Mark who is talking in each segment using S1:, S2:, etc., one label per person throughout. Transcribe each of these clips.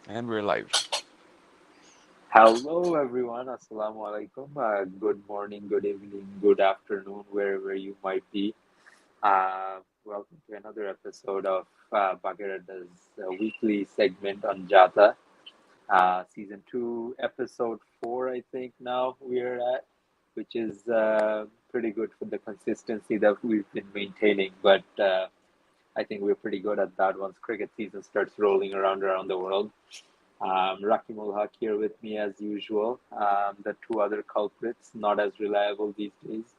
S1: And we're live.
S2: Hello, everyone. Assalamu alaikum. Good morning, good evening, good afternoon, wherever you might be. Welcome to another episode of Bhagirada's weekly segment on JaaTaa. Season 2, episode 4, I think now we're at, which is pretty good for the consistency that we've been maintaining. But I think we're pretty good at that once cricket season starts rolling around the world. Rakhi Mulhaq here with me as usual. The two other culprits, not as reliable these days.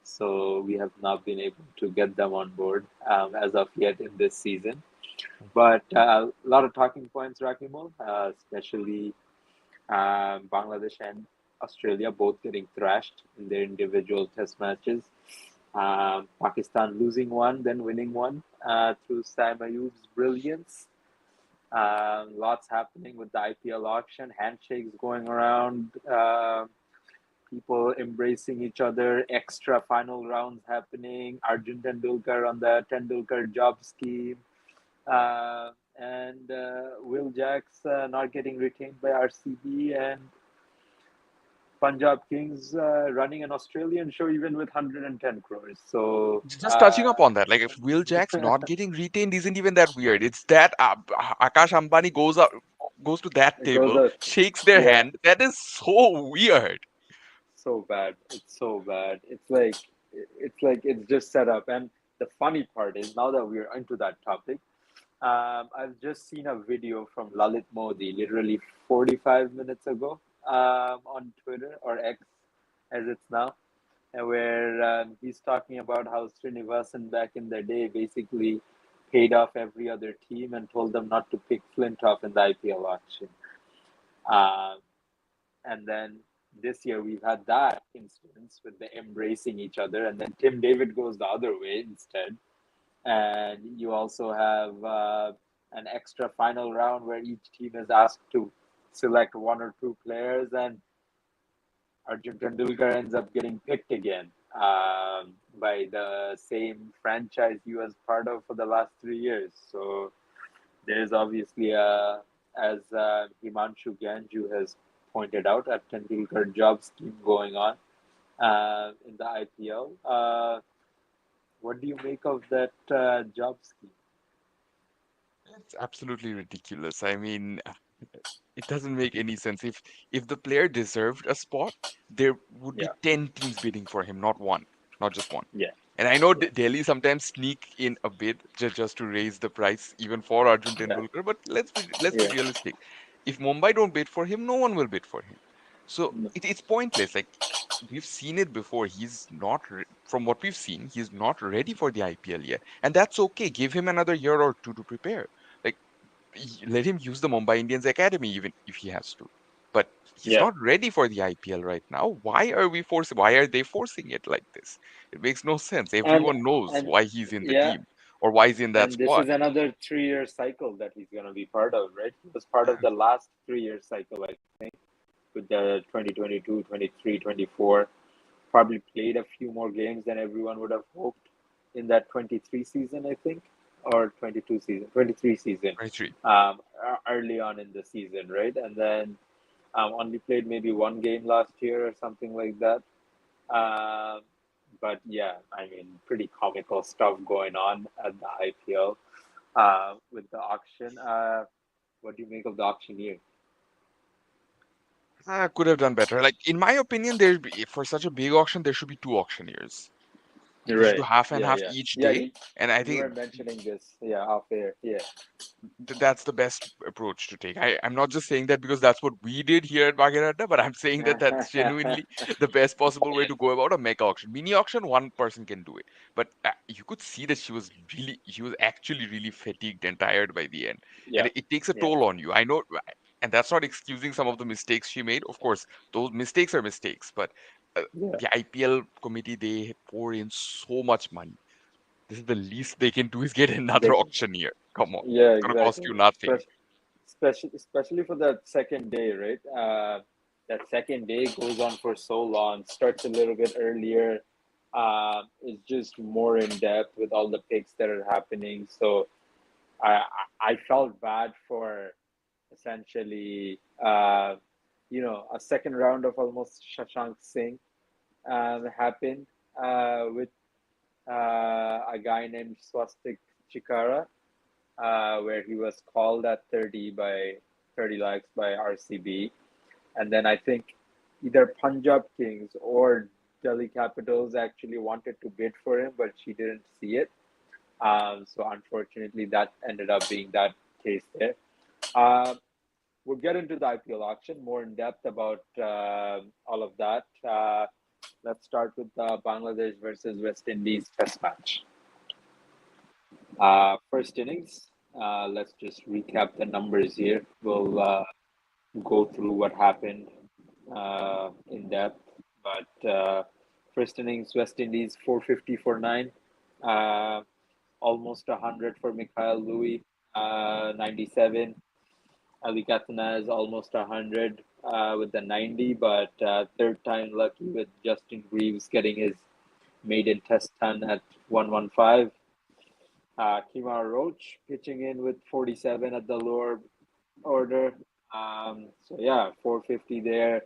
S2: So we have not been able to get them on board as of yet in this season. But a lot of talking points, Rakimul, especially Bangladesh and Australia both getting thrashed in their individual test matches. Pakistan losing one, then winning one through Sam Ayub's brilliance. Lots happening with the IPL auction, handshakes going around, people embracing each other, extra final rounds happening, Arjun Tendulkar on the Tendulkar job scheme, and Will Jacks not getting retained by RCB, and Punjab Kings running an Australian show even with 110 crores. So,
S1: Just touching up on that, like if Will Jacks not getting retained isn't even that weird. It's that Akash Ambani goes to that
S2: it goes
S1: table,
S2: out.
S1: shakes their
S2: Yeah.
S1: hand. That is so weird.
S2: So bad. It's so bad. It's just set up. And the funny part is now that we're into that topic, I've just seen a video from Lalit Modi literally 45 minutes ago on Twitter or X as it's now, where he's talking about how Srinivasan back in the day basically paid off every other team and told them not to pick Flintoff in the IPL auction. Um, and then this year we've had that instance with the embracing each other, and then Tim David goes the other way instead. And you also have an extra final round where each team is asked to select one or two players, and Arjun Tendulkar ends up getting picked again by the same franchise he was part of for the last 3 years. So there's obviously as Himanshu Ganju has pointed out, a Tendulkar job scheme going on in the IPL. What do you make of that job scheme?
S1: It's absolutely ridiculous. I mean, it doesn't make any sense. If the player deserved a spot, there would be
S2: Yeah,
S1: 10 teams bidding for him, not one, not just one.
S2: yeah,
S1: And I know
S2: yeah,
S1: Delhi sometimes sneak in a bid just to raise the price even for Arjun
S2: yeah,
S1: Tendulkar, but let's be
S2: yeah.
S1: realistic. If Mumbai don't bid for him, no one will bid for him. So
S2: No,
S1: it's pointless. Like we've seen it before. He's not from what we've seen, he's not ready for the IPL yet, and that's okay. Give him another year or two to prepare. Like let him use the Mumbai Indians academy even if he has to. But he's
S2: yeah,
S1: not ready for the IPL right now. Why are they forcing it like this? It makes no sense.
S2: and
S1: Everyone knows
S2: and
S1: why he's in the
S2: yeah,
S1: team or why he's in that
S2: and this
S1: squad.
S2: is another 3 year cycle that he's gonna be part of, right? He was part of the last 3 year cycle, I think, with the 2022, 23, 24. Probably played a few more games than everyone would have hoped in that 23 season, I think, or 22 season, 23 season,
S1: 23.
S2: early on in the season, right? And then only played maybe one game last year or something like that. Um, but yeah, I mean, pretty comical stuff going on at the IPL with the auction. What do you make of the auctioneer?
S1: Could have done better. Like in my opinion, for such a big auction, there should be two auctioneers. They should do
S2: Right.
S1: half and
S2: Yeah,
S1: half
S2: yeah.
S1: each
S2: Yeah,
S1: day,
S2: you,
S1: and I
S2: you were
S1: think
S2: mentioning this, yeah, off air. Yeah.
S1: that's the best approach to take. I'm not just saying that because that's what we did here at Bagherata, but I'm saying that that's genuinely the best possible way to go about a mega auction. Mini auction, one person can do it, but you could see that she was actually really fatigued and tired by the end, and
S2: Yeah.
S1: it takes a
S2: Yeah.
S1: toll on you. I know, and that's not excusing some of the mistakes she made. Of course, those mistakes are mistakes, but
S2: Yeah.
S1: the IPL committee, they pour in so much money. This is the least they can do is get another
S2: They,
S1: auctioneer. Come on,
S2: yeah,
S1: it's gonna cost
S2: exactly.
S1: you nothing.
S2: Especially for that second day, right? That second day goes on for so long, starts a little bit earlier. It's just more in depth with all the picks that are happening. So I I felt bad for essentially, a second round of almost Shashank Singh happened with a guy named Swastik Chikara, where he was called at 30 lakhs by RCB. And then I think either Punjab Kings or Delhi Capitals actually wanted to bid for him, but she didn't see it. So unfortunately, that ended up being that case there. Uh, we'll get into the IPL auction more in depth about all of that. Let's start with the Bangladesh versus West Indies test match. First innings. Let's just recap the numbers here. We'll go through what happened in depth. But first innings, West Indies 450 for 9, uh, almost 100 for Mikhail Louis, 97. Ali Katana is almost 100 with the 90, but third time lucky with Justin Greaves getting his maiden test ton at 115. Kimar Roach pitching in with 47 at the lower order. So yeah, 450 there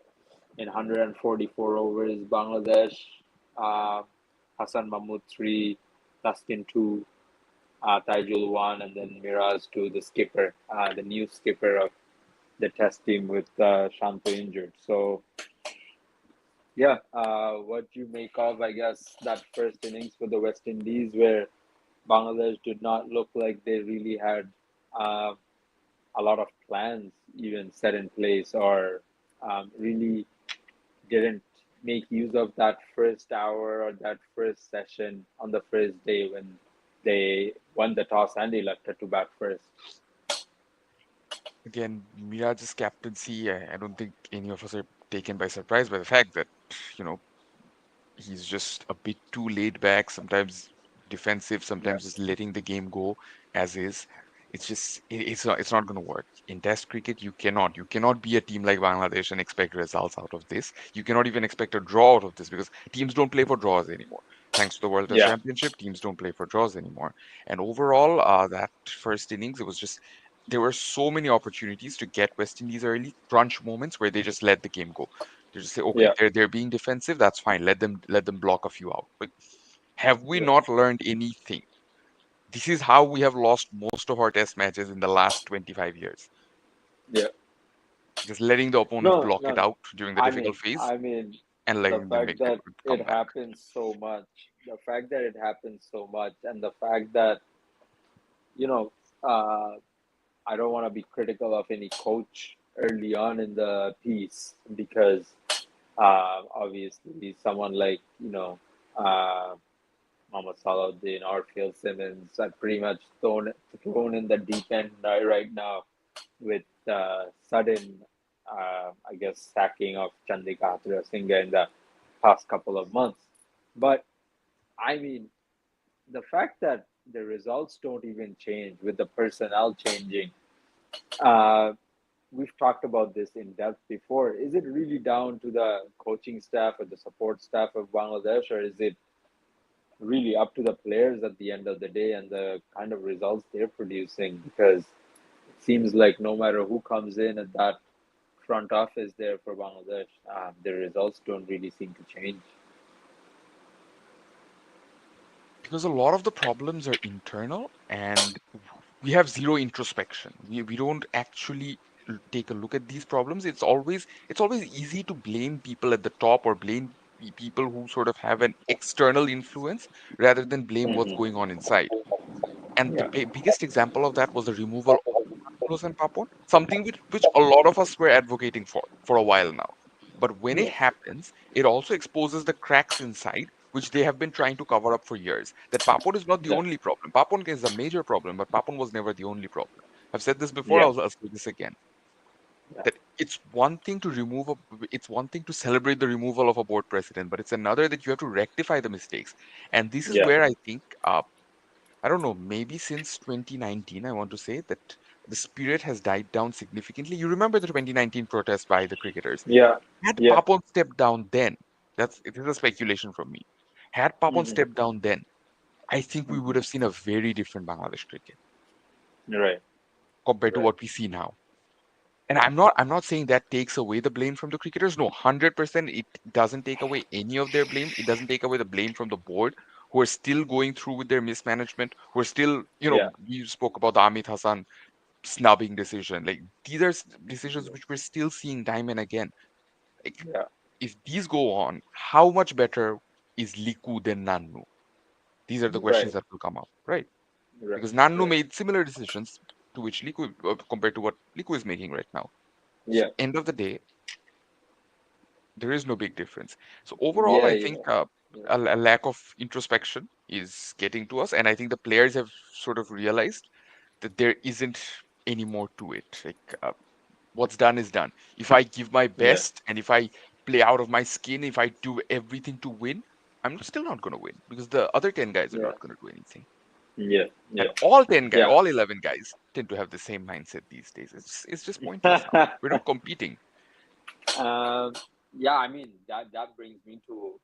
S2: in 144 overs. Bangladesh, uh, Hassan Mahmood 3, Taskin 2, Taijul 1, and then Miraz 2, the skipper, the new skipper of the test team with Shanto injured. So yeah, what do you make of, I guess, that first innings for the West Indies where Bangladesh did not look like they really had uh, a lot of plans even set in place or really didn't make use of that first hour or that first session on the first day when they won the toss and elected to bat first.
S1: Again, Miraj's captaincy, I don't think any of us are taken by surprise by the fact that, you know, he's just a bit too laid back, sometimes defensive,
S2: Yeah,
S1: sometimes just letting the game go as is. It's not going to work. In Test cricket, you cannot be a team like Bangladesh and expect results out of this. You cannot even expect a draw out of this because teams don't play for draws anymore. Thanks to the World Test
S2: yeah,
S1: Championship, teams don't play for draws anymore. And overall, that first innings, it was just there were so many opportunities to get West Indies early, crunch moments where they just let the game go. They just say, okay,
S2: yeah,
S1: they're being defensive. That's fine. Let them block a few out. But have we
S2: yeah,
S1: not learned anything? This is how we have lost most of our test matches in the last 25 years.
S2: yeah.
S1: Just letting the opponents
S2: No,
S1: block
S2: no,
S1: it
S2: no.
S1: out during the
S2: I
S1: difficult
S2: mean,
S1: phase
S2: I mean,
S1: and
S2: the
S1: letting them
S2: fact
S1: make the
S2: that it
S1: comeback.
S2: happens so much, the fact that it happens so much, and the fact that you know, uh, I don't want to be critical of any coach early on in the piece because obviously someone like uh, Mohammad Salahuddin or Phil Simmons are pretty much thrown in the deep end right now with sudden, I guess, sacking of Chandika Singha in the past couple of months. But I mean, the fact that the results don't even change with the personnel changing, uh, we've talked about this in depth before. Is it really down to the coaching staff or the support staff of Bangladesh, or is it really up to the players at the end of the day and the kind of results they're producing? Because it seems like no matter who comes in at that front office there for Bangladesh, the results don't really seem to change.
S1: Because a lot of the problems are internal and we have zero introspection. We don't actually take a look at these problems. It's always easy to blame people at the top or blame people who sort of have an external influence rather than blame what's
S2: Mm-hmm.
S1: going on inside. And the
S2: Yeah,
S1: biggest example of that was the removal of Carlos and Papon, something which a lot of us were advocating for a while now. But when it
S2: yeah,
S1: happens, it also exposes the cracks inside, which they have been trying to cover up for years. That Papon is not the
S2: yeah,
S1: only problem. Papon is a major problem, but Papon was never the only problem. I've said this before,
S2: yeah,
S1: I'll say this again.
S2: yeah,
S1: That it's one thing to celebrate the removal of a board president, but it's another that you have to rectify the mistakes. And this is
S2: yeah,
S1: where I think I don't know, maybe since 2019, I want to say that the spirit has died down significantly. You remember the 2019 protest by the cricketers?
S2: yeah,
S1: Had
S2: yeah.
S1: Papon stepped down then, it is a speculation from me. Had Papon
S2: Mm-hmm.
S1: stepped down then, I think we would have
S2: Mm-hmm.
S1: seen a very different Bangladesh cricket
S2: Right,
S1: compared to
S2: right.
S1: what we see now. And I'm not saying that takes away the blame from the cricketers. No, 100% it doesn't take away any of their blame. It doesn't take away the blame from the board, who are still going through with their mismanagement, who are still,
S2: Yeah,
S1: you spoke about the Amit Hassan snubbing decision. Like these are decisions
S2: yeah,
S1: which we're still seeing time and again. Like
S2: yeah.
S1: if these go on, how much better is Liku than Nannu? These are the questions
S2: Right,
S1: that will come up, right?
S2: right,
S1: Because Nannu
S2: right.
S1: made similar decisions to which Liku, compared to what Liku is making right now. So
S2: Yeah,
S1: end of the day, there is no big difference. So overall,
S2: yeah,
S1: I
S2: yeah,
S1: think
S2: yeah,
S1: a lack of introspection is getting to us, and I think the players have sort of realized that there isn't any more to it. Like what's done is done. If I give my
S2: yeah,
S1: best and if I play out of my skin, if I do everything to win, I'm still not going to win because the other 10 guys are
S2: yeah,
S1: not going to do anything.
S2: yeah,
S1: And
S2: yeah,
S1: all 10 guys,
S2: yeah.
S1: all 11 guys tend to have the same mindset these days. It's just pointless now. We're not competing.
S2: um, yeah, I mean that brings me to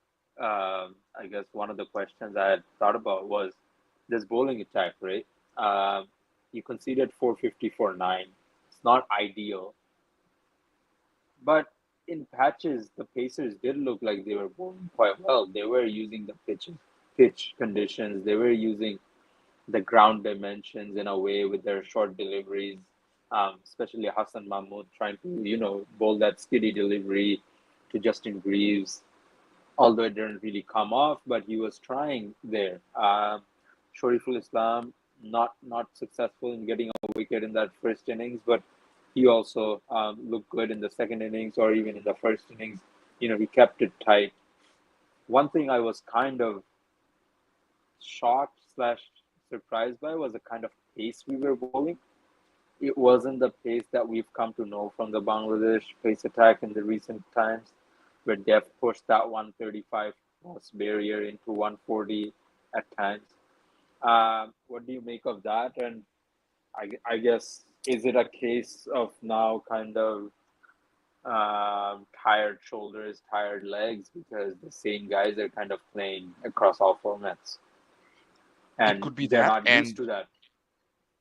S2: I guess one of the questions I had thought about was this bowling attack, right? You conceded 450 for nine. It's not ideal, but in patches, the Pacers did look like they were bowling quite well. They were using the pitch conditions. They were using the ground dimensions in a way with their short deliveries, especially Hassan Mahmoud trying to, bowl that skiddy delivery to Justin Greaves, although it didn't really come off, but he was trying there. Shariful Islam, not successful in getting a wicket in that first innings, but he also looked good in the second innings or even in the first innings. He kept it tight. One thing I was kind of shocked slash surprised by was the kind of pace we were bowling. It wasn't the pace that we've come to know from the Bangladesh pace attack in the recent times, where they've pushed that 135 plus barrier into 140 at times. What do you make of that? And I guess, is it a case of now kind of tired shoulders, tired legs, because the same guys are kind of playing across all formats
S1: It
S2: and
S1: could be
S2: they're
S1: that,
S2: not used
S1: and
S2: to that?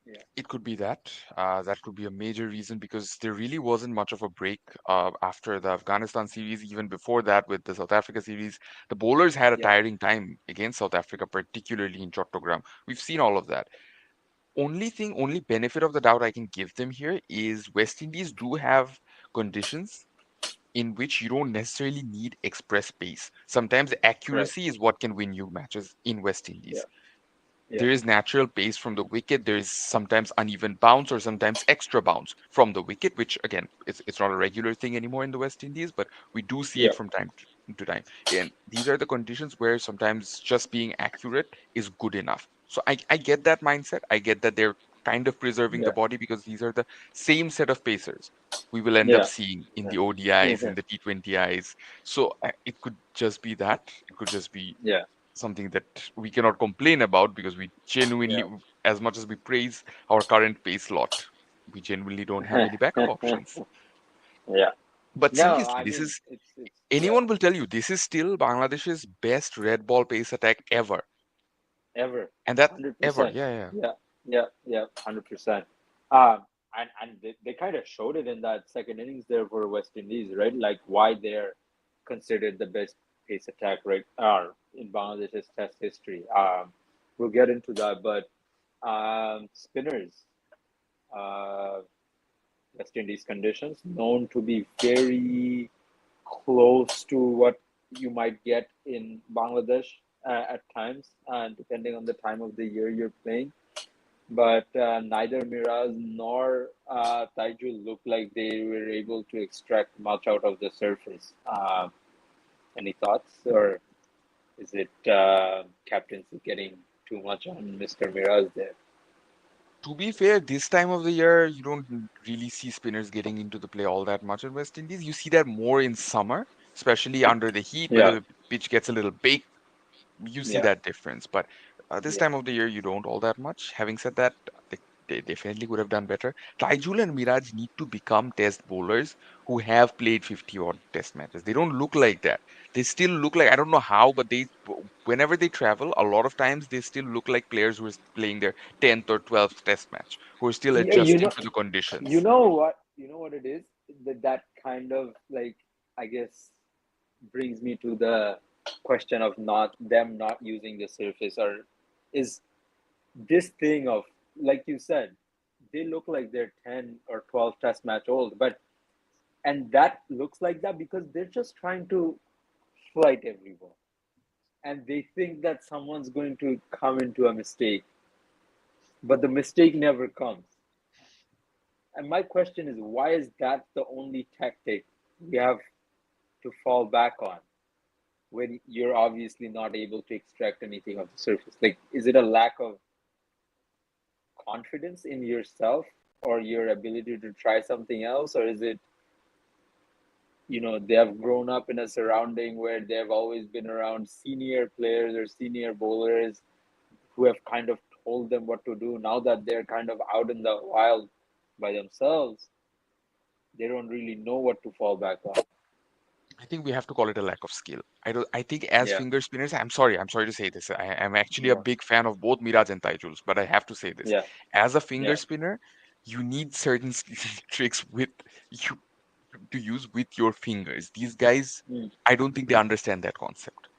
S2: Yeah.
S1: it could be that. That could be a major reason because there really wasn't much of a break after the Afghanistan series. Even before that, with the South Africa series, the bowlers had a
S2: Yeah.
S1: tiring time against South Africa, particularly in Chattogram. We've seen all of that. Only benefit of the doubt I can give them here is West Indies do have conditions in which you don't necessarily need express pace. Sometimes
S2: Right.
S1: accuracy is what can win you matches in West
S2: Yeah.
S1: Indies.
S2: Yeah.
S1: There is natural pace from the wicket. There is sometimes uneven bounce or sometimes extra bounce from the wicket, which again, it's not a regular thing anymore in the West Indies, but we do see
S2: Yeah.
S1: it from time to time. And these are the conditions where sometimes just being accurate is good enough. So I get that mindset. I get that they're kind of preserving the
S2: Yeah.
S1: body because these are the same set of pacers we will end up
S2: Yeah.
S1: seeing in
S2: Yeah.
S1: the ODIs,
S2: Yeah.
S1: in the T20Is. So it could just be that. It could just be
S2: Yeah.
S1: something that we cannot complain about because we genuinely,
S2: Yeah.
S1: as much as we praise our current pace lot, we genuinely don't have any backup options.
S2: Yeah.
S1: But
S2: No,
S1: seriously,
S2: I
S1: this
S2: mean
S1: is
S2: it's yeah,
S1: anyone will tell you this is still Bangladesh's best red ball pace attack ever,
S2: ever,
S1: and that
S2: hundred
S1: ever,
S2: percent.
S1: yeah, yeah.
S2: Yeah, yeah, yeah, 100%. And they kind of showed it in that second innings there for West Indies, right? Like why they're considered the best pace attack, right? In Bangladesh's Test history. We'll get into that, but spinners, uh, West Indies conditions known to be very close to what you might get in Bangladesh at times, depending on the time of the year you're playing. But neither Miraz nor Taiju looked like they were able to extract much out of the surface. Any thoughts, or is it captaincy getting too much on Mr. Miraz there?
S1: To be fair, this time of the year, you don't really see spinners getting into the play all that much in West Indies. You see that more in summer, especially under the heat, where
S2: Yeah,
S1: the pitch gets a little baked. You see
S2: yeah,
S1: that difference. But this
S2: yeah,
S1: time of the year, you don't all that much. Having said that, they definitely could have done better. Taijul and Miraj need to become test bowlers who have played 50 odd test matches. They don't look like that. They still look like, I don't know how, but whenever they travel, a lot of times they still look like players who are playing their 10th or 12th test match, who are still
S2: yeah.
S1: adjusting to the
S2: You
S1: conditions.
S2: know what? you know what it is? That kind of like, I guess, brings me to the question of not using the surface, or is this thing of, like you said, they look like they're 10 or 12 test match old, but and that looks like that because they're just trying to flight every ball, and they think that someone's going to come into a mistake, but the mistake never comes. And my question is, why is that the only tactic we have to fall back on when you're obviously not able to extract anything of the surface? Like, is it a lack of confidence in yourself or your ability to try something else, or is it, they have grown up in a surrounding where they've always been around senior players or senior bowlers who have kind of told them what to do? Now that they're kind of out in the wild by themselves, they don't really know what to fall back on.
S1: I think we have to call it a lack of skill. I think as
S2: Yeah,
S1: finger spinners, I'm sorry to say this. I'm actually a
S2: yeah,
S1: big fan of both Miraj and Taijul's, but I have to say this.
S2: yeah,
S1: As a finger
S2: yeah,
S1: spinner, you need certain tricks with you to use with your fingers. These guys,
S2: mm,
S1: I don't think they understand that concept.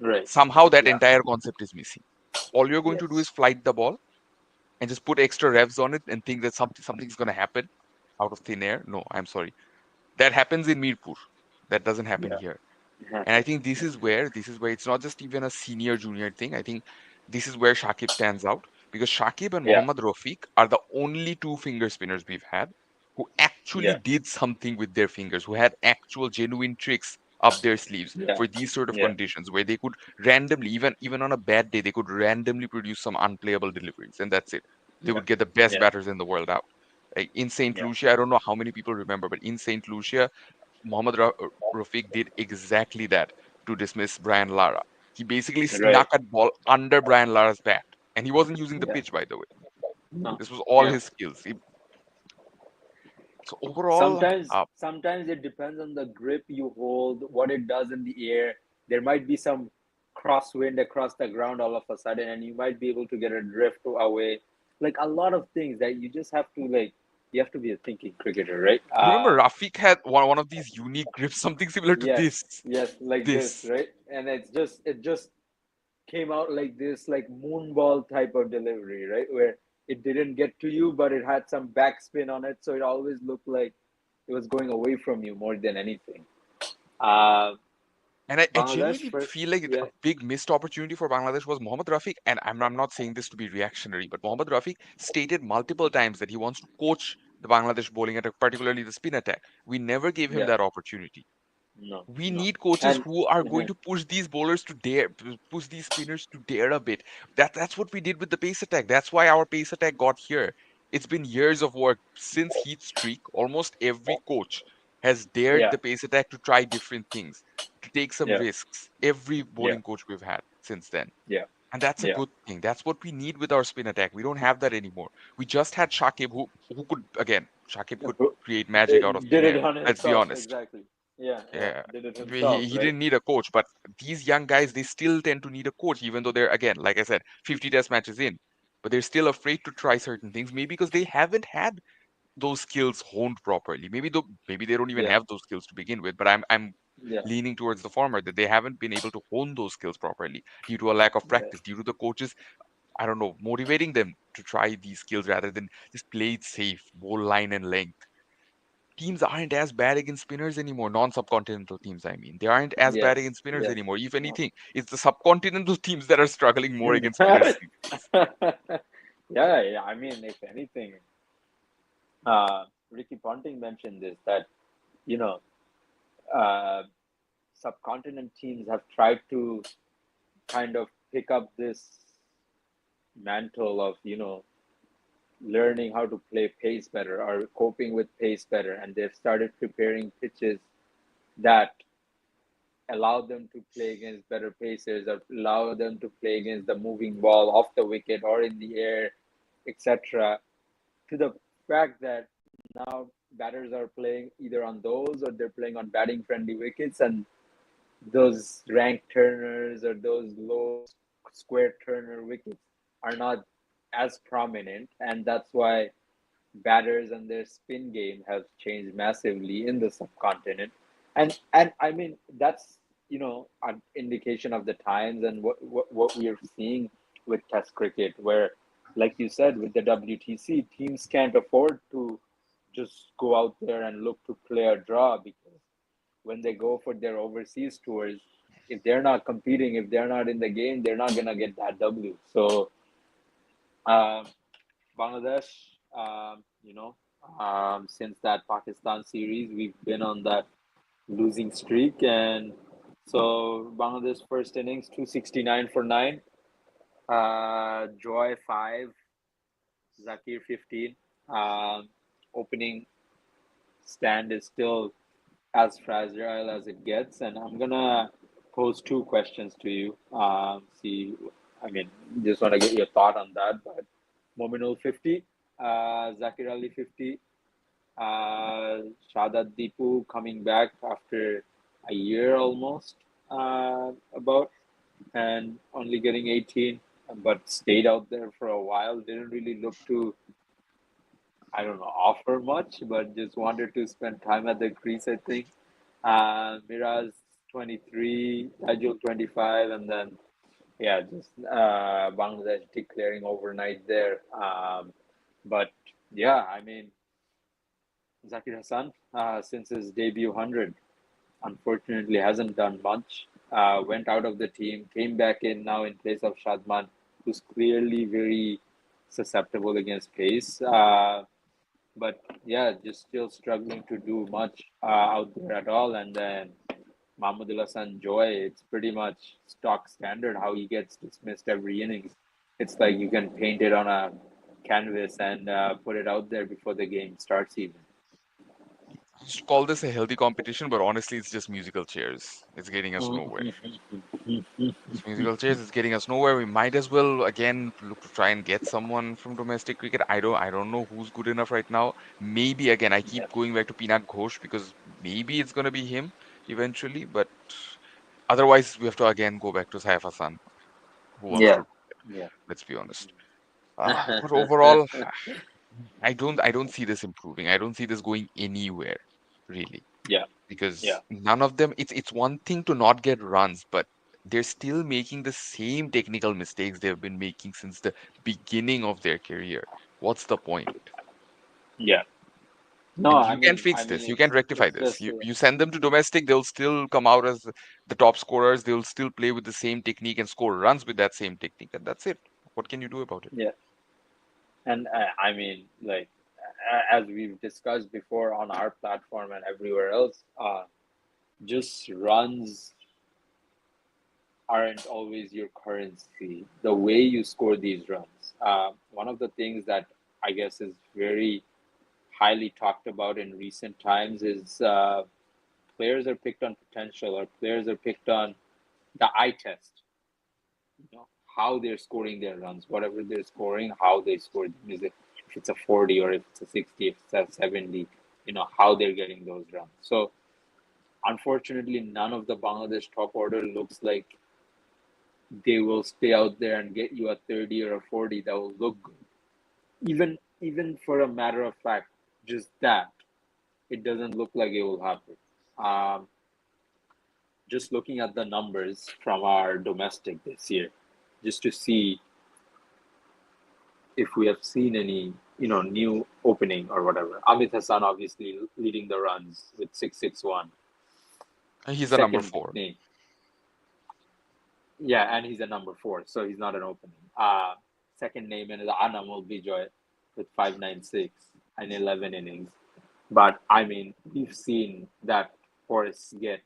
S2: right,
S1: Somehow that
S2: yeah,
S1: entire concept is missing. All you're going to do is
S2: yes,
S1: flight the ball and just put extra revs on it and think that something's going to happen out of thin air. No, I'm sorry. That happens in Mirpur. That doesn't happen
S2: yeah,
S1: here. And I think this is where it's not just even a senior junior thing. I think this is where Shakib stands out because Shakib and
S2: yeah,
S1: Mohammad Rafiq are the only two finger spinners we've had who actually
S2: yeah,
S1: did something with their fingers, who had actual genuine tricks up their sleeves
S2: yeah,
S1: for these sort of
S2: yeah,
S1: conditions where they could randomly, even on a bad day, they could randomly produce some unplayable deliveries, and that's it. They
S2: yeah,
S1: would get the best
S2: yeah,
S1: batters in the world out. Like in St.
S2: yeah,
S1: Lucia, I don't know how many people remember, but in St. Lucia, Rafiq did exactly that to dismiss Brian Lara. He basically
S2: right,
S1: snuck a ball under Brian Lara's bat, and he wasn't using the
S2: yeah,
S1: pitch, by the way.
S2: no,
S1: This was all
S2: yeah.
S1: his skills. So overall,
S2: Sometimes it depends on the grip you hold, what it does in the air. There might be some crosswind across the ground all of a sudden, and you might be able to get a drift away. Like a lot of things that you just have to like. You have to be a thinking cricketer, right?
S1: you remember Rafiq had one of these unique grips, something similar to
S2: Yes,
S1: this.
S2: yes, like this,
S1: This.
S2: right? And it just came out like this, like moonball type of delivery, right? Where it didn't get to you, but it had some backspin on it, so it always looked like it was going away from you more than anything. Uh,
S1: And I
S2: Bangladesh
S1: genuinely
S2: first,
S1: feel like a
S2: yeah,
S1: big missed opportunity for Bangladesh was Mohammad Rafiq. And I'm not saying this to be reactionary, but Mohammad Rafiq stated multiple times that he wants to coach the Bangladesh bowling attack, particularly the spin attack. We never gave him
S2: yeah,
S1: that opportunity.
S2: no,
S1: We
S2: no,
S1: need coaches
S2: and
S1: who are going
S2: mhm,
S1: to push these bowlers to dare, push these spinners to dare a bit. That's what we did with the pace attack. That's why our pace attack got here. It's been years of work since Heat Streak. Almost every coach has dared
S2: yeah,
S1: the pace attack to try different things, to take some
S2: yeah,
S1: risks. Every
S2: yeah,
S1: bowling coach we've had since then.
S2: yeah,
S1: And that's a
S2: yeah.
S1: good thing. That's what we need with our spin attack. We don't have that anymore. We just had Shakib who could again, Shakib could create magic out of
S2: It
S1: thin
S2: did
S1: air.
S2: it on
S1: Let's be
S2: himself,
S1: honest.
S2: exactly. Yeah, yeah,
S1: Yeah,
S2: did it himself,
S1: he
S2: right?
S1: didn't need a coach, but these young guys, they still tend to need a coach, even though they're, again, like I said, 50 test matches in. But they're still afraid to try certain things, maybe because they haven't had those skills honed properly. Maybe they don't even
S2: Yeah,
S1: have those skills to begin with. But I'm
S2: yeah,
S1: leaning towards the former, that they haven't been able to hone those skills properly due to a lack of
S2: yeah,
S1: practice, due to the coaches, I don't know, motivating them to try these skills rather than just play it safe, bowl line and length. Teams aren't as bad against spinners anymore. Non-subcontinental teams, I mean, they aren't as bad
S2: yes,
S1: against spinners
S2: yes.
S1: anymore. If
S2: No.
S1: anything, it's the subcontinental teams that are struggling more against spinners these days.
S2: Yeah, yeah. I mean, if anything, Ricky Ponting mentioned this that you know uh, subcontinent teams have tried to kind of pick up this mantle of learning how to play pace better or coping with pace better, and they've started preparing pitches that allow them to play against better pacers or allow them to play against the moving ball off the wicket or in the air, etc. To the fact that now batters are playing either on those or they're playing on batting friendly wickets, and those rank turners or those low square turner wickets are not as prominent, and that's why batters and their spin game has changed massively in the subcontinent, and I mean that's an indication of the times and what we are seeing with Test cricket, where, like you said, with the WTC, teams can't afford to just go out there and look to play a draw, because when they go for their overseas tours, if they're not competing, if they're not in the game, they're not gonna get that W. So um, Bangladesh, since that Pakistan series, we've been on that losing streak, and so Bangladesh first innings 269 for 9, Joy 5, Zakir 15. Um, Opening stand is still as fragile as it gets, and I'm gonna pose two questions to you. See, I mean, just want to get your thought on that. But Mominul 50, Zakir Ali 50, Shadat Deepu coming back after a year almost, about, and only getting 18, but stayed out there for a while. Didn't really look to, I don't know, offer much, but just wanted to spend time at the crease, I think. Miraz 23, Tajul 25, and then, yeah, just Bangladesh declaring overnight there. But yeah, I mean, Zakir Hassan, since his debut 100, unfortunately hasn't done much. Went out of the team, came back in now in place of Shadman, who's clearly very susceptible against pace. But yeah, just still struggling to do much out there at all. And then Mahmudullah Hassan Joy, it's pretty much stock standard how he gets dismissed every innings. It's like you can paint it on a canvas and put it out there before the game starts even.
S1: Just call this a healthy competition, but honestly, it's just musical chairs. It's getting us nowhere. It's musical chairs. It's getting us nowhere. We might as well again look to try and get someone from domestic cricket. I don't know who's good enough right now. Maybe again, I
S2: Yeah,
S1: keep going back to Peanut Ghosh because maybe it's gonna be him eventually. But otherwise, we have to again go back to Saif Hassan, who wants
S2: yeah,
S1: to.
S2: yeah.
S1: Let's be honest. But overall, I don't see this improving. I don't see this going anywhere, really,
S2: Yeah, yeah,
S1: because none of them. It's one thing to not get runs, but they're still making the same technical mistakes they've been making since the beginning of their career. What's the point?
S2: yeah. No,
S1: And
S2: I
S1: you can
S2: mean,
S1: fix this. You can rectify
S2: it's
S1: this.
S2: just
S1: You send them to domestic, they'll still come out as the top scorers. They'll still play with the same technique and score runs with that same technique, and that's it. What can you do about it?
S2: yeah, and I mean, like as we've discussed before on our platform and everywhere else, just runs aren't always your currency. The way you score these runs. One of the things that I guess is very highly talked about in recent times is players are picked on potential, or players are picked on the eye test. How they're scoring their runs, whatever they're scoring, how they score them. Is it, if it's a 40 or if it's a 60, if it's a 70, how they're getting those runs. So unfortunately, none of the Bangladesh top order looks like they will stay out there and get you a 30 or a 40 that will look good. Even for a matter of fact, just that, it doesn't look like it will happen. Um, just looking at the numbers from our domestic this year, just to see if we have seen any, new opening or whatever. Amit Hassan obviously leading the runs with 661.
S1: And he's a number
S2: Second
S1: four.
S2: name, yeah, and he's a number four, so he's not an opening. Second name is Anamol Bijoy with 596 and 11 innings. But I mean, we've seen that horse get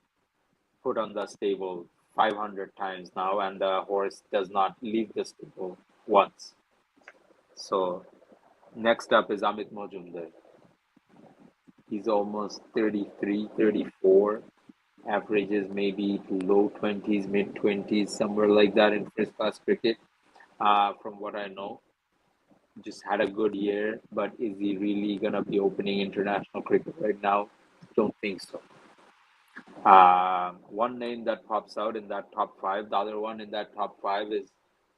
S2: put on the stable 500 times now, and the horse does not leave the stable once. So next up is Amit Mojumdar. He's almost 33, 34, averages maybe low 20s, mid 20s, somewhere like that in first class cricket. From what I know, just had a good year, but is he really going to be opening international cricket right now? Don't think so. One name that pops out in that top five, the other one in that top five is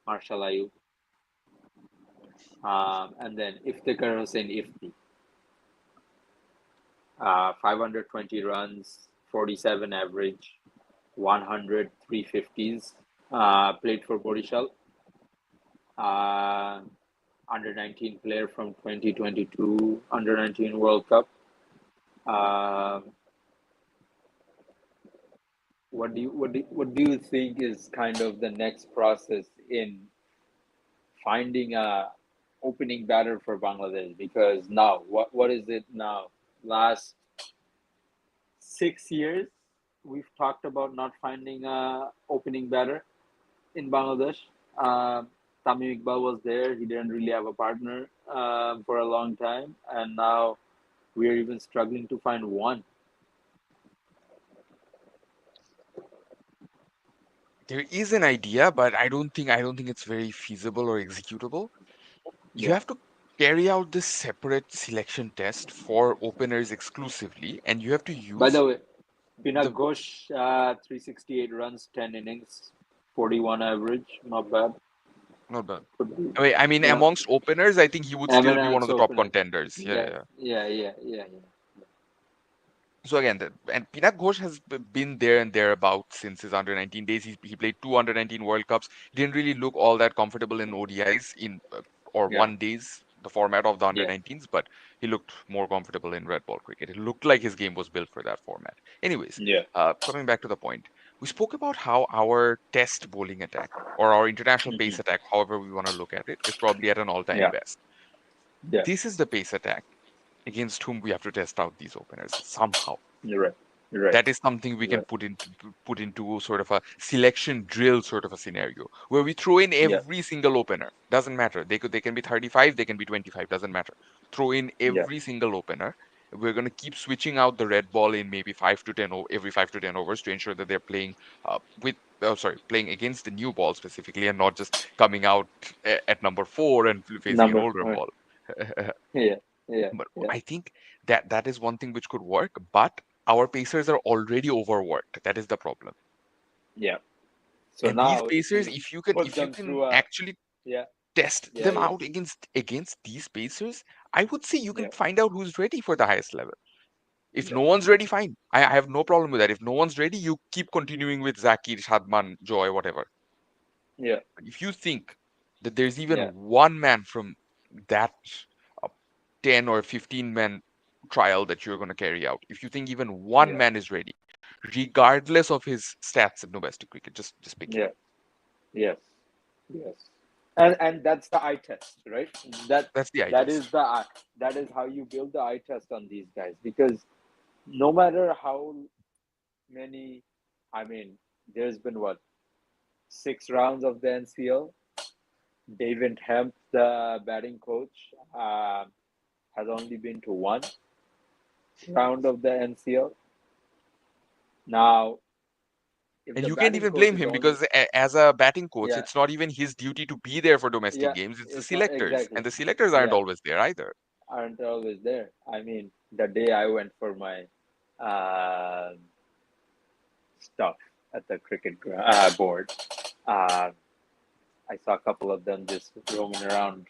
S2: Marshall Ayub. And then Iftikhar Hussain Ifti. 520 runs, 47 average, 100 350s. Played for Borishal. Uh, under 19 player from 2022 under 19 World Cup. Uh, what do you think is kind of the next process in finding a opening batter for Bangladesh? Because now, what is it now? Last 6 years, we've talked about not finding a opening batter in Bangladesh. Tamim Iqbal was there. He didn't really have a partner for a long time, and now we're even struggling to find one.
S1: There is an idea, but I don't think it's very feasible or executable. You
S2: Yeah.
S1: have to carry out this separate selection test for openers exclusively, and you have to
S2: By
S1: use
S2: the way,
S1: the
S2: Pinak Ghosh, 368 runs, 10 innings, 41 average. Not bad.
S1: not bad.
S2: Could be.
S1: I mean,
S2: Yeah.
S1: amongst openers, I think he would still be one of
S2: Eminence
S1: the top
S2: openers.
S1: contenders. Yeah, yeah,
S2: Yeah.
S1: yeah.
S2: Yeah. Yeah. Yeah. Yeah.
S1: So again, and Pinak Ghosh has been there and thereabouts since his under 19 days. He played two under 19 World Cups. He didn't really look all that comfortable in ODIs or
S2: Yeah.
S1: one days, the format of the under
S2: Yeah.
S1: 19s, but he looked more comfortable in red ball cricket. It looked like his game was built for that format. Anyways,
S2: Yeah.
S1: coming back to the point, we spoke about how our test bowling attack or our international pace
S2: Hmm.
S1: attack, however we want to look at it, is probably at an all-time
S2: Yeah.
S1: best.
S2: Yeah.
S1: This is the pace attack against whom we have to test out these openers somehow.
S2: You're right. You're right.
S1: That is something we
S2: You're
S1: can
S2: right.
S1: put into sort of a selection drill sort of a scenario where we throw in
S2: Yeah.
S1: every single opener. Doesn't matter. They can be 35, they can be 25, doesn't matter. Throw in
S2: Yeah.
S1: every single opener. We're going to keep switching out the red ball in maybe 5 to 10 every 5 to 10 overs to ensure that they're playing with playing against the new ball specifically and not just coming out at number 4 and facing an
S2: Number.
S1: older ball.
S2: Yeah. Yeah.
S1: But
S2: Yeah.
S1: I think that is one thing which could work, but our pacers are already overworked. That is the problem.
S2: Yeah. So
S1: And these
S2: now, if
S1: pacers,
S2: you
S1: if you
S2: them
S1: can
S2: through a.
S1: actually
S2: Yeah.
S1: test
S2: Yeah.
S1: them
S2: Yeah.
S1: out against these pacers, I would say you can
S2: Yeah.
S1: find out who's ready for the highest level. If
S2: Yeah.
S1: no one's ready, fine. I have no problem with that. If no one's ready, you keep continuing with Zakir, Shadman, Joy, whatever.
S2: Yeah.
S1: But if you think that there's
S2: Yeah.
S1: even one man from that uh, 10 or 15 man trial that you're going to carry out, if you think even one
S2: Yeah.
S1: man is ready, regardless of his stats in domestic cricket, just pick him.
S2: Yeah. Yes. Yes. And that's the eye test, right? That
S1: That's the eye
S2: that is
S1: test.
S2: the that is how you build the eye test on these guys, because no matter how many, I mean, there's been what, 6 rounds of the NCL. David Hemp, the batting coach, has only been to one round of the NCL. Now, if
S1: And
S2: the
S1: you can't
S2: batting
S1: even
S2: coach
S1: blame
S2: is
S1: him
S2: only,
S1: because as a batting coach,
S2: yeah,
S1: it's not even his duty to be there for domestic
S2: yeah,
S1: games. It's the
S2: it's not
S1: selectors,
S2: exactly,
S1: and the selectors aren't
S2: yeah,
S1: always there either.
S2: aren't always there. I mean, the day I went for my uh, stuff at the cricket board, uh, I saw a couple of them just roaming around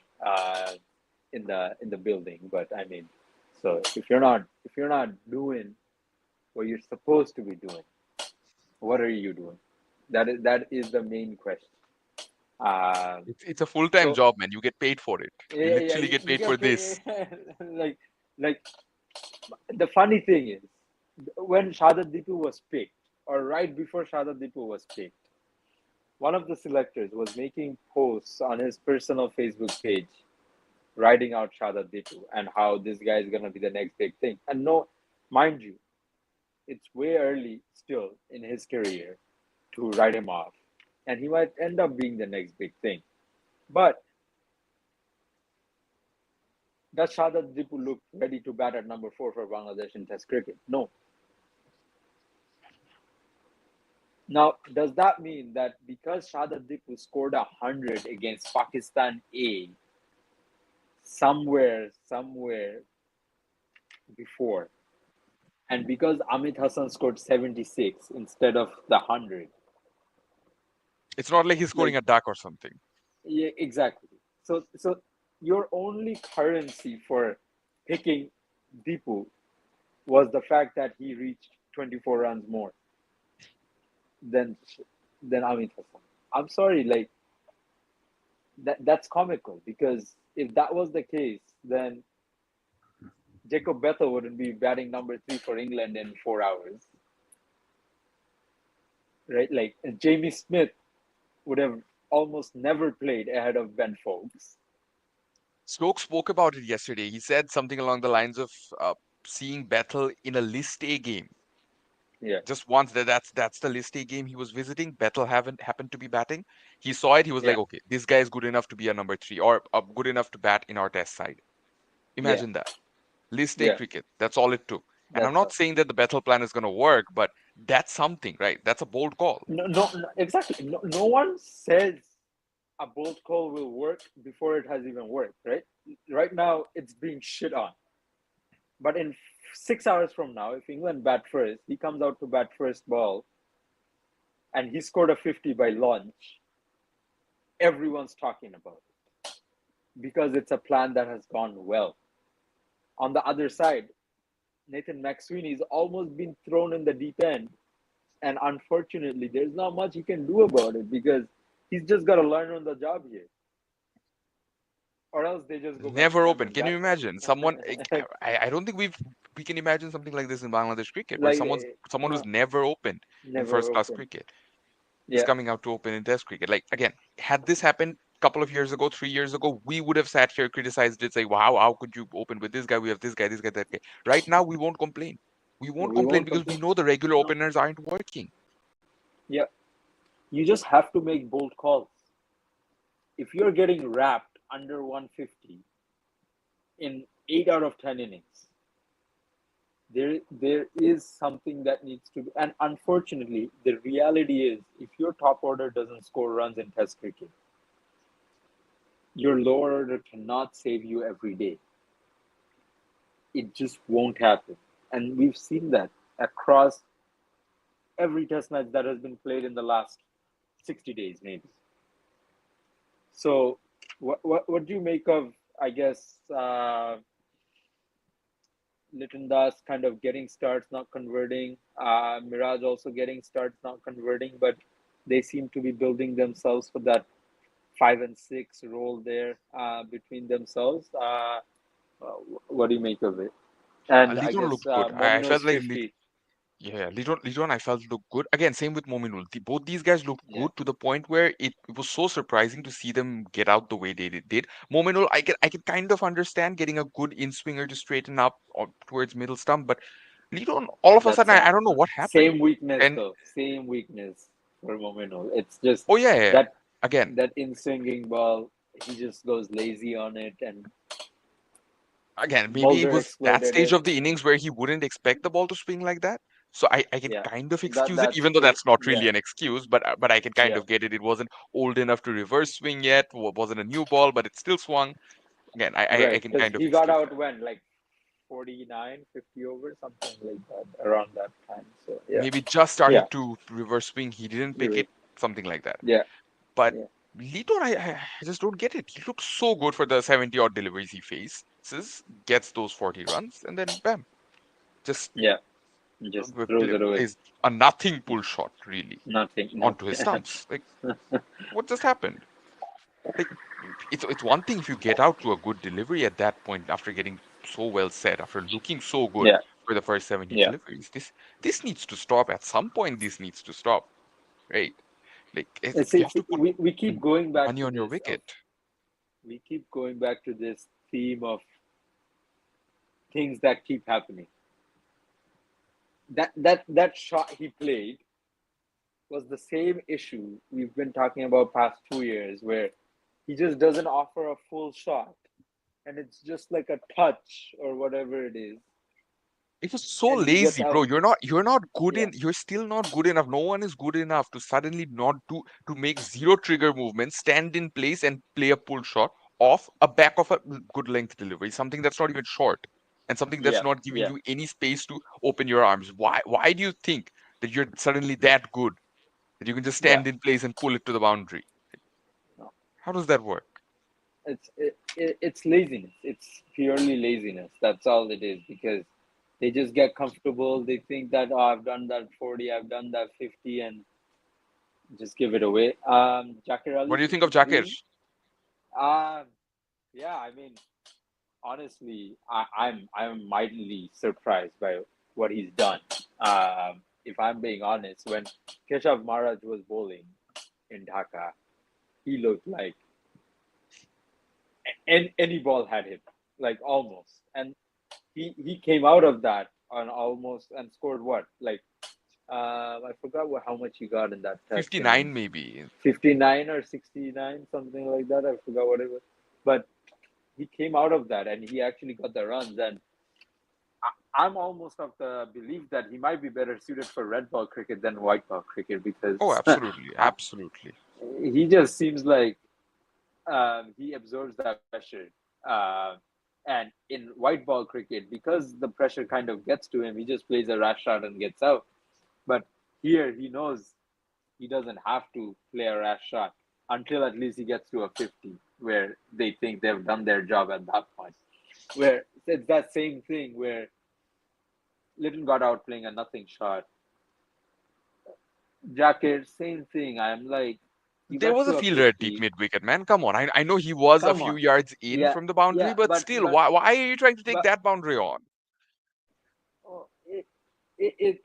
S2: in the building. But I mean, so if you're not doing what you're supposed to be doing, what are you doing? That is the main question. Um,
S1: It's a full-time
S2: so
S1: job, man. You get paid for it. You
S2: yeah, yeah,
S1: literally
S2: you,
S1: get
S2: you
S1: paid for
S2: get
S1: this.
S2: paid. like the funny thing is, when Shada Dipu was picked, or right before Shada Dipu was picked, one of the selectors was making posts on his personal Facebook page, writing out Shada Dipu and how this guy is gonna be the next big thing. And no, mind you, it's way early still in his career to write him off, and he might end up being the next big thing. But does Shahzad Dipu look ready to bat at number 4 for Bangladesh in Test cricket? No. Now, does that mean that because Shahzad Dipu scored 100 against Pakistan A somewhere before, and because Amit Hassan scored 76 instead of the 100,
S1: It's not like he's scoring
S2: like,
S1: a duck or something.
S2: yeah, exactly. So your only currency for picking Dipu was the fact that he reached 24 runs more than Amit Hassan. I'm sorry, like that's comical because if that was the case, then Jacob Bethel wouldn't be batting number three for England in 4 hours, right? Like Jamie Smith would have almost never played ahead of Ben Foakes.
S1: Stokes spoke about it yesterday. He said something along the lines of seeing Bethel in a List A game.
S2: Yeah,
S1: Just once that's the List A game he was visiting. Bethel haven't happened to be batting. He saw it. He was like,
S2: yeah,
S1: okay, this guy is good enough to be a number three or good enough to bat in our test side.
S2: yeah,
S1: Imagine that. List A
S2: yeah.
S1: cricket. That's all it took. And I'm
S2: That's
S1: not
S2: all.
S1: saying that the Bethel plan is going to work, but that's something, right? That's a bold call.
S2: No, no, no exactly. No, no one says a bolt call will work before it has even worked, right? Right now, it's being shit on. But in 6 hours from now, if England bat first, he comes out to bat first ball, and he scored a 50 by launch. Everyone's talking about it because it's a plan that has gone well. On the other side, Nathan McSweeney's almost been thrown in the deep end, and unfortunately, there's not much he can do about it because he's just got to learn on the job here, or else they just go back to
S1: Never open.
S2: Cameron
S1: Can you imagine someone?
S2: Grandal.
S1: I don't think we can imagine something like this in Bangladesh cricket, where
S2: Like
S1: someone who's
S2: no,
S1: never opened in
S2: never
S1: first class
S2: open.
S1: cricket is
S2: Yeah,
S1: coming out to open in Test cricket. Like again, had this happened a couple of years ago, 3 years ago, we would have sat here criticized it, say, "Wow, how could you open with this guy? We have this guy, that guy." Right now, we won't complain. We won't
S2: we
S1: complain
S2: won't
S1: because we
S2: complain.
S1: know the regular
S2: No,
S1: openers aren't working.
S2: yeah, you just have to make bold calls. If you're getting wrapped under 150 in 8 out of 10 innings, there is something that needs to be. And unfortunately, the reality is, if your top order doesn't score runs in Test cricket, your lower order cannot save you every day. It just won't happen, and we've seen that across every Test match that has been played in the last 60 days, maybe. So, what do you make of? I guess Litton Das kind of getting starts, not converting. Mirage also getting starts, not converting, but they seem to be building themselves for that 5 and 6 role there between themselves. What do you make of it? And I
S1: Lidon
S2: guess
S1: looked good. I felt
S2: Mominal's
S1: like
S2: 50.
S1: Yeah, Lidon, I felt looked good. Again, same with Mominul. Both these guys looked
S2: Yeah,
S1: good to the point where it was so surprising to see them get out the way they did. Mominul, I can kind of understand getting a good in swinger to straighten up or towards middle stump, but Lidon, all of a
S2: that's
S1: sudden, I don't know what happened.
S2: same weakness
S1: And
S2: though. Same weakness for Mominal. It's just
S1: oh yeah, yeah.
S2: that
S1: Again,
S2: that in swinging ball, he just goes lazy on it, and
S1: maybe it
S2: Mulder
S1: was that
S2: exploited
S1: stage
S2: it.
S1: of the innings where he wouldn't expect the ball to swing like that. So I can
S2: Yeah,
S1: kind of
S2: that
S1: excuse it,
S2: that's
S1: even though
S2: true.
S1: that's not
S2: Yeah,
S1: really an excuse, but I can kind
S2: yeah,
S1: of get it. It wasn't old enough to reverse swing yet, wasn't a new ball, but it still swung. Again, I
S2: right.
S1: can
S2: Because
S1: kind of
S2: he got
S1: excuse
S2: out
S1: that.
S2: when like 49, 50 over, something like that, around that time. So yeah,
S1: Maybe just
S2: yeah,
S1: started to reverse swing, he didn't
S2: you're
S1: pick
S2: right.
S1: it, something like that.
S2: Yeah,
S1: But
S2: yeah,
S1: Lito, I just don't get it. He looks so good for the 70 odd deliveries he faces, gets those 40 runs, and then bam, just
S2: yeah. He just throws it away.
S1: plays a nothing pull shot, really,
S2: Nothing,
S1: onto his
S2: nothing.
S1: stumps. Like, what just happened? Like, it's one thing if you get out to a good delivery at that point after getting so well set, after looking so good
S2: Yeah,
S1: for the first 70
S2: yeah.
S1: deliveries. This needs to stop. At some point, this needs to stop, right? Like, you have
S2: See,
S1: to put
S2: we keep going back
S1: money
S2: to
S1: on your
S2: this of
S1: wicket.
S2: we keep going back to this theme of things that keep happening. That shot he played was the same issue we've been talking about past 2 years, where he just doesn't offer a full shot, and it's just like a touch or whatever it is,
S1: It was so
S2: and he gets
S1: lazy, bro.
S2: out.
S1: You're not good
S2: Yeah,
S1: in. You're still not good enough. No one is good enough to suddenly not do to make zero trigger movements, stand in place, and play a pull shot off a back of a good length delivery. Something that's not even short, and something that's
S2: yeah,
S1: not giving
S2: yeah.
S1: you any space to open your arms. Why do you think that you're suddenly that good that you can just
S2: Yeah.
S1: stand in place and pull it to the boundary?
S2: No,
S1: How does that work?
S2: it's laziness. It's purely laziness. That's all it is. Because They just get comfortable. They think that, oh, I've done that 40, I've done that 50, and just give it away. Jakir
S1: What
S2: Ali
S1: do you think of Jakir?
S2: 53. Um, yeah, I mean, honestly, I'm mightily surprised by what he's done. If I'm being honest, when Keshav Maharaj was bowling in Dhaka, he looked like any ball had him, like almost. And he came out of that on almost and scored what, like I forgot how much he got in that test
S1: 59
S2: innings,
S1: maybe.
S2: 59 or 69, something like that. I forgot what it was, but he came out of that and he actually got the runs. And I'm almost of the belief that he might be better suited for red ball cricket than white ball cricket
S1: Oh,
S2: because
S1: absolutely, absolutely.
S2: he just seems like he absorbs that pressure. And in white ball cricket, because the pressure kind of gets to him, he just plays a rash shot and gets out. But here, he knows he doesn't have to play a rash shot until at least he gets to a 50, where they think they've done their job at that point. Where it's that same thing where Litton got out playing a nothing shot. Jacket, same thing. I'm like, you
S1: There
S2: got
S1: was a
S2: to a
S1: fielder at deep
S2: 50.
S1: mid wicket, man. Come on. I know he was a
S2: Come
S1: few
S2: on.
S1: yards in
S2: Yeah,
S1: from the boundary,
S2: yeah,
S1: but
S2: but
S1: still,
S2: but
S1: why are you trying to take
S2: but
S1: that boundary on?
S2: oh,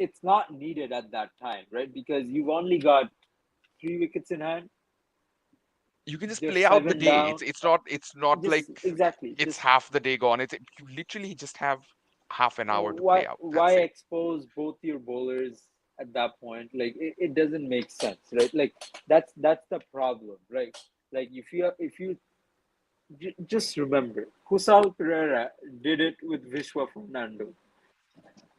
S2: it's not needed at that time, right? Because you've only got 3 wickets in hand.
S1: You can just
S2: There's
S1: play out the
S2: seven
S1: day.
S2: down.
S1: It's not like
S2: Just exactly.
S1: it's
S2: Just
S1: half the day gone. You literally just have half an hour to
S2: why
S1: play out.
S2: why
S1: That's it.
S2: expose both your bowlers at that point? Like it doesn't make sense, right? Like that's the problem, right? Like if you just remember, Kusal Pereira did it with Vishwa Fernando.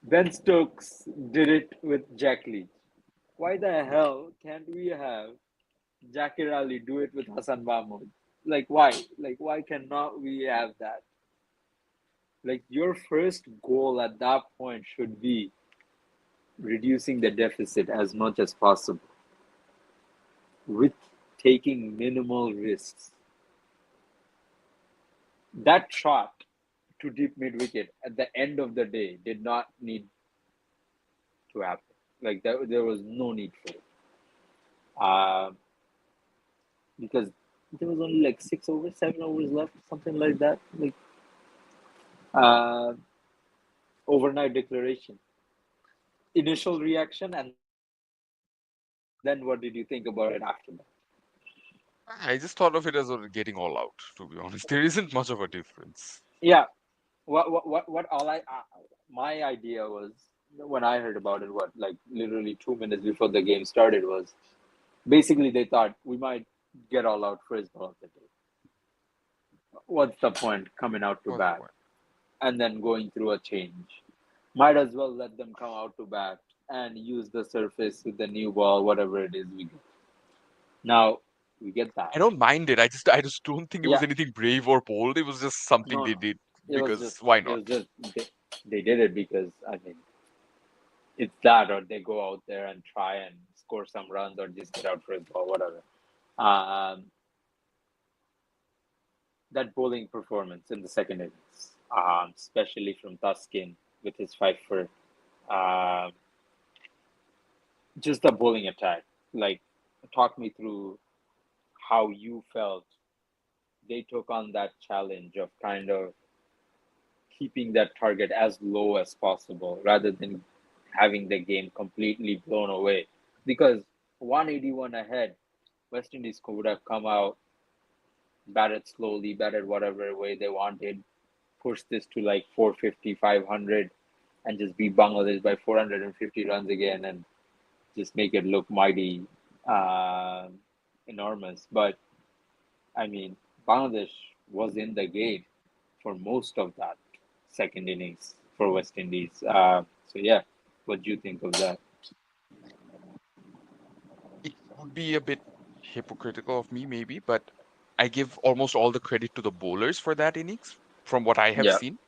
S2: Ben Stokes did it with Jack Leach. Why the hell can't we have Jakir Ali do it with Hassan Mahmood? Like why? Like why cannot we have that? Like your first goal at that point should be reducing the deficit as much as possible with taking minimal risks. That shot to deep mid wicket at the end of the day did not need to happen. Like there was no need for it. Uh, because there was only like 6 overs, 7 overs left, something like that. Like uh, overnight declaration, initial reaction, and then what did you think about it after that?
S1: I just thought of it as getting all out, to be honest. There isn't much of a difference.
S2: Yeah. What all my idea was when I heard about it, what, like literally 2 minutes before the game started, was basically they thought we might get all out first ball of the day. What's the point coming out to
S1: What's the
S2: bat
S1: point?
S2: and then going through a change? Might as well let them come out to bat and use the surface with the new ball, whatever it is we get. Now we get that.
S1: I don't mind it. I just don't think it was
S2: Yeah,
S1: anything brave or bold. It was just something
S2: no,
S1: they
S2: no.
S1: did
S2: It was
S1: because
S2: just,
S1: why
S2: it
S1: not?
S2: was just they did it because I mean it's that, or they go out there and try and score some runs, or just get out for a ball, whatever. Um, that bowling performance in the second innings, especially from Tuskin with his five for, um, just the bowling attack. Like, talk me through how you felt they took on that challenge of kind of keeping that target as low as possible rather than having the game completely blown away. Because 181 ahead, West Indies would have come out, batted slowly, batted whatever way they wanted, push this to like 450, 500, and just beat Bangladesh by 450 runs again and just make it look mighty uh, enormous. But I mean, Bangladesh was in the game for most of that second innings for West Indies. So yeah, what do you think of that?
S1: It would be a bit hypocritical of me, maybe, but I give almost all the credit to the bowlers for that innings from what I have
S2: Yeah,
S1: seen.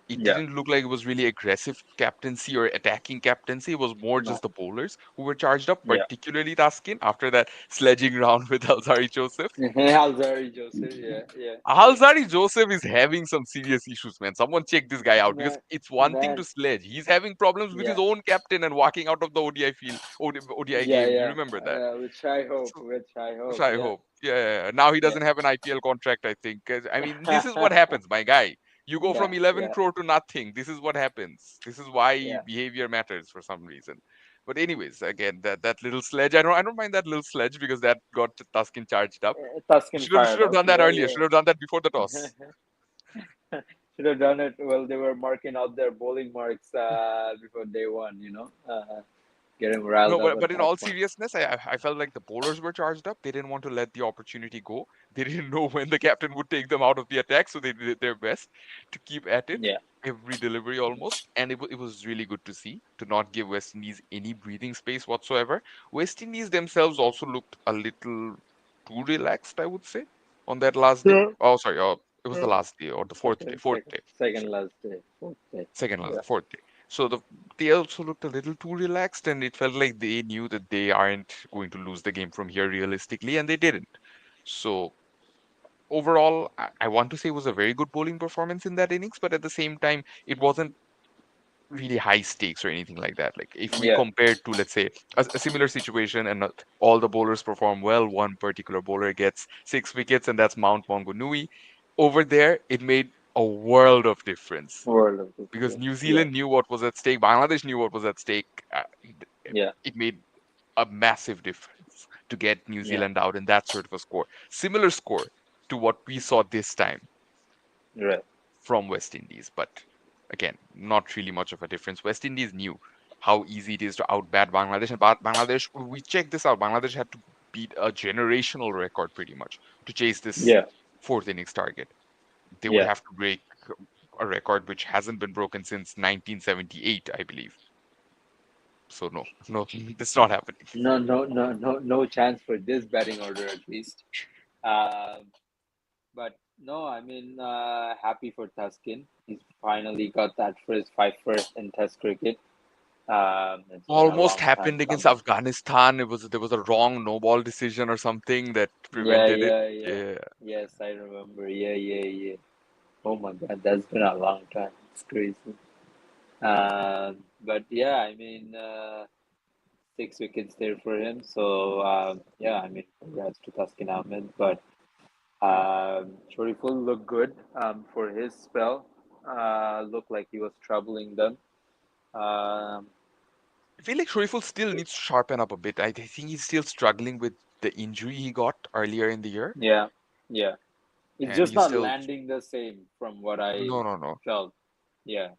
S1: It
S2: Yeah.
S1: didn't look like it was really aggressive captaincy or attacking captaincy. It was more
S2: No.
S1: just the bowlers who were charged up,
S2: Yeah.
S1: particularly Taskin after that sledging round with Alzari Joseph.
S2: Alzari Joseph. Yeah. Yeah. Yeah.
S1: Alzari Joseph is having some serious issues, man. Someone check this guy out because
S2: Man.
S1: it's one thing to
S2: Man.
S1: sledge. He's having problems with his
S2: Yeah.
S1: own captain and walking out of the ODI field, ODI
S2: Yeah.
S1: game. You
S2: Yeah.
S1: remember that?
S2: Which I hope.
S1: So,
S2: Which I
S1: which
S2: hope.
S1: I
S2: Yeah.
S1: hope. Yeah, yeah, yeah. Now he
S2: Yeah.
S1: doesn't have an IPL contract, I think. 'Cause, I mean, this is what happens, my guy. You go
S2: Yeah.
S1: from 11
S2: Yeah.
S1: crore to nothing. This is what happens. This is why
S2: Yeah.
S1: behavior matters for some reason. But anyways, again, that little sledge, I don't mind that little sledge because that got Tuskin charged up.
S2: Tuscan
S1: Should
S2: fired
S1: have
S2: up.
S1: done that
S2: Yeah.
S1: earlier.
S2: Yeah.
S1: Should have done that before the toss.
S2: Should have done it while they were marking out their bowling marks before day one, get him riled
S1: No,
S2: up
S1: but
S2: at
S1: in
S2: that
S1: all
S2: point.
S1: seriousness, I felt like the bowlers were charged up. They didn't want to let the opportunity go. They didn't know when the captain would take them out of the attack, so they did their best to keep at it
S2: Yeah.
S1: every delivery almost. And it was really good to see to not give West Indies any breathing space whatsoever. West Indies themselves also looked a little too relaxed, I would say, on that last day.
S2: Yeah.
S1: Oh, sorry, it was the
S2: Yeah.
S1: last day or the
S2: Second,
S1: fourth
S2: second,
S1: day.
S2: second last day, fourth day.
S1: Second last,
S2: Yeah.
S1: the fourth day. So they also looked a little too relaxed, and it felt like they knew that they aren't going to lose the game from here realistically, and they didn't. So overall, I want to say it was a very good bowling performance in that innings, but at the same time, it wasn't really high stakes or anything like that. Like if we
S2: Yeah.
S1: compared to, let's say, a similar situation and all the bowlers perform well, one particular bowler gets 6 wickets, and that's Mount Maunganui. Over there, it made a world of difference
S2: World of
S1: because
S2: difference.
S1: New
S2: Yeah.
S1: Zealand knew what was at stake. Bangladesh knew what was at stake.
S2: Yeah.
S1: It made a massive difference to get New
S2: Yeah.
S1: Zealand out in that sort of a score. Similar score to what we saw this time
S2: Right.
S1: from West Indies, but again, not really much of a difference. West Indies knew how easy it is to outbat Bangladesh, and Bangladesh, we checked this out. Bangladesh had to beat a generational record pretty much to chase this
S2: Yeah.
S1: fourth innings target. They would
S2: Yeah.
S1: have to break a record which hasn't been broken since 1978, I believe. So no, no, that's not happening.
S2: No, no, no, no, no chance for this batting order at least. Um, but no, I mean, happy for Tuskin. He's finally got that first five first in Test cricket. It's been a
S1: Almost
S2: long time
S1: happened against
S2: coming.
S1: Afghanistan. There was a wrong no ball decision or something that
S2: Yeah,
S1: prevented it.
S2: yeah, yeah.
S1: Yeah.
S2: Yes, I remember. Yeah, yeah, yeah. Oh my God, that's been a long time. It's crazy. But yeah, I mean, 6 wickets there for him. So yeah, I mean, congrats to Taskin Ahmed. But Shariful looked good for his spell. Looked like he was troubling them. Um,
S1: I feel like Shariful still needs to sharpen up a bit. I think he's still struggling with the injury he got earlier in the year,
S2: yeah, yeah. It's
S1: and
S2: just
S1: he's
S2: not
S1: still
S2: landing the same from what I
S1: no, no, no.
S2: felt. Yeah,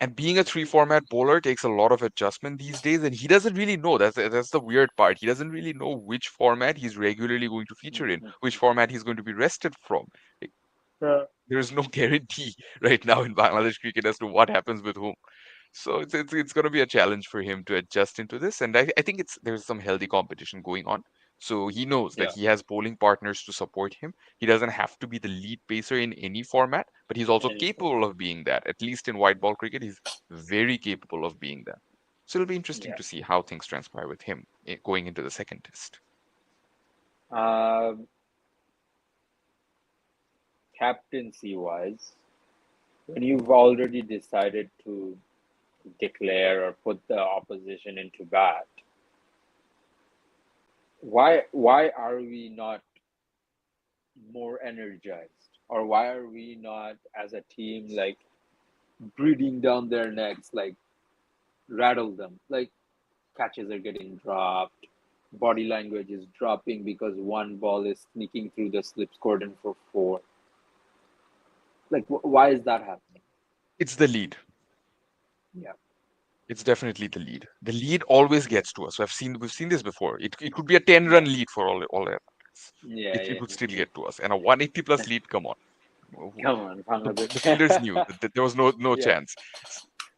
S1: And being a three format bowler takes a lot of adjustment these days, and he doesn't really know. That's the weird part. He doesn't really know which format he's regularly going to feature in, which format he's going to be rested from. Like,
S2: yeah,
S1: there is no guarantee right now in Bangladesh cricket as to what happens with whom. So it's going to be a challenge for him to adjust into this, and I think there's some healthy competition going on. So he knows that
S2: yeah.
S1: he has bowling partners to support him. He doesn't have to be the lead pacer in any format, but he's also
S2: Anything.
S1: capable of being that. At least in white ball cricket, he's very capable of being that. So it'll be interesting
S2: Yeah.
S1: to see how things transpire with him going into the second test.
S2: Um, Captaincy wise, when you've already decided to declare or put the opposition into bat, why are we not more energized, or why are we not as a team like breathing down their necks, like rattle them, like catches are getting dropped, body language is dropping because one ball is sneaking through the slips cordon for four. Like, why is that happening?
S1: It's the lead.
S2: Yeah,
S1: It's definitely the lead. The lead always
S2: yeah,
S1: gets to us. We've seen this before. It could be a 10
S2: yeah,
S1: run lead for all that.
S2: yeah,
S1: It
S2: yeah,
S1: would still
S2: yeah.
S1: get to us. And a 180 plus lead, come on.
S2: Come on,
S1: The fielders knew
S2: Bangladesh.
S1: that there was no
S2: Yeah,
S1: chance.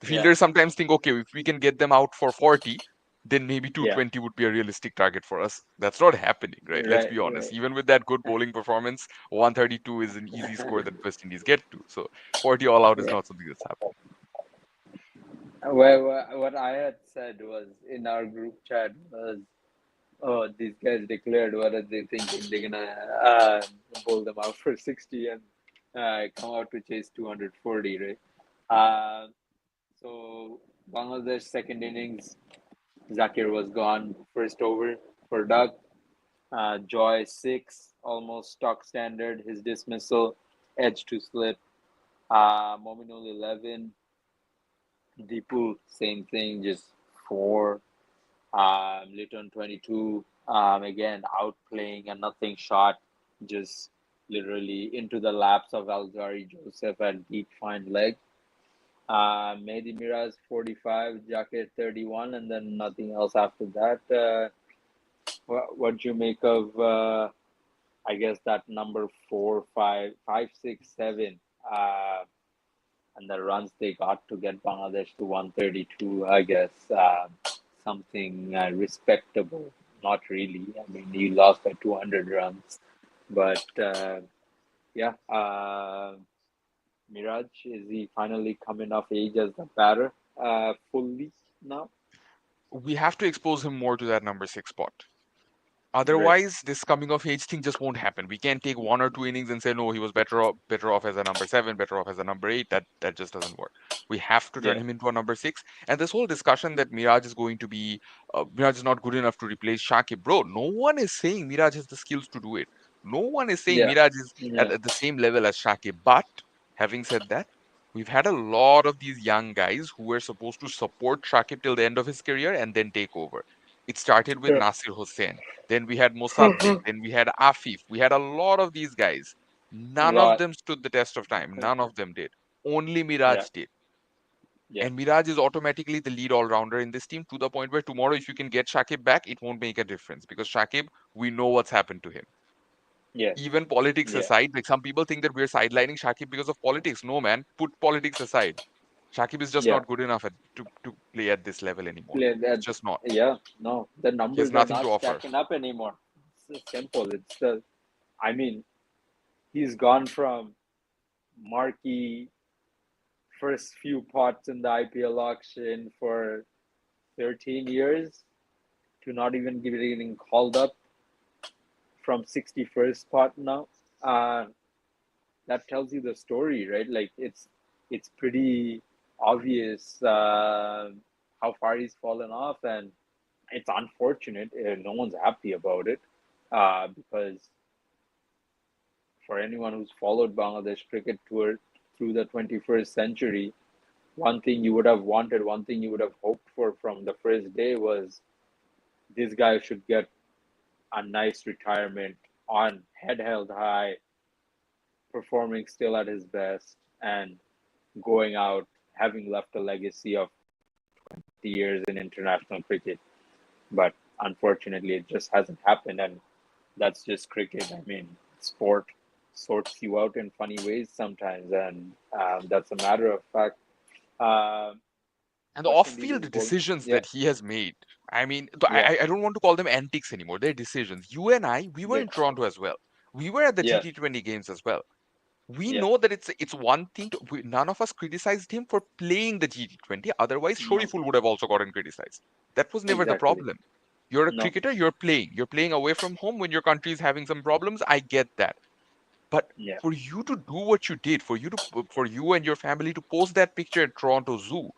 S1: The
S2: yeah,
S1: fielders sometimes think, okay, if we can get them out for 40, then maybe
S2: Yeah.
S1: 220 would be a realistic target for us. That's not happening, right? Let's
S2: Right.
S1: be honest.
S2: Right.
S1: Even with that good bowling performance, 132 is an easy score that West Indies get to. So 40 all out is
S2: Yeah.
S1: not something that's happening.
S2: Well, what I had said was in our group chat was, oh, these guys declared. What are they thinking? They're gonna bowl them out for 60 and come out to chase 240, right? Uh, so Bangladesh second innings, Zakir was gone. First over for Doug. Joy six, almost stock standard. His dismissal, edge to slip. Mominul 11, Deepu same thing, just four. Litton 22, again outplaying a nothing shot, just literally into the laps of Alzari Joseph at deep fine leg. Mehdi Miraz 45, Jakir 31, and then nothing else after that. What do you make of, I guess, that number four, five, five, six, seven, and the runs they got to get Bangladesh to 132, I guess, something respectable. Not really. I mean, you lost by 200 runs, but yeah, Miraj, is he finally coming of age as the batter fully now?
S1: We have to expose him more to that number six spot.
S2: Right.
S1: Otherwise, this coming of age thing just won't happen. We can't take one or two innings and say no, he was better off as a number seven, better off as a number eight. That just doesn't work. We have to turn
S2: Yeah.
S1: him into a number six. And this whole discussion that Miraj is going to be Miraj is not good enough to replace Shakib, bro. No one is saying Miraj has the skills to do it. No one is saying
S2: Yeah.
S1: Miraj is
S2: Yeah.
S1: at the same level as Shakib. But having said that, we've had a lot of these young guys who were supposed to support Shakib till the end of his career and then take over. It started with
S2: Yeah.
S1: Nasir Hussain, then we had Mosaddiq, then we had Afif. We had a lot of these guys. None of
S2: Lot.
S1: them stood the test of time. None of them did. Only
S2: Yeah.
S1: Miraj did.
S2: Yeah.
S1: And Miraj is automatically the lead all rounder in this team to the point where tomorrow, if you can get Shakib back, it won't make a difference because Shakib, we know what's happened to him.
S2: Yes.
S1: Even politics
S2: Yeah.
S1: aside, like some people think that we're sidelining Shakib because of politics. No, man, put politics aside. Shakib is just
S2: Yeah.
S1: not good enough to play at this level anymore.
S2: Play
S1: He's
S2: that.
S1: just not.
S2: Yeah. No, the
S1: He has
S2: numbers are
S1: nothing to
S2: not
S1: offer.
S2: stacking up anymore. It's simple. It's the. I mean, he's gone from marquee first few pots in the IPL auction for 13 years to not even getting called up from 61st spot now. Uh, that tells you the story, right? Like it's pretty obvious how far he's fallen off, and it's unfortunate. No one's happy about it because for anyone who's followed Bangladesh cricket tour through the 21st century, one thing you would have wanted, one thing you would have hoped for from the first day was this guy should get a nice retirement on head held high, performing still at his best, and going out having left a legacy of 20 years in international cricket. But unfortunately, it just hasn't happened, and that's just cricket. I mean, sport sorts you out in funny ways sometimes, and that's a matter of fact. Uh,
S1: And the
S2: West Indies
S1: off-field
S2: is bowling.
S1: decisions
S2: Yeah,
S1: that he has made, I mean,
S2: yeah,
S1: I don't want to call them antics anymore. They're decisions. You and I, we were
S2: yeah,
S1: in Toronto as well. We were at the
S2: yeah,
S1: T20 games as well. We
S2: yeah.
S1: know that it's one thing to none of us criticized him for playing the T20. Otherwise,
S2: No,
S1: Shoriful would have also gotten criticized. That was never the
S2: exactly.
S1: problem. You're a
S2: No,
S1: cricketer, you're playing. You're playing away from home when your country is having some problems. I get that. But
S2: yeah,
S1: for you to do what you did, for you and your family to post that picture at Toronto Zoo,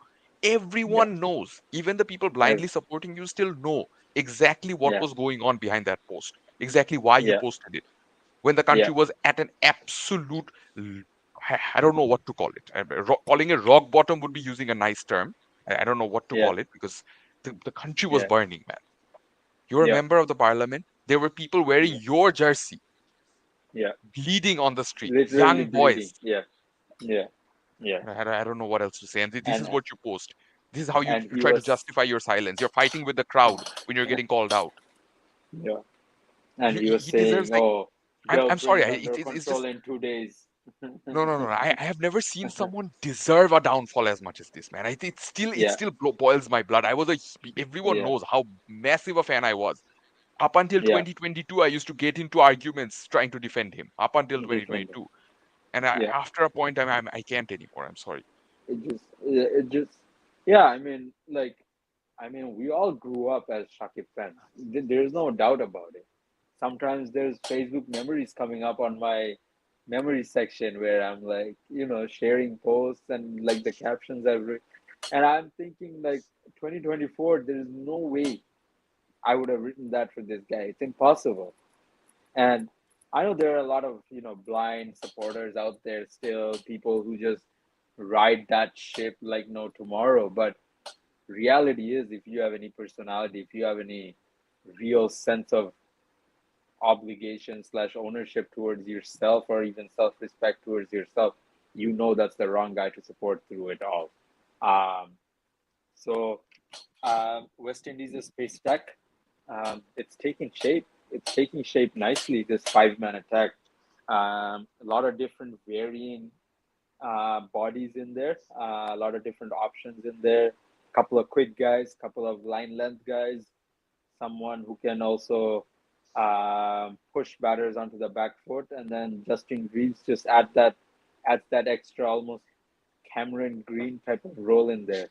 S2: yeah,
S1: everyone knows, even the people blindly supporting you still know exactly what
S2: yeah,
S1: was going on behind that post, exactly why you
S2: yeah,
S1: posted it. When the
S2: yeah,
S1: country was at an absolute, I don't know what to call it. Calling it rock bottom would be using a nice term. I don't know what to
S2: yeah,
S1: call it because the country was
S2: yeah,
S1: burning, man. You're a
S2: yeah.
S1: member of the parliament. There were people wearing
S2: Yeah,
S1: your jersey,
S2: yeah.
S1: bleeding on the street,
S2: Literally
S1: young
S2: bleeding.
S1: boys.
S2: Yeah, yeah, yeah.
S1: I don't know what else to say. And this
S2: And
S1: is what you post. This is how you
S2: and he
S1: try to
S2: was,
S1: justify your silence. You're fighting with the crowd when you're getting called out.
S2: yeah. And he was
S1: He deserves
S2: saying,
S1: like
S2: "Oh, they'll
S1: I'm
S2: bring
S1: sorry.
S2: it under
S1: It's just
S2: control in 2 days."
S1: No, no, no. I have never seen someone deserve a downfall as much as this man. I think it
S2: Yeah,
S1: still boils my blood. Everyone
S2: yeah,
S1: knows how massive a fan I was. Up until
S2: yeah.
S1: 2022, I used to get into arguments trying to defend him. Up until
S2: Different.
S1: 2022, and
S2: Yeah.
S1: after a point, I can't anymore. I'm sorry.
S2: It just yeah, we all grew up as Shakib fans. There's no doubt about it. Sometimes there's Facebook memories coming up on my memory section where I'm like, sharing posts and like the captions and I'm thinking like 2024, there's no way I would have written that for this guy. It's impossible. And I know there are a lot of, blind supporters out there still, people who just ride that ship like no tomorrow. But reality is, if you have any personality, if you have any real sense of obligation slash ownership towards yourself or even self-respect towards yourself, that's the wrong guy to support through it all. Um, so West Indies' space tech, it's taking shape. It's taking shape nicely, this five-man attack. A lot of different varying bodies in there, a lot of different options in there. Couple of quick guys, couple of line length guys, someone who can also push batters onto the back foot, and then Justin Greaves just adds that extra almost Cameron Green type of role in there.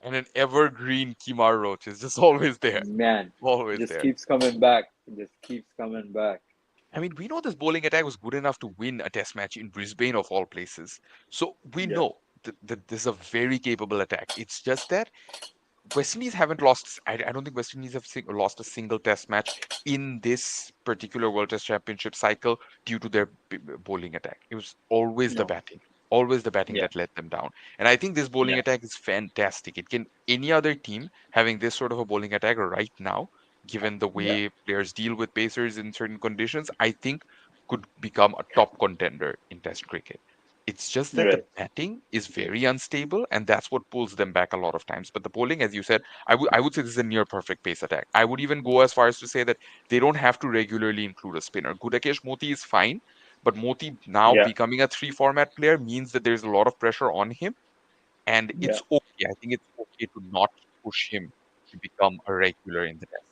S1: And an evergreen Kimar Roach is just always there,
S2: Man,
S1: always
S2: just
S1: there.
S2: keeps coming back. Just keeps coming back.
S1: I mean, we know this bowling attack was good enough to win a test match in Brisbane of all places. So we
S2: Yeah,
S1: know that this is a very capable attack. It's just that West Indies haven't lost. I don't think West Indies have lost a single Test match in this particular World Test Championship cycle due to their bowling attack. It was
S2: no,
S1: always the batting
S2: yeah,
S1: that let them down. And I think this bowling
S2: yeah,
S1: attack is fantastic. It can any other team having this sort of a bowling attack right now, given the
S2: yeah,
S1: way players deal with pacers in certain conditions, I think could become a top contender in Test cricket. It's just that the
S2: right,
S1: batting is very unstable, and that's what pulls them back a lot of times. But the bowling, as you said, I would say this is a near perfect pace attack. I would even go as far as to say that they don't have to regularly include a spinner. Gudakesh Moti is fine, but Moti now
S2: yeah,
S1: becoming a three format player means that there's a lot of pressure on him, and
S2: yeah.
S1: it's okay. I think it's okay to not push him to become a regular in the test.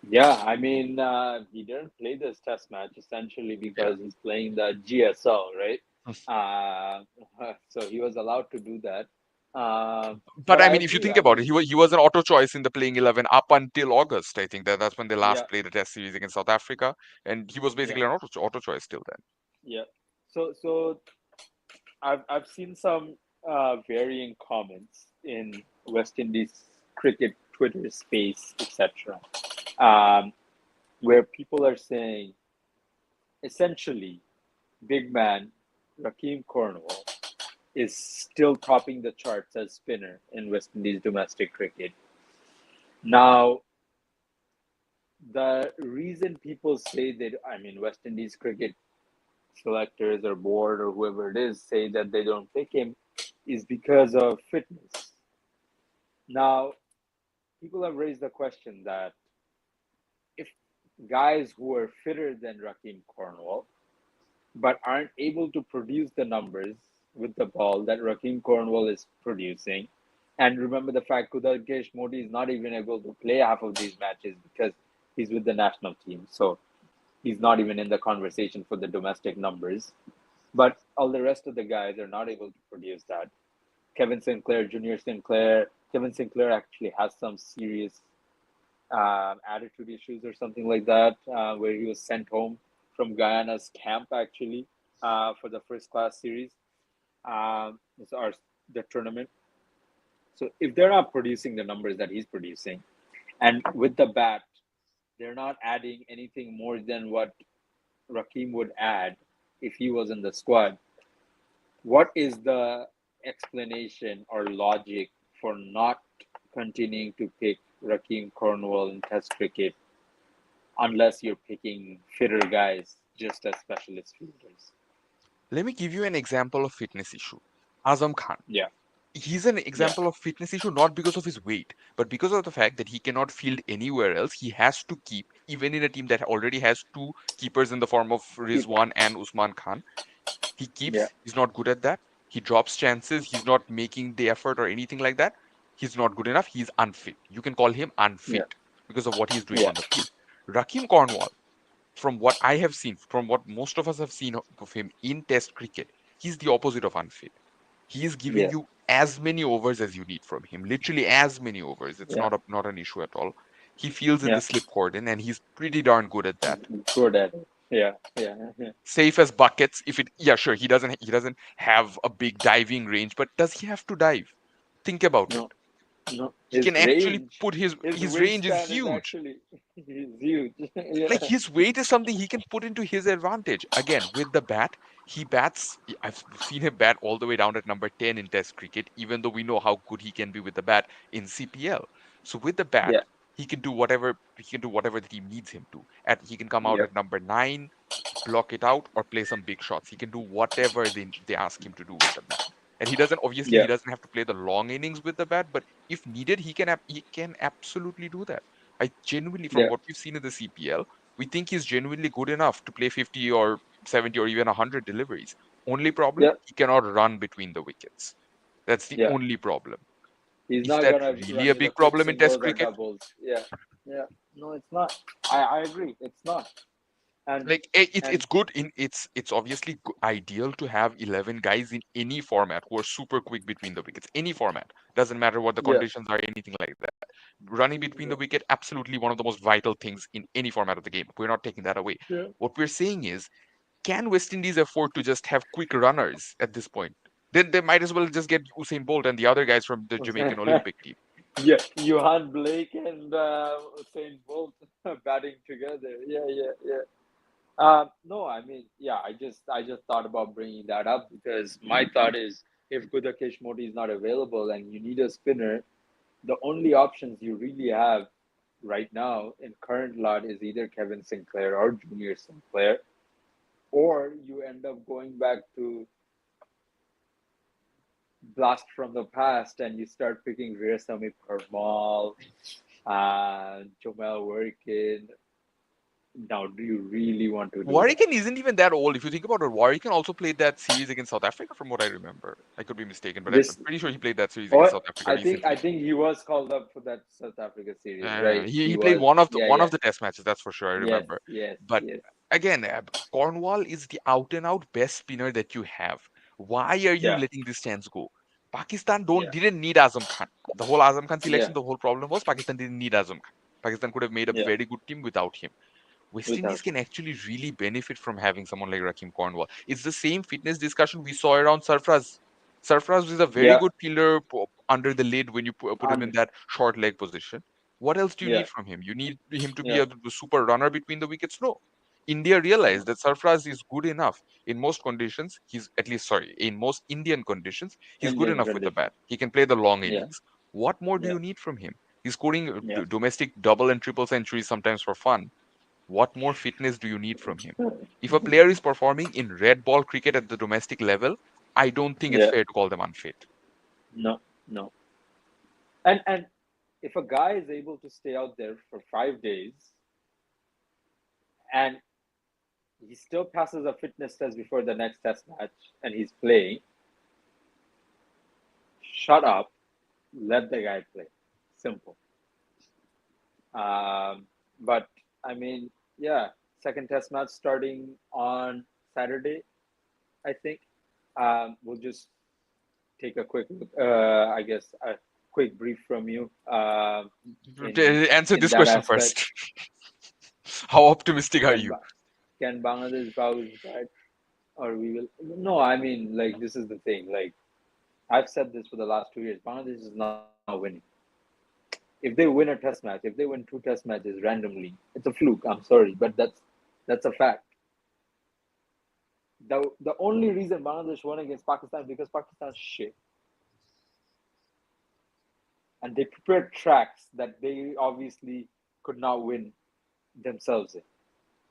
S2: Yeah, he didn't play this test match essentially
S1: Yeah.
S2: because he's playing the GSL, right? Uh, so he was allowed to do that.
S1: But
S2: But
S1: I
S2: I
S1: mean, if you
S2: agree.
S1: think about it, he was an auto choice in the playing 11 up until August. I think that's when they
S2: Yeah,
S1: last played a test series against South Africa, and he was
S2: yeah,
S1: basically an auto choice till then.
S2: yeah. So I've seen some varying comments in West Indies cricket Twitter space, etc., um, where people are saying essentially, big man Rakeem Cornwall is still topping the charts as spinner in West Indies domestic cricket. Now, the reason people say that, West Indies cricket selectors or board or whoever it is say that they don't pick him is because of fitness. Now, people have raised the question that if guys who are fitter than Rakeem Cornwall but aren't able to produce the numbers with the ball that Rakeem Cornwall is producing. And remember the fact Kudakesh Modi is not even able to play half of these matches because he's with the national team. So he's not even in the conversation for the domestic numbers. But all the rest of the guys are not able to produce that. Kevin Sinclair, Junior Sinclair, Kevin Sinclair actually has some serious attitude issues or something like that, where he was sent home from Guyana's camp actually for the first class series, or the tournament. So if they're not producing the numbers that he's producing, and with the bat, they're not adding anything more than what Rakim would add if he was in the squad. What is the explanation or logic for not continuing to pick Rakim Cornwall in Test cricket unless you're picking fitter guys just as specialist fielders?
S1: Let me give you an example of fitness issue. Azam Khan.
S2: Yeah,
S1: he's an
S2: Yeah.
S1: example of fitness issue not because of his weight, but because of the fact that he cannot field anywhere else. He has to keep, even in a team that already has two keepers in the form of
S2: Keep.
S1: Rizwan and Usman Khan. He
S2: Yeah.
S1: keeps, he's not good at that. He drops chances. He's not making the effort or anything like that. He's not good enough. He's unfit. You can call him
S2: Yeah.
S1: unfit because of what he's doing
S2: Yeah.
S1: on the field. Rakim Cornwall, from what I have seen, from what most of us have seen of him in Test cricket, he's the opposite of unfit. He is giving
S2: Yeah.
S1: you as many overs as you need from him, literally as many overs. It's
S2: Yeah.
S1: not an issue at all. He feels in
S2: Yeah.
S1: the slip cordon, and he's pretty darn good at that.
S2: Good at it. Yeah. Yeah. Yeah.
S1: Safe as buckets. If it, yeah, sure, he doesn't have a big diving range, but does he have to dive? Think about it.
S2: No. No.
S1: He can actually put
S2: His
S1: his range is
S2: wingspan is
S1: huge.
S2: actually is huge.
S1: Like
S2: Yeah.
S1: his weight is something he can put into his advantage. Again, with the bat, he bats. I've seen him bat all the way down at number 10 in Test cricket, even though we know how good he can be with the bat in CPL. So with the bat,
S2: Yeah.
S1: he can do whatever the team needs him to. He can come out
S2: Yeah.
S1: at number 9, block it out, or play some big shots. He can do whatever they ask him to do with the bat. And he
S2: Yeah.
S1: doesn't have to play the long innings with the bat, but if needed, he can absolutely do that. I genuinely, from
S2: Yeah.
S1: what we've seen in the CPL, we think he's genuinely good enough to play 50 or 70 or even 100 deliveries. Only problem,
S2: Yeah.
S1: he cannot run between the wickets. That's the
S2: Yeah.
S1: only problem.
S2: He's
S1: Is
S2: not
S1: that
S2: gonna
S1: really
S2: run
S1: a
S2: you the
S1: big
S2: quick
S1: problem in Test
S2: singles or
S1: cricket?
S2: doubles. Yeah. Yeah. No, it's not. I agree. It's not. And
S1: Like
S2: and
S1: it's good in it's obviously ideal to have 11 guys in any format who are super quick between the wickets. Any format, doesn't matter what the
S2: yeah.
S1: conditions are, anything like that. Running between the
S2: Yeah.
S1: wicket, absolutely one of the most vital things in any format of the game. We're not taking that away.
S2: Yeah.
S1: What we're saying is, can West Indies afford to just have quick runners at this point? Then they might as well just get Usain Bolt and the other guys from the Jamaican Olympic team.
S2: Yeah. Johan Blake and Usain Bolt batting together. Yeah. Yeah. Yeah. No, I mean, yeah, I just thought about bringing that up because my thought is if Gudakesh Modi is not available and you need a spinner, the only options you really have right now in current lot is either Kevin Sinclair or Junior Sinclair, or you end up going back to blast from the past and you start picking Veerasamy Parmal and Jomel Workin. Now, do you really want to do that?
S1: Warwicken isn't even that old. If you think about it, Warwicken also played that series against South Africa, from what I remember. I could be mistaken, but I'm
S2: This
S1: pretty sure he played that series against
S2: Or
S1: South Africa
S2: I
S1: recently.
S2: think he was called up for that South Africa series, right?
S1: He
S2: He
S1: played
S2: was.
S1: one of the
S2: Yeah,
S1: one
S2: yeah.
S1: of the test matches, that's for sure. I
S2: Yes,
S1: remember.
S2: yes,
S1: But
S2: yes.
S1: again, Cornwall is the out and out best spinner that you have. Why are you
S2: Yeah,
S1: letting this chance go? Pakistan don't
S2: yeah,
S1: didn't need Azam Khan. The whole Azam Khan
S2: yeah,
S1: selection, the whole problem was Pakistan didn't need Azam Khan. Pakistan could have made a
S2: yeah.
S1: very good team without him. West
S2: Without
S1: Indies
S2: him.
S1: can actually really benefit from having someone like Rakim Cornwall. It's the same fitness discussion we saw around Sarfraz. Sarfraz is a very
S2: Yeah,
S1: good fielder under the lid when you put him in
S2: and
S1: that short leg position. What else do you
S2: yeah,
S1: need from him? You need him to be
S2: yeah.
S1: a super runner between the wickets? No. India realized
S2: No.
S1: that Sarfraz is good enough in most conditions. He's at least, sorry, in most Indian conditions, he's good
S2: Indian
S1: enough with the
S2: condition.
S1: bat. He can play the long
S2: Yeah,
S1: innings. What more do
S2: yeah,
S1: you need from him? He's scoring
S2: yeah.
S1: domestic double and triple centuries sometimes for fun. What more fitness do you need from him? If a player is performing in red ball cricket at the domestic level, I don't think it's
S2: Yeah.
S1: fair to call them unfit.
S2: No, no. And if a guy is able to stay out there for 5 days and he still passes a fitness test before the next test match and he's playing, shut up, let the guy play. Simple. But I mean, yeah, second test match starting on Saturday, I think. We'll just take a quick, I guess, a quick brief from you
S1: Answer
S2: in
S1: this
S2: that
S1: question
S2: aspect.
S1: first. How optimistic are
S2: Can
S1: you?
S2: can Bangladesh bounce back, or we will? No, I mean, like this is the thing. Like I've said this for the last 2 years. Bangladesh is not winning. If they win a test match, if they win two test matches randomly, it's a fluke. I'm sorry, but that's a fact. The only reason Bangladesh won against Pakistan because Pakistan's shit, and they prepared tracks that they obviously could not win themselves in.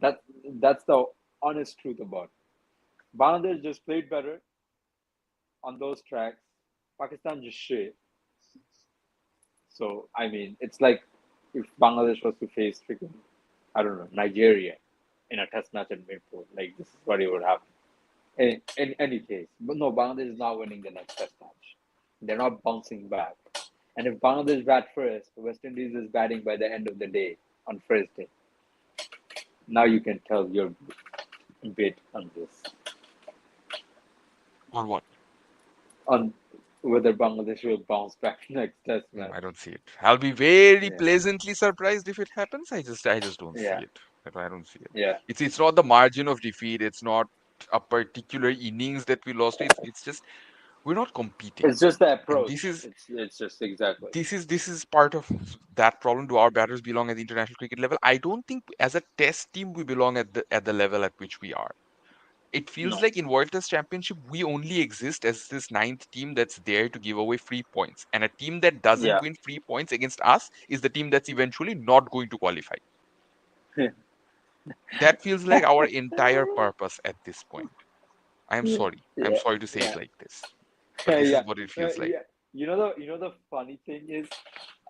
S2: That that's the honest truth about it. Bangladesh just played better on those tracks. Pakistan just shit. So I mean, it's like if Bangladesh was to face freaking, I don't know, Nigeria in a test match in Mirpur, like this is what it would happen. In any case, but no, Bangladesh is not winning the next test match. They're not bouncing back. And if Bangladesh bat first, West Indies is batting by the end of the day on first day. Now you can tell your bit on this,
S1: On what?
S2: on whether Bangladesh will bounce back next test match.
S1: I don't see it. I'll be very
S2: Yeah,
S1: pleasantly surprised if it happens. I just don't see
S2: yeah,
S1: it. I don't see it.
S2: yeah.
S1: It's not the margin of defeat. It's not a particular innings that we lost. It's just we're not competing,
S2: It's just the
S1: and
S2: approach. It's just exactly.
S1: this is part of that problem. Do our batters belong at the international cricket level? I don't think as a test team we belong at the level at which we are. It feels
S2: No.
S1: like in World Test Championship we only exist as this ninth team that's there to give away free points, and a team that doesn't
S2: Yeah.
S1: win free points against us is the team that's eventually not going to qualify. That feels like our entire purpose at this point. I'm sorry. I'm
S2: Yeah.
S1: sorry to say it
S2: Yeah.
S1: like this, but this is
S2: Yeah.
S1: what it feels like.
S2: Yeah. You know the funny thing is,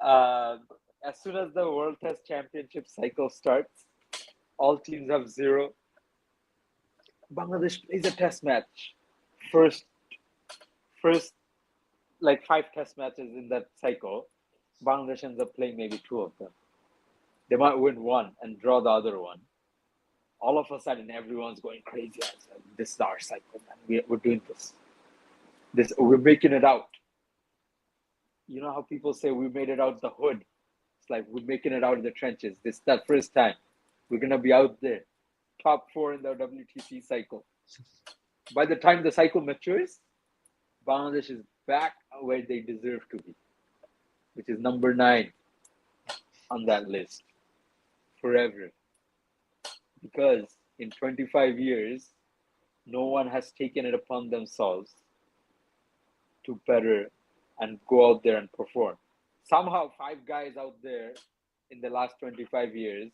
S2: uh, as soon as the World Test Championship cycle starts, all teams have zero. Bangladesh plays a test match. First, first, like 5 test matches in that cycle, Bangladesh ends up playing maybe 2 of them. They might win one and draw the other one. All of a sudden, everyone's going crazy. This is our cycle, man. We're doing this. We're making it out. You know how people say we made it out the hood? It's like we're making it out of the trenches. This is that first time. We're gonna be out there, top 4 in the WTC cycle. By the time the cycle matures, Bangladesh is back where they deserve to be, which is number 9 on that list forever. Because in 25 years, no one has taken it upon themselves to better and go out there and perform. Somehow, 5 guys out there in the last 25 years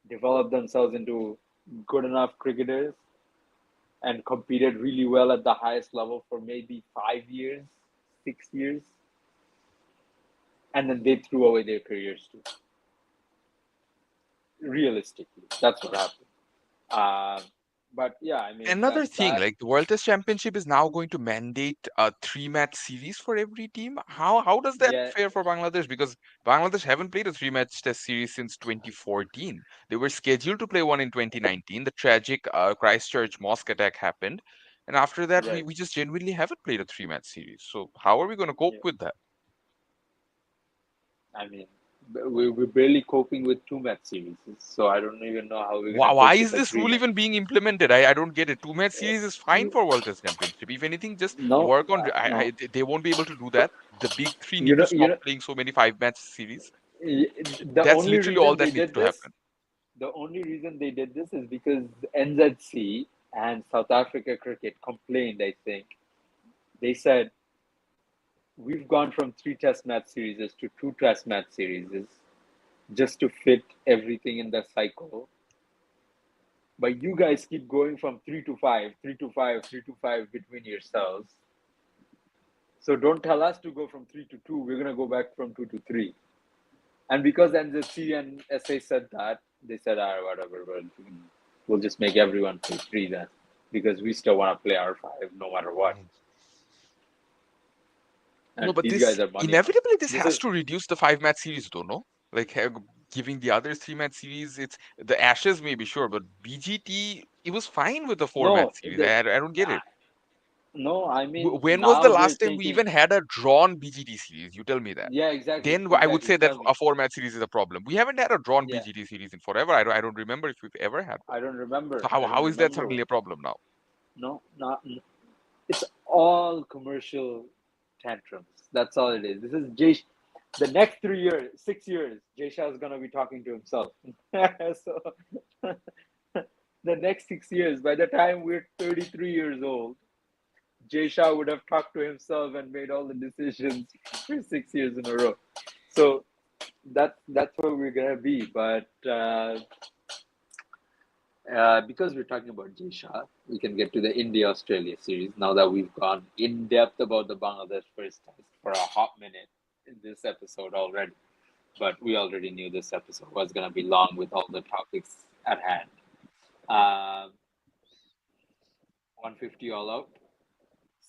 S2: developed themselves into good enough cricketers and competed really well at the highest level for maybe 5 years, 6 years, and then they threw away their careers too. Realistically, that's what happened. But yeah, I mean
S1: Another thing,
S2: that
S1: like the World Test Championship is now going to mandate a three-match series for every team. How does that
S2: yeah,
S1: fare for Bangladesh? Because Bangladesh haven't played a three-match Test series since 2014. They were scheduled to play one in 2019. The tragic Christchurch mosque attack happened, and after that,
S2: right.
S1: we just genuinely haven't played a three-match series. So how are we going to cope
S2: Yeah,
S1: with that?
S2: I mean we're barely coping with 2 match series, so I don't even know how we're gonna
S1: Why
S2: cope with
S1: is
S2: the
S1: this rule
S2: 3 match.
S1: even being implemented? I don't get it. Two-match series is fine for World Test Championship. If anything, just
S2: No,
S1: work on.
S2: no.
S1: They won't be able to do that. The big three
S2: You
S1: need to
S2: know, you
S1: stop
S2: know,
S1: playing so many five-match series.
S2: the
S1: That's
S2: only
S1: literally all
S2: reason
S1: that
S2: they
S1: needs
S2: did
S1: to
S2: this,
S1: happen.
S2: the only reason they did this is because NZC and South Africa Cricket complained. I think they said we've gone from 3 test match series to 2 test match series just to fit everything in the cycle. But you guys keep going from 3 to 5, 3 to 5, 3 to 5 between yourselves. So don't tell us to go from 3 to 2. We're gonna go back from 2 to 3. And because NZC and SA said that, they said, whatever, we'll just make everyone play 3 then, because we still want to play our 5 no matter what.
S1: Mhm. No,
S2: And
S1: but
S2: these
S1: this
S2: guys are money hungry.
S1: inevitably this
S2: This
S1: has
S2: is
S1: to reduce the five-match series, though, no? Like giving the others three-match series, it's the Ashes maybe sure, but BGT it was fine with the four-match
S2: no,
S1: series. I don't get
S2: uh,
S1: it.
S2: no. I mean,
S1: When was
S2: now
S1: the
S2: they're
S1: last time we
S2: thinking,
S1: even had a drawn BGT series? You tell me that.
S2: yeah, exactly,
S1: Then I would
S2: exactly.
S1: say that
S2: Tell
S1: a
S2: me,
S1: four-match series is a problem. We haven't had a drawn
S2: yeah.
S1: BGT series in forever. I don't remember if we've ever had one.
S2: I don't remember.
S1: So
S2: I don't
S1: how is that
S2: remember
S1: suddenly
S2: one.
S1: a problem now?
S2: No, not. It's all commercial tantrums. That's all it is. This is Jay. The next 3 years, 6 years, Jay Shah is gonna be talking to himself. So the next 6 years, by the time we're 33 years old, Jay Shah would have talked to himself and made all the decisions for 6 years in a row. So that's where we're gonna be. But Because we're talking about Jisha, we can get to the India Australia series now that we've gone in depth about the Bangladesh first test for a hot minute in this episode already. But we already knew this episode was going to be long with all the topics at hand. Um, 150 all out,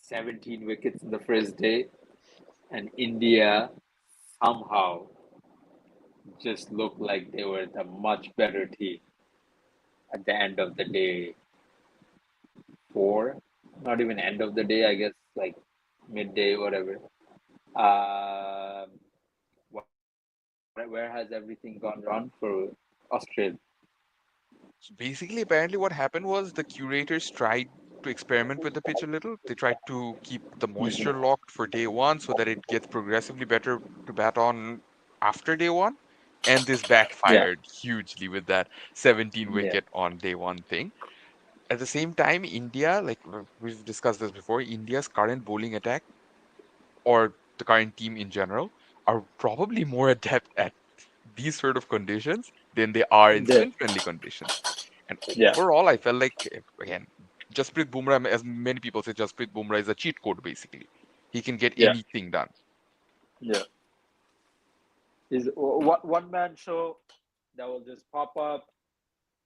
S2: 17 wickets in the first day, and India somehow just looked like they were the much better team at the end of the day. Four, not even end of the day, I guess, like midday, whatever. Um, where has everything gone wrong for Australia?
S1: So basically, apparently, what happened was the curators tried to experiment with the pitch a little. They tried to keep the moisture
S2: Mm-hmm.
S1: locked for day one so that it gets progressively better to bat on after day one. And this
S2: Yeah,
S1: backfired hugely with that 17
S2: yeah,
S1: wicket on day one thing. At the same time, India, like we've discussed this before, India's current bowling attack or the current team in general are probably more adept at these sort of conditions than they are in
S2: yeah,
S1: spin friendly conditions. And
S2: yeah,
S1: overall, I felt like, again, Jasprit Bumrah, as many people say, Jasprit Bumrah is a cheat code, basically. He can get
S2: yeah,
S1: anything done.
S2: yeah. Is what one man show that will just pop up,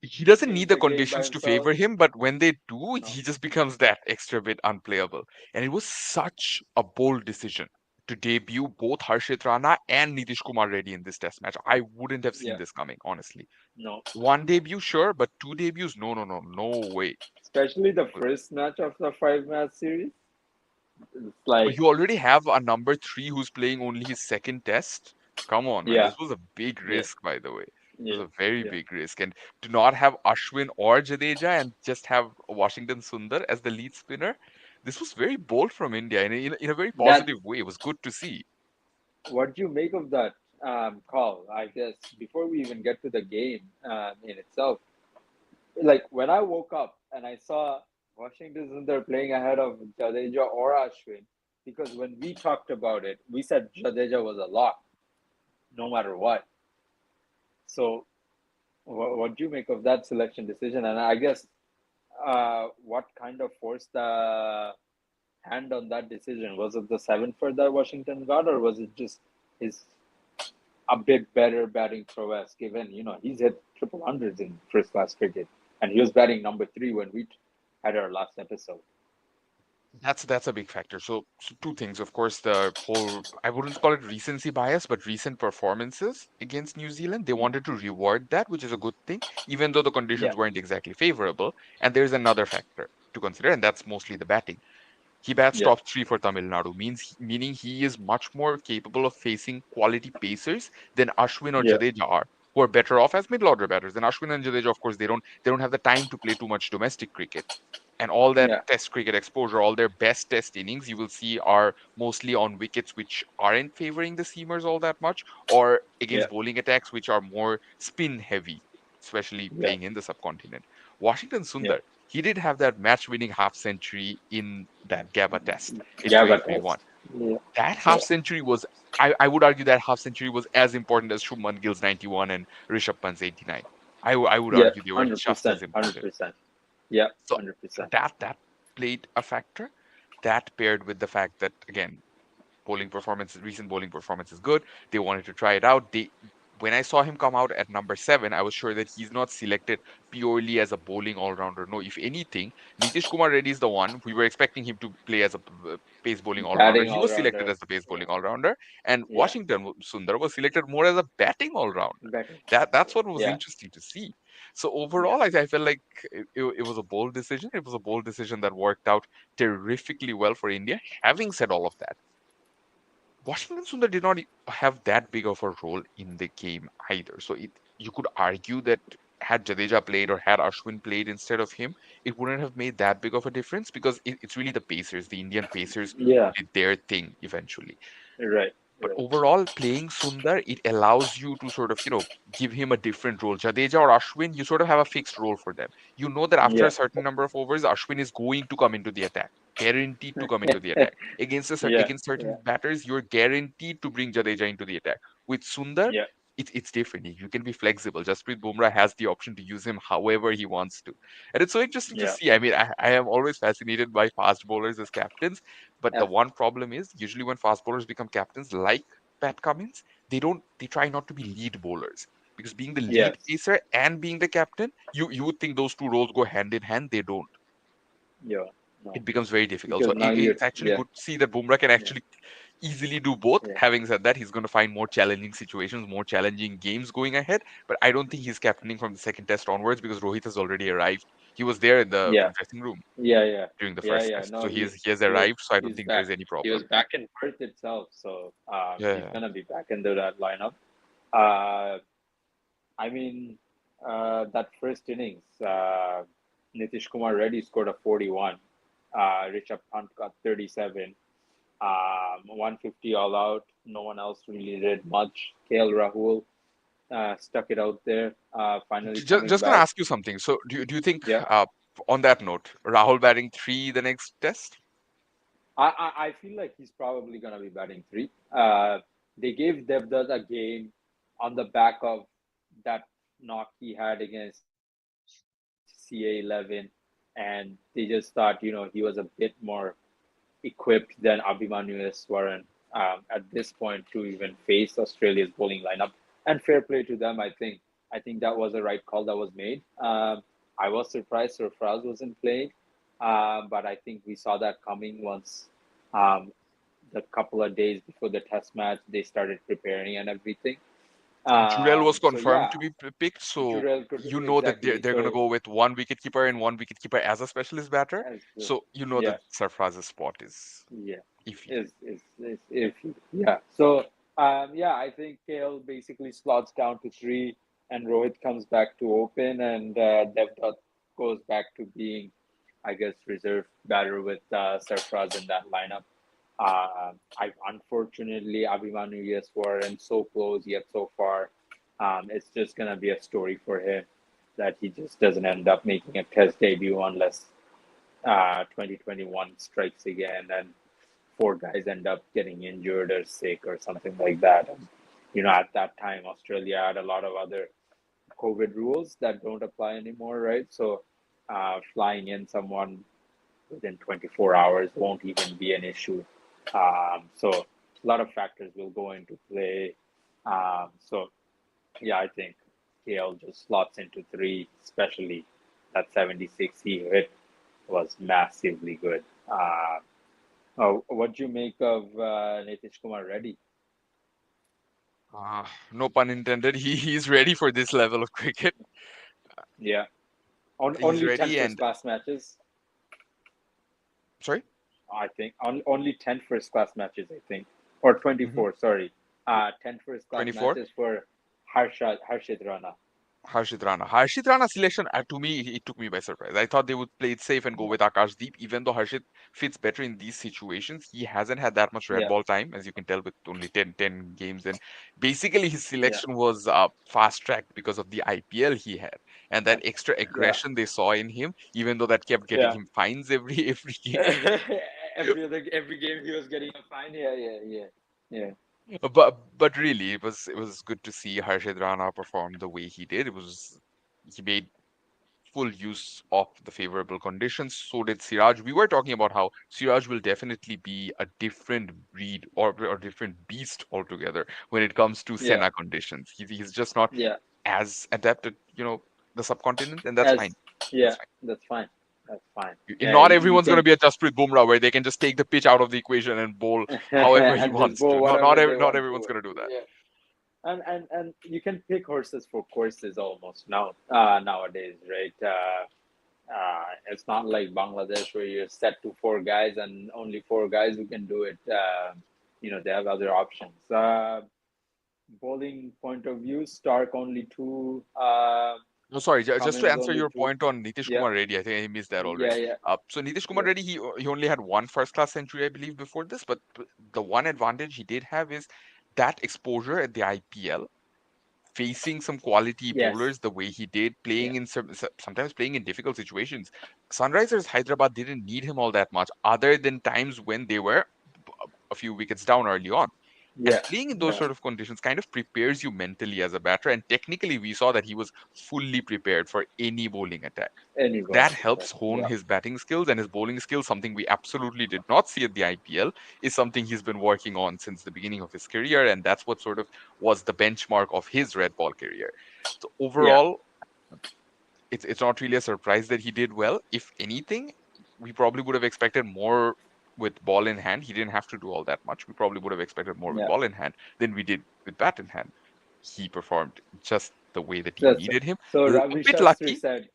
S1: He doesn't need
S2: change
S1: the
S2: the game by
S1: conditions to
S2: himself?
S1: favor him, but when they do,
S2: No.
S1: he just becomes that extra bit unplayable. And it was such a bold decision to debut both Harshit Rana and Nitish Kumar Reddy in this test match. I wouldn't have seen
S2: Yeah,
S1: this coming, honestly.
S2: no,
S1: One
S2: no.
S1: debut, sure, but two debuts, no, no, no, no way.
S2: Especially the first match of the five-match series. It's like,
S1: You already have a number three who's playing only his second test. Come on, man.
S2: yeah,
S1: This was a big
S2: yeah,
S1: risk, by the way. It was
S2: yeah,
S1: a very
S2: yeah.
S1: big risk. And to not have Ashwin or Jadeja and just have Washington Sundar as the lead spinner, this was very bold from India in a very
S2: That
S1: positive way. It was good to see.
S2: what do you make of that call? I guess before we even get to the game in itself, like when I woke up and I saw Washington Sundar playing ahead of Jadeja or Ashwin, because when we talked about it, we said Jadeja was a lock, no matter what. So, what do you make of that selection decision? And I guess what kind of forced the hand on that decision? Was it the seventh for that Washington got, or was it just his a bit better batting prowess? Given he's hit triple hundreds in first class cricket, and he was batting number three when we had our last episode.
S1: That's a big factor. So two things. Of course, the whole I wouldn't call it recency bias, but recent performances against New Zealand. They wanted to reward that, which is a good thing, even though the
S2: Yeah,
S1: conditions weren't exactly favorable. And there's another factor to consider, and that's mostly the batting. He bats
S2: yeah,
S1: top three for Tamil Nadu, meaning he is much more capable of facing quality pacers than Ashwin or
S2: yeah,
S1: Jadeja are, who are better off as middle order batters. And Ashwin and Jadeja, of course, they don't have the time to play too much domestic cricket. And all that
S2: yeah,
S1: test cricket exposure, all their best test innings, you will see are mostly on wickets which aren't favoring the seamers all that much, or
S2: yeah,
S1: against bowling attacks which are more spin heavy, especially
S2: yeah,
S1: playing in the subcontinent. Washington
S2: yeah.
S1: Sundar, he did have that match winning half century in that Gabba test in
S2: Gaba test.
S1: 2021.
S2: Yeah,
S1: That half
S2: yeah,
S1: century was, I would argue that half century was as important as Shubman Gill's 91 and Rishabh Pant's 89. I would
S2: yeah.
S1: argue they were
S2: Hundred
S1: just
S2: percent,
S1: as
S2: hundred
S1: important.
S2: percent. Yeah,
S1: So
S2: 100%.
S1: that played a factor. That paired with the fact that, again, recent bowling performance is good. They wanted to try it out. When I saw him come out at number seven, I was sure that he's not selected purely as a bowling all rounder. No, if anything, Nitish Kumar Reddy is the one we were expecting him to play as a pace bowling all rounder.
S2: Batting
S1: He
S2: all
S1: was selected
S2: rounder.
S1: as the pace
S2: Yeah,
S1: bowling all rounder, and
S2: yeah.
S1: Washington Sundar was selected more as a batting all rounder.
S2: Batting.
S1: That's what was
S2: Yeah,
S1: interesting to see. So
S2: yeah,
S1: overall, I felt like it was a bold decision. It was a bold decision that worked out terrifically well for India. Having said all of that, Washington Sundar did not have that big of a role in the game either. So you could argue that had Jadeja played or had Ashwin played instead of him, it wouldn't have made that big of a difference because it's really the Pacers, the Indian Pacers, who
S2: yeah.
S1: did their thing eventually.
S2: Right,
S1: But
S2: right.
S1: overall, playing Sundar, it allows you to sort of, give him a different role. Jadeja or Ashwin, you sort of have a fixed role for them. You know that after
S2: Yeah,
S1: a certain number of overs, Ashwin is going to come into the attack, guaranteed to come into the attack.
S2: yeah,
S1: Against certain
S2: yeah,
S1: batters, you're guaranteed to bring Jadeja into the attack. With Sundar,
S2: yeah,
S1: it's different. You can be flexible. Jasprit Bumrah has the option to use him however he wants to. And it's so interesting to
S2: Yeah.
S1: see. I mean, I am always fascinated by fast bowlers as captains, but the
S2: F-
S1: one problem is usually when fast bowlers become captains, like Pat Cummins, they try not to be lead bowlers. Because being the lead
S2: yes.
S1: pacer and being the captain, you would think those two roles go hand in hand. They don't.
S2: Yeah. No.
S1: It becomes very difficult.
S2: Because
S1: So
S2: now you're
S1: it's actually
S2: yeah.
S1: good to see that Bumrah can
S2: Yeah.
S1: actually easily do both.
S2: Yeah.
S1: Having said that, he's going to find more challenging situations, more challenging games going ahead. But I don't think he's captaining from the second test onwards because Rohit has already arrived. He was there in the
S2: Yeah.
S1: dressing room
S2: Yeah. Yeah.
S1: during the
S2: Yeah.
S1: first
S2: Yeah.
S1: test,
S2: No,
S1: so he has
S2: he was
S1: arrived. So I don't
S2: he's
S1: think there
S2: back.
S1: is any
S2: He was
S1: problem.
S2: back in Perth itself, so he's
S1: Yeah,
S2: gonna be back into that lineup. Uh, I mean, that first innings, Nitish Kumar Reddy scored a 41. Rishabh Pant got 37. 150 all out. No one else really did much. KL Rahul stuck it out there, finally coming
S1: just gonna
S2: back.
S1: ask you something. So do you think
S2: Yeah,
S1: on that note, Rahul batting three the next test?
S2: I feel like he's probably gonna be batting three. They gave Devdutt a game on the back of that knock he had against CA11, and they just thought he was a bit more equipped than Abhimanyu Eswaran at this point to even face Australia's bowling lineup. And fair play to them, I think. I think that was the right call that was made. I was surprised Surfraz wasn't playing, but I think we saw that coming once um, the couple of days before the test match they started preparing and everything.
S1: Jurel was
S2: So
S1: confirmed
S2: yeah,
S1: to be picked, so
S2: Jurel could
S1: you know that
S2: exactly.
S1: they're going to
S2: So
S1: go with one wicketkeeper and one wicketkeeper as a specialist batter.
S2: as
S1: So you know
S2: yeah,
S1: that Sarfraz's spot is
S2: yeah,
S1: iffy.
S2: is if yeah. So yeah, I think Kale basically slots down to three, and Rohit comes back to open, and Devdutt goes back to being, I guess, reserve batter with Sarfraz in that lineup. I unfortunately Abhimanyu Yeswaran so close yet so far. It's just gonna be a story for him that he just doesn't end up making a Test debut unless 2021 strikes again and four guys end up getting injured or sick or something like that. And, at that time, Australia had a lot of other COVID rules that don't apply anymore, right? So flying in someone within 24 hours won't even be an issue. So a lot of factors will go into play. So yeah, I think KL just slots into three, especially that 76 he hit was massively good. What do you make of Nitish Kumar Reddy?
S1: No pun intended. He's ready for this level of cricket.
S2: Yeah,
S1: He's
S2: only 10
S1: ready
S2: first
S1: and
S2: class matches,
S1: sorry,
S2: I think. Only 10 first class matches, I think. Or
S1: hmm
S2: 24, sorry. 10 first class
S1: 24.
S2: matches for Harshit Rana.
S1: Harshit Rana. Harshit Rana selection, to me, it took me by surprise. I thought they would play it safe and go
S2: Yeah,
S1: with Akashdeep, even though Harshit fits better in these situations. He hasn't had that much red
S2: yeah,
S1: ball time, as you can tell, with only ten games. And basically, his
S2: yeah,
S1: selection was fast tracked because of the IPL he had and that extra
S2: yeah,
S1: aggression they saw in him, even though that kept getting
S2: yeah.
S1: him fines every game.
S2: Every game he was getting a fine. Yeah, yeah, yeah, yeah,
S1: But really, it was good to see Harshit Rana perform the way he did. He made full use of the favorable conditions. So did Siraj. We were talking about how Siraj will definitely be a different breed or different beast altogether when it comes to
S2: yeah,
S1: Senna conditions. He's just not
S2: yeah.
S1: as adapted, the subcontinent, and that's
S2: As
S1: fine.
S2: yeah,
S1: That's fine.
S2: that's fine. That's fine. Yeah,
S1: Not
S2: you
S1: everyone's going to
S2: can
S1: be a Jasprit Bumrah where they can just take the pitch out of the equation and bowl however he
S2: and just
S1: wants
S2: bowl
S1: to.
S2: whatever they
S1: Not
S2: want
S1: everyone's
S2: to.
S1: going to do that.
S2: Yeah, and you can pick horses for courses almost nowadays, right? It's not like Bangladesh where you're set to four guys and only four guys who can do it. They have other options. Bowling point of view, Stark only two,
S1: No, sorry, just to
S2: Cummins
S1: answer
S2: only
S1: your
S2: two.
S1: point on Nitish
S2: Yeah,
S1: Kumar Reddy, I think I missed that
S2: yeah,
S1: already.
S2: yeah,
S1: So Nitish Kumar
S2: yeah,
S1: Reddy, he only had one first class century, I believe, before this. But the one advantage he did have is that exposure at the IPL, facing some quality
S2: yes,
S1: bowlers the way he did,
S2: yeah,
S1: playing in sometimes playing in difficult situations. Sunrisers Hyderabad didn't need him all that much, other than times when they were a few wickets down early on. And
S2: Yeah.
S1: playing in those
S2: Yeah.
S1: sort of conditions kind of prepares you mentally as a batter. And technically, we saw that he was fully prepared for any bowling attack.
S2: Anybody.
S1: That helps hone
S2: Yeah.
S1: his batting skills and his bowling skills. Something we absolutely did not see at the IPL is something he's been working on since the beginning of his career. And that's what sort of was the benchmark of his red ball career. So
S2: Yeah.
S1: overall, it's not really a surprise that he did well. If anything, we probably would have expected more with ball in hand. He didn't have to do all that much. We probably would have expected more with
S2: Yeah.
S1: ball in hand than we did with bat in hand. He performed just the way the team
S2: That's
S1: needed him.
S2: so
S1: A
S2: Ravi
S1: bit
S2: Shastri
S1: lucky
S2: said,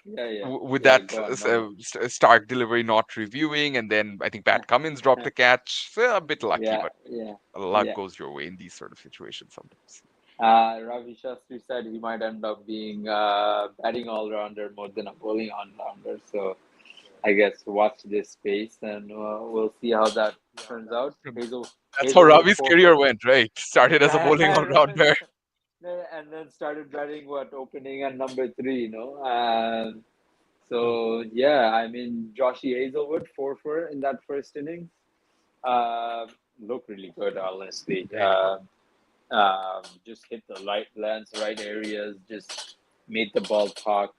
S2: yeah, yeah,
S1: with
S2: yeah.
S1: that
S2: Go on, go on.
S1: Stark delivery not reviewing, and then I think Pat Cummins dropped a catch. So a bit lucky,
S2: Yeah,
S1: but
S2: yeah,
S1: luck
S2: yeah.
S1: goes your way in these sort of situations sometimes.
S2: Ravi Shastri said he might end up being batting all rounder more than a bowling all rounder. So I guess watch this space and we'll see how that turns out.
S1: That's how
S2: Hazelwood
S1: Ravi's
S2: 4 for
S1: career went, right? Started as a bowling all
S2: right,
S1: rounder.
S2: and then started batting what opening at number three, so yeah, I mean Joshy Hazelwood 4 for in that first innings. Uh, Looked really good, honestly.
S1: Very good.
S2: Just hit the right lands, right areas, just made the ball talk.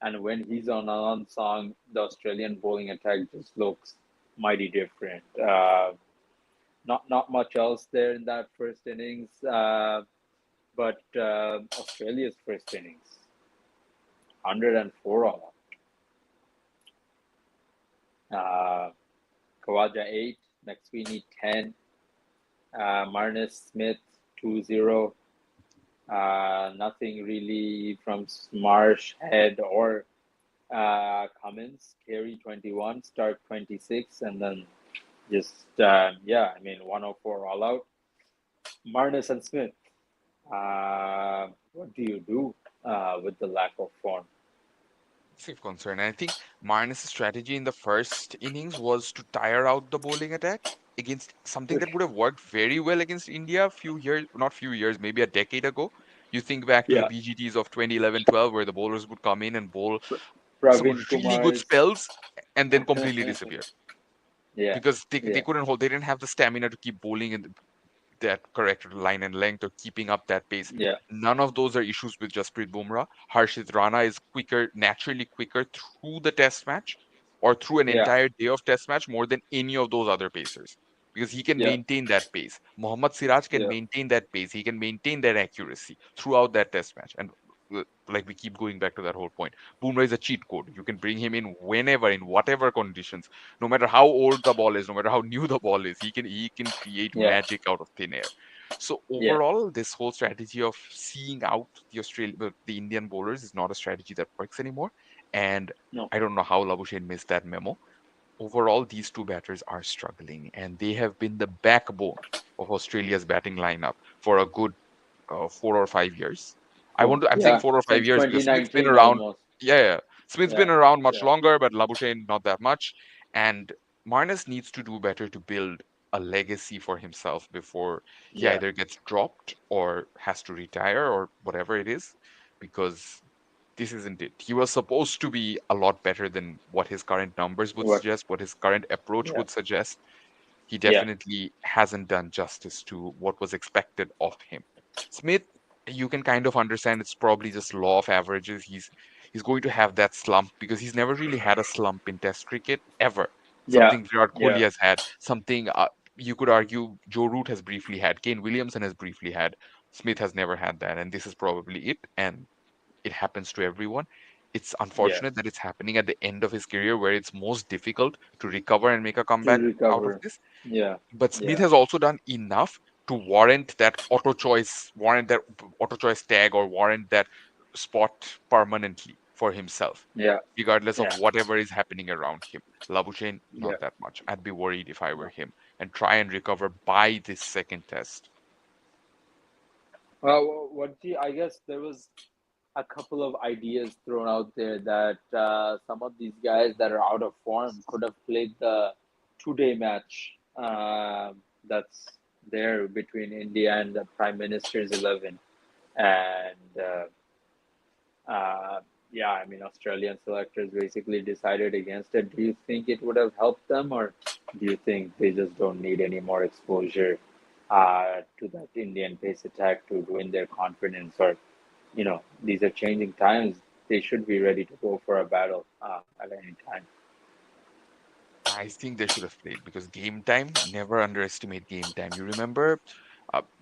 S2: And when he's on song, the Australian bowling attack just looks mighty different. Not much else there in that first innings, but Australia's first innings, 104 all out. Kawaja 8. Next we need 10. Marnus Smith 2-0. Nothing really from Marsh, Head, or Cummins. Carey 21, Stark 26, and then just, yeah, I mean, 104 all out. Marnus and Smith, what do you do with the lack of form?
S1: Safe concern. And I think Marnus' strategy in the first innings was to tire out the bowling attack against something that would have worked very well against India a few years, not few years, maybe a decade ago. You think back to the
S2: Yeah,
S1: BGTs of 2011-12, where the bowlers would come in and bowl some
S2: Praveen
S1: really good
S2: Kumar's.
S1: spells and then completely disappear
S2: Yeah,
S1: because they
S2: yeah,
S1: couldn't hold, they didn't have the stamina to keep bowling in that correct line and length or keeping up that pace.
S2: yeah,
S1: None of those are issues with Jasprit Bumrah. Harshit Rana is quicker, naturally quicker through the test match or through an
S2: yeah,
S1: entire day of test match more than any of those other pacers because he can
S2: yeah,
S1: maintain that pace. Mohammad Siraj can
S2: yeah,
S1: maintain that pace. He can maintain that accuracy throughout that test match. And like we keep going back to that whole point, Bumrah is a cheat code. You can bring him in whenever, in whatever conditions, no matter how old the ball is, no matter how new the ball is, he can create
S2: yeah,
S1: magic out of thin air. So
S2: yeah.
S1: overall, this whole strategy of seeing out the Indian bowlers is not a strategy that works anymore. And
S2: No,
S1: I don't know how Labuschagne missed that memo. Overall, these two batters are struggling, and they have been the backbone of Australia's batting lineup for a good 4 or 5 years. I'm saying
S2: yeah,
S1: 4 or 5
S2: since
S1: years because Smith's been
S2: 2019
S1: around.
S2: almost.
S1: Yeah, yeah. Smith's
S2: Yeah,
S1: been around much
S2: yeah,
S1: longer, but Labuschagne not that much. And Marnus needs to do better to build a legacy for himself before he
S2: yeah,
S1: either gets dropped or has to retire or whatever it is, because this isn't it. He was supposed to be a lot better than what his current numbers would
S2: what?
S1: suggest, what his current approach
S2: Yeah,
S1: would suggest. He
S2: yeah,
S1: definitely hasn't done justice to what was expected of him. Smith, you can kind of understand it's probably just law of averages. He's going to have that slump because he's never really had a slump in Test cricket ever.
S2: yeah,
S1: Something Virat
S2: yeah,
S1: Kohli has had, something you could argue Joe Root has briefly had, Kane Williamson has briefly had. Smith has never had that, and this is probably it. And it happens to everyone. It's
S2: yeah.
S1: unfortunate that it's happening at the end of his career where it's most difficult to recover and make a
S2: To
S1: comeback out of
S2: recover.
S1: this.
S2: Yeah,
S1: But Smith
S2: yeah,
S1: has also done enough to warrant that auto choice tag or warrant that spot permanently for himself,
S2: yeah,
S1: regardless of
S2: yeah,
S1: whatever is happening around him. Labuschagne,
S2: yeah.
S1: not that much. I'd be worried if I were
S2: No.
S1: him and try and recover by this second test.
S2: Well, what do you, I guess there was a couple of ideas thrown out there that some of these guys that are out of form could have played the 2 day match that's there between India and the Prime Minister's 11. And yeah, I mean, Australian selectors basically decided against it. Do you think it would have helped them, or do you think they just don't need any more exposure to that Indian pace attack to ruin their confidence. Or, these are changing times. They should be ready to go for a battle at any time.
S1: I think they should have played because game time, never underestimate game time. You remember,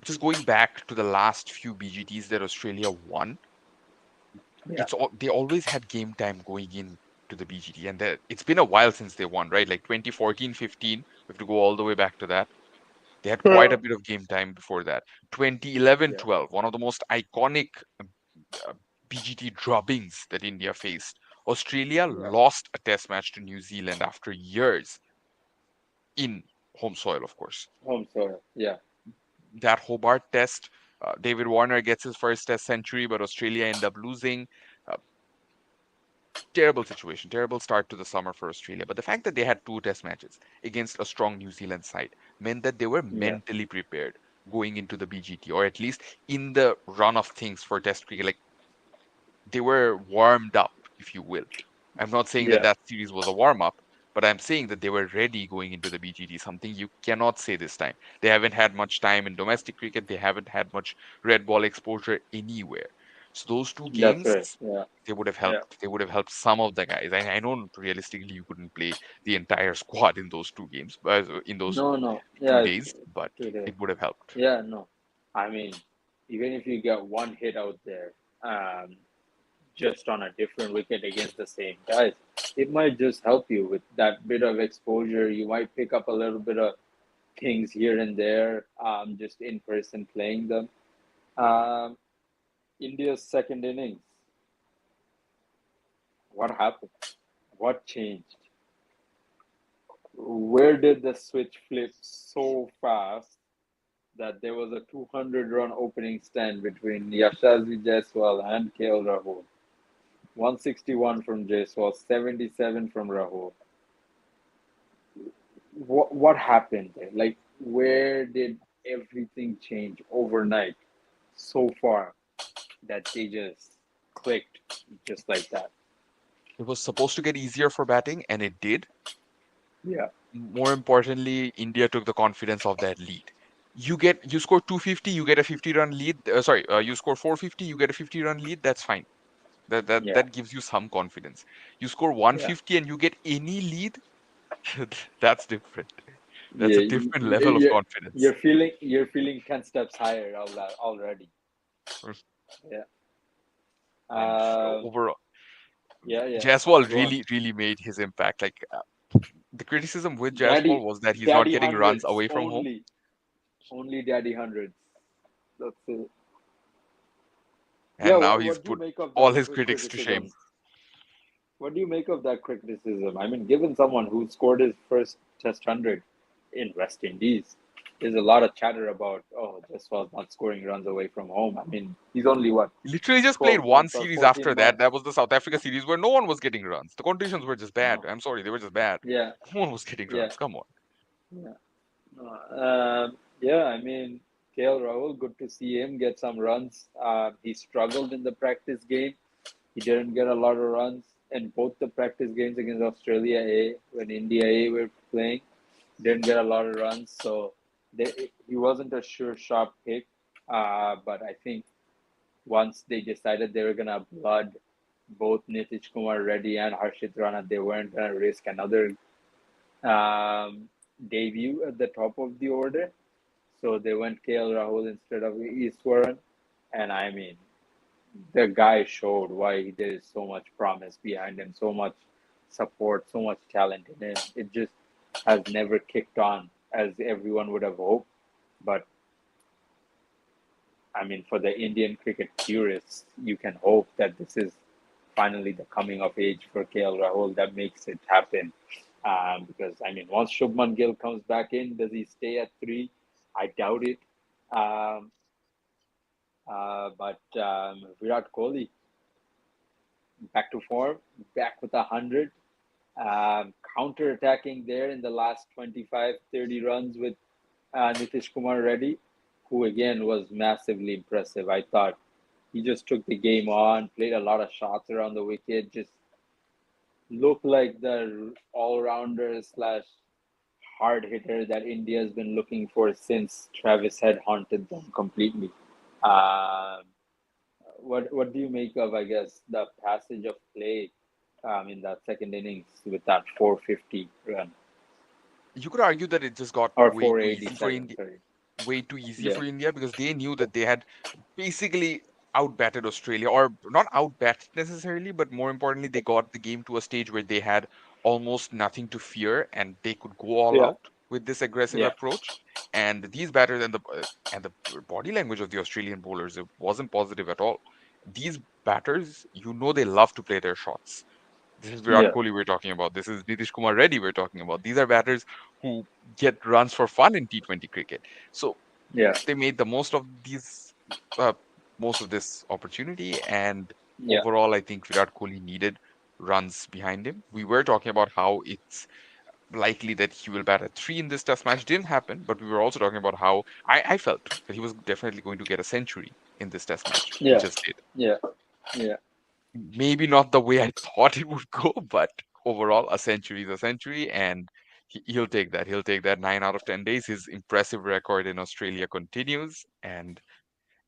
S1: just going back to the last few BGTs that Australia won,
S2: Yeah,
S1: they always had game time going in to the BGT, and it's been a while since they won, right? Like 2014, 15. We have to go all the way back to that. They had quite a bit of game time before that. 2011,
S2: yeah,
S1: 12, one of the most iconic uh, BGT drubbings that India faced. Australia
S2: yeah.
S1: lost a test match to New Zealand after years in home soil, of course.
S2: Home soil. Yeah,
S1: That Hobart test, David Warner gets his first test century, but Australia end up losing. Uh, Terrible situation, terrible start to the summer for Australia. But the fact that they had two test matches against a strong New Zealand side meant that they were
S2: yeah,
S1: mentally prepared going into the BGT, or at least in the run of things for Test cricket. Like they were warmed up, if you will. I'm not saying that
S2: yeah.
S1: that series was a warm up, but I'm saying that they were ready going into the BGT, something you cannot say this time. They haven't had much time in domestic cricket, they haven't had much red ball exposure anywhere. So those two
S2: That's
S1: games,
S2: right. Yeah,
S1: they would have
S2: yeah.
S1: helped. They would have helped some of the guys. I know realistically you couldn't play the entire squad in those two games, in those
S2: No, no.
S1: two
S2: Yeah,
S1: days, but
S2: today.
S1: it would have helped.
S2: Yeah, no. I mean, even if you get one hit out there, just on a different wicket against the same guys, it might just help you with that bit of exposure. You might pick up a little bit of things here and there, just in person playing them. Um, India's second innings, what happened? What changed? Where did the switch flip so fast that there was a 200-run opening stand between Yashasvi Jaiswal and KL Rahul? 161 from Jaiswal, 77 from Rahul. What happened there? Like, where did everything change overnight so far that they just clicked just like that?
S1: It was supposed to get easier for batting, and it did.
S2: Yeah,
S1: More importantly, India took the confidence of that lead. You score 250, you get a 50-run lead. Sorry, you score 450, you get a 50-run lead. That's fine.
S2: yeah,
S1: That gives you some confidence. You score
S2: yeah,
S1: 150 and you get any lead. That's different. That's
S2: yeah.
S1: a different level of confidence.
S2: You're feeling 10 steps higher already.
S1: Mm.
S2: Yeah.
S1: And
S2: Um.
S1: overall,
S2: Yeah, yeah.
S1: Jaiswal
S2: Go on.
S1: really made his impact. Like the criticism with Jaiswal
S2: Daddy,
S1: was that he's not
S2: daddy
S1: getting runs
S2: hundreds
S1: away from home,
S2: only. Only daddy hundreds. That's it. Yeah.
S1: and now he's
S2: What do you
S1: put
S2: make of
S1: all
S2: that
S1: his critics to shame.
S2: criticism? What do you make of that criticism? I mean, given someone who scored his first Test 100 in West Indies, there's a lot of chatter about, oh, Jaiswal's not scoring runs away from home. I mean, he's only what,
S1: Literally just played
S2: 12
S1: one
S2: months or
S1: series
S2: 14
S1: after that.
S2: months?
S1: That was the South Africa series where no one was getting runs. The conditions were just bad.
S2: No.
S1: I'm sorry, they were just bad.
S2: Yeah,
S1: No one was getting
S2: yeah,
S1: runs. Come on.
S2: yeah. No, yeah, I mean, KL Rahul, good to see him get some runs. He struggled in the practice game. He didn't get a lot of runs in both the practice games against Australia A when India A were playing. Didn't get a lot of runs, so he wasn't a sure sharp pick. But I think once they decided they were gonna blood both Nitish Kumar Reddy and Harshit Rana, they weren't gonna risk another um, debut at the top of the order. So they went KL Rahul instead of Eastwaran. And I mean, the guy showed why there is so much promise behind him, so much support, so much talent in him. It just has never kicked on as everyone would have hoped. But I mean, for the Indian cricket purists, you can hope that this is finally the coming of age for KL Rahul that makes it happen. Because I mean, once Shubman Gill comes back in, does he stay at three? I doubt it. Um, but Virat Kohli back to form, back with 100, counter attacking there in the last 25, 30 runs with Nitish Kumar Reddy, who again was massively impressive. I thought he just took the game on, played a lot of shots around the wicket, just looked like the all rounder slash hard hitter that India has been looking for since Travis had haunted them completely. Um, what do you make of, I guess, the passage of play in that second innings with that 450 run
S1: You could argue that it just got
S2: or
S1: way too easy for
S2: 487?
S1: India,
S2: Sorry.
S1: way too easy
S2: Yeah.
S1: for India because they knew that they had basically outbatted Australia, or not outbatted necessarily, but more importantly, they got the game to a stage where they had almost nothing to fear and they could go all
S2: Yeah.
S1: out with this aggressive
S2: Yeah.
S1: approach. And these batters and the body language of the Australian bowlers, it wasn't positive at all. These batters, they love to play their shots. This is Virat
S2: Yeah.
S1: Kohli we're talking about. This is Nitish Kumar Reddy we're talking about. These are batters who get runs for fun in T20 cricket. So
S2: Yeah.
S1: they made the uh, most of this opportunity, and
S2: Yeah.
S1: overall, I think Virat Kohli needed runs behind him. We were talking about how it's likely that he will bat at three in this Test match. Didn't happen, but we were also talking about how I felt that he was definitely going to get a century in this Test match. He
S2: Yeah.
S1: just did.
S2: Yeah. Yeah.
S1: Maybe not the way I thought it would go, but overall, a century is a century, and he'll take that. He'll take that 9 out of 10 days. His impressive record in Australia continues, and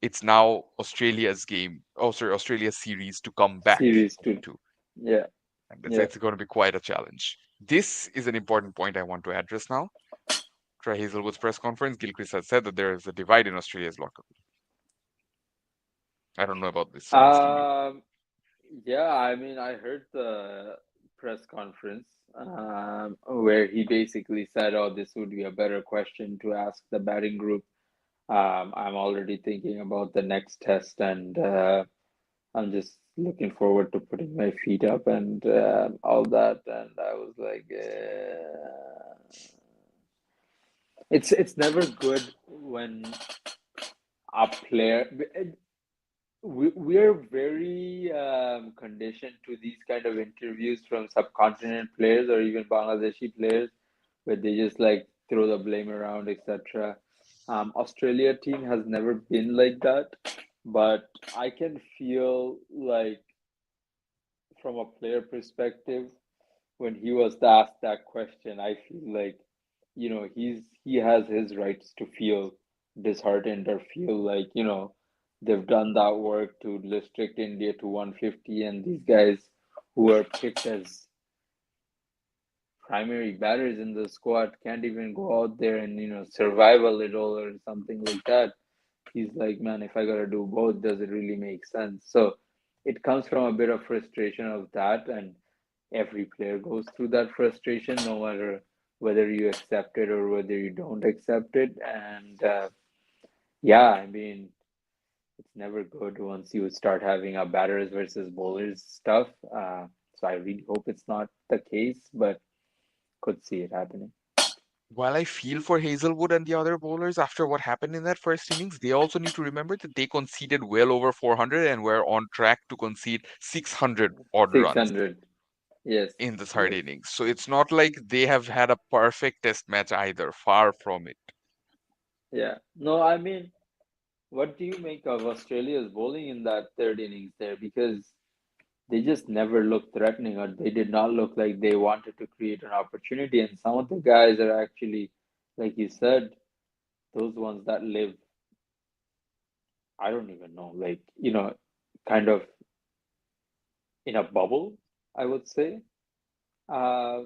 S1: it's now Australia's game. Oh, sorry, Australia's series to come back
S2: Series two.
S1: into,
S2: Yeah.
S1: and
S2: Yeah.
S1: it's going to be quite a challenge. This is an important point I want to address now. Troy Hazelwood's press conference, Gilchrist has said that there is a divide in Australia's locker room. I don't know about this, so I'm asking you.
S2: Um, yeah, I mean, I heard the press conference where he basically said, "Oh, this would be a better question to ask the batting group." I'm already thinking about the next test, and I'm just looking forward to putting my feet up and all that. And I was like, it's never good when a player. We're very conditioned to these kind of interviews from subcontinent players or even Bangladeshi players, where they just like throw the blame around, etc. Australia team has never been like that, but I can feel like from a player perspective, when he was asked that question, I feel like, he has his rights to feel disheartened or feel like, they've done that work to restrict India to 150, and these guys who are picked as primary batters in the squad can't even go out there and, survive a little or something like that. He's like, man, if I gotta do both, does it really make sense? So it comes from a bit of frustration of that, and every player goes through that frustration, no matter whether you accept it or whether you don't accept it. And yeah, I mean, it's never good once you start having a batters versus bowlers stuff. So I really hope it's not the case, but could see it happening.
S1: While I feel for Hazelwood and the other bowlers after what happened in that first innings, they also need to remember that they conceded well over 400 and were on track to concede 600 odd runs
S2: 600. Yes,
S1: in the third
S2: yes.
S1: innings. So it's not like they have had a perfect test match either, far from it.
S2: Yeah. No, I mean, what do you make of Australia's bowling in that third innings there? Because they just never looked threatening, or they did not look like they wanted to create an opportunity. And some of the guys are actually, like you said, those ones that live, I don't even know, like, kind of in a bubble, I would say. Uh,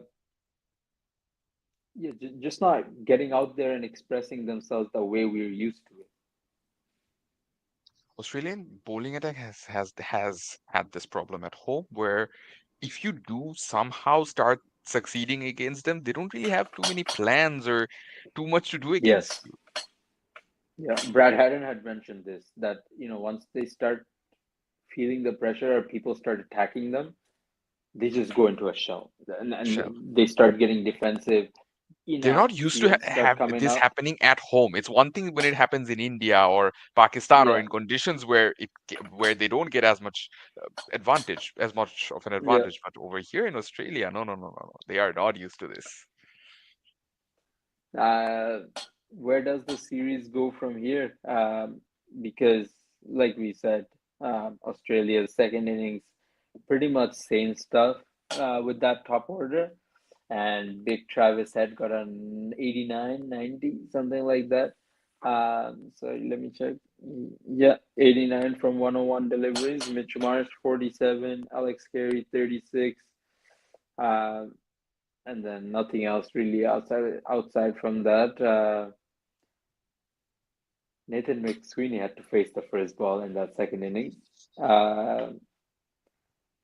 S2: yeah, just not getting out there and expressing themselves the way we're used to it.
S1: Australian bowling attack has had this problem at home where if you do somehow start succeeding against them, they don't really have too many plans or too much to do against
S2: Yes.
S1: you.
S2: Yeah. Brad Haddon had mentioned this, that, once they start feeling the pressure or people start attacking them, they just go into a shell,
S1: Shell.
S2: and they start getting defensive.
S1: They're
S2: Enough
S1: not used to
S2: runs start
S1: have
S2: coming
S1: this
S2: up.
S1: happening at home. It's one thing when it happens in India or Pakistan or
S2: Yeah,
S1: in conditions where where they don't get as much of an
S2: yeah.
S1: advantage. But over here in Australia, no, no, no, no, no. They are not used to this.
S2: Uh, where does the series go from here? Because, like we said, Australia's second innings, pretty much same stuff with that top order. and Big Travis Head got an 89, 90, something like that. Sorry, let me check. Yeah, 89 from 101 deliveries. Mitch Marsh 47, Alex Carey 36. Um, and then nothing else really outside from that. Nathan McSweeney had to face the first ball in that second innings. A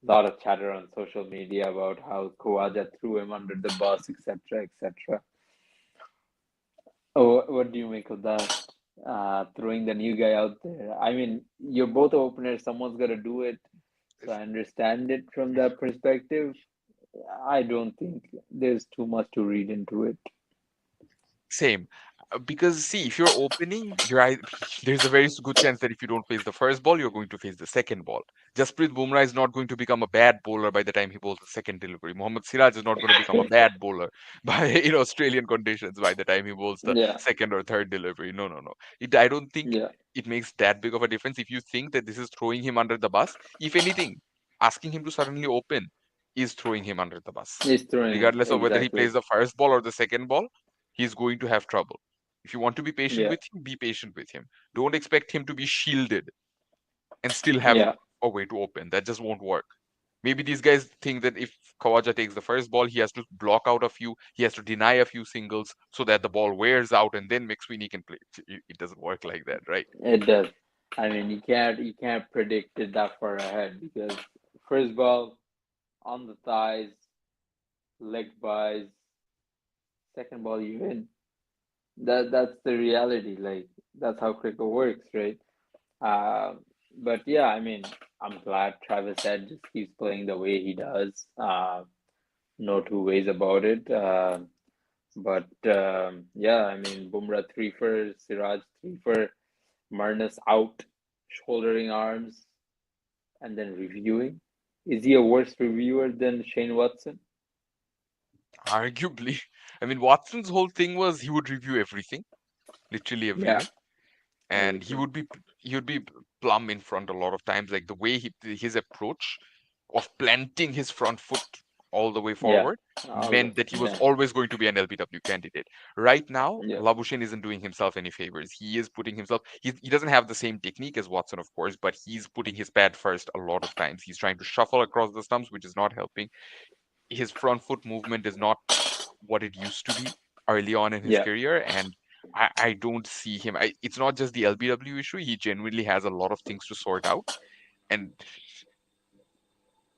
S2: lot of chatter on social media about how Khawaja threw him under the bus, etc., etc. Oh, what do you make of that? Throwing the new guy out there. I mean, you're both openers. Someone's got to do it. So I understand it from that perspective. I don't think there's too much to read into it.
S1: Same. Because see, if you're opening, there's a very good chance that if you don't face the first ball, you're going to face the second ball. Jasprit Bumrah is not going to become a bad bowler by the time he bowls the second delivery. Mohammad Siraj is not going to become a bad bowler by in Australian conditions by the time he bowls the
S2: Yeah,
S1: second or third delivery. No, no, no. I don't think
S2: yeah,
S1: it makes that big of a difference if you think that this is throwing him under the bus. If anything, asking him to suddenly open is throwing him under the bus.
S2: he's throwing him.
S1: Regardless of whether he
S2: Exactly.
S1: plays the first ball or the second ball, he's going to have trouble. If you want to be patient
S2: Yeah,
S1: with him, be patient with him. Don't expect him to be shielded and still have
S2: yeah,
S1: a way to open. That just won't work. Maybe these guys think that if Kawaja takes the first ball, he has to block out a few, he has to deny a few singles so that the ball wears out and then McSweeney can play. It doesn't work like that, right?
S2: it does. I mean, you can't predict it that far ahead because first ball on the thighs, leg buys, second ball you win. That's the reality. Like that's how cricket works, right? Uh, but yeah, I mean, I'm glad Travis Head just keeps playing the way he does. No two ways about it. But yeah, I mean, Bumrah three for, Siraj three for, Marnus out, shouldering arms, and then reviewing. Is he a worse reviewer than Shane Watson?
S1: Arguably. I mean, Watson's whole thing was he would review everything, literally
S2: Yeah,
S1: everything, and
S2: everything.
S1: he would be plumb in front a lot of times. Like the way his approach of planting his front foot all the way
S2: Yeah,
S1: forward
S2: all the
S1: meant that he was
S2: yeah,
S1: always going to be an LBW candidate. Right now,
S2: yeah,
S1: Labuschagne isn't doing himself any favors. He is putting himself. He doesn't have the same technique as Watson, of course, but he's putting his pad first a lot of times. He's trying to shuffle across the stumps, which is not helping. His front foot movement is not what it used to be early on in his
S2: yeah,
S1: career, and I don't see him. It's not just the LBW issue. He genuinely has a lot of things to sort out, and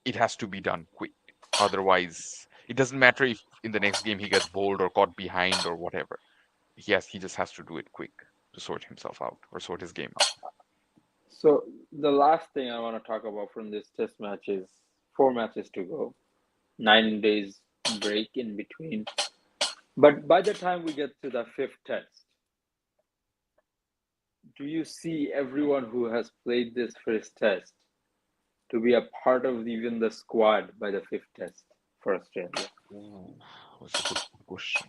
S1: it has to be done quick. Otherwise, it doesn't matter if in the next game he gets bowled or caught behind or whatever. He just has to do it quick to sort himself out or sort his game out.
S2: So the last thing I want to talk about from this test match is four matches to go, 9 days break in between. But by the time we get to the fifth test, do you see everyone who has played this first test to be a part of even the squad by the fifth test for Australia?
S1: Ooh, that's a good question.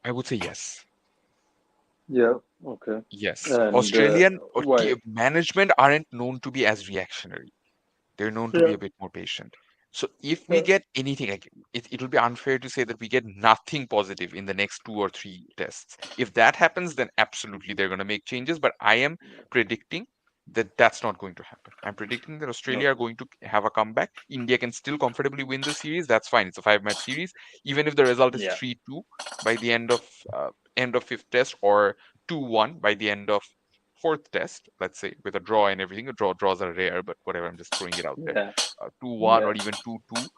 S1: I would say yes.
S2: Yeah, okay.
S1: Yes.
S2: And
S1: Australian
S2: why?
S1: management aren't known to be as reactionary. They're known to be
S2: Yeah.
S1: a bit more patient. So if we
S2: Uh,
S1: get anything, like it'll be unfair to say that we get nothing positive in the next 2 or 3 tests. If that happens, then absolutely they're going to make changes. But I am predicting that that's not going to happen. I'm predicting that Australia are
S2: okay.
S1: going to have a comeback. India can still comfortably win the series. That's fine. It's a 5 match series. Even if the result is
S2: Yeah.
S1: 3-2 by the end of fifth test or 2-1 by the end of fourth test, let's say with a draw and everything. Draws are rare, but whatever. I'm just throwing it out there.
S2: Yeah.
S1: 2-1
S2: Yeah.
S1: or even 2-2.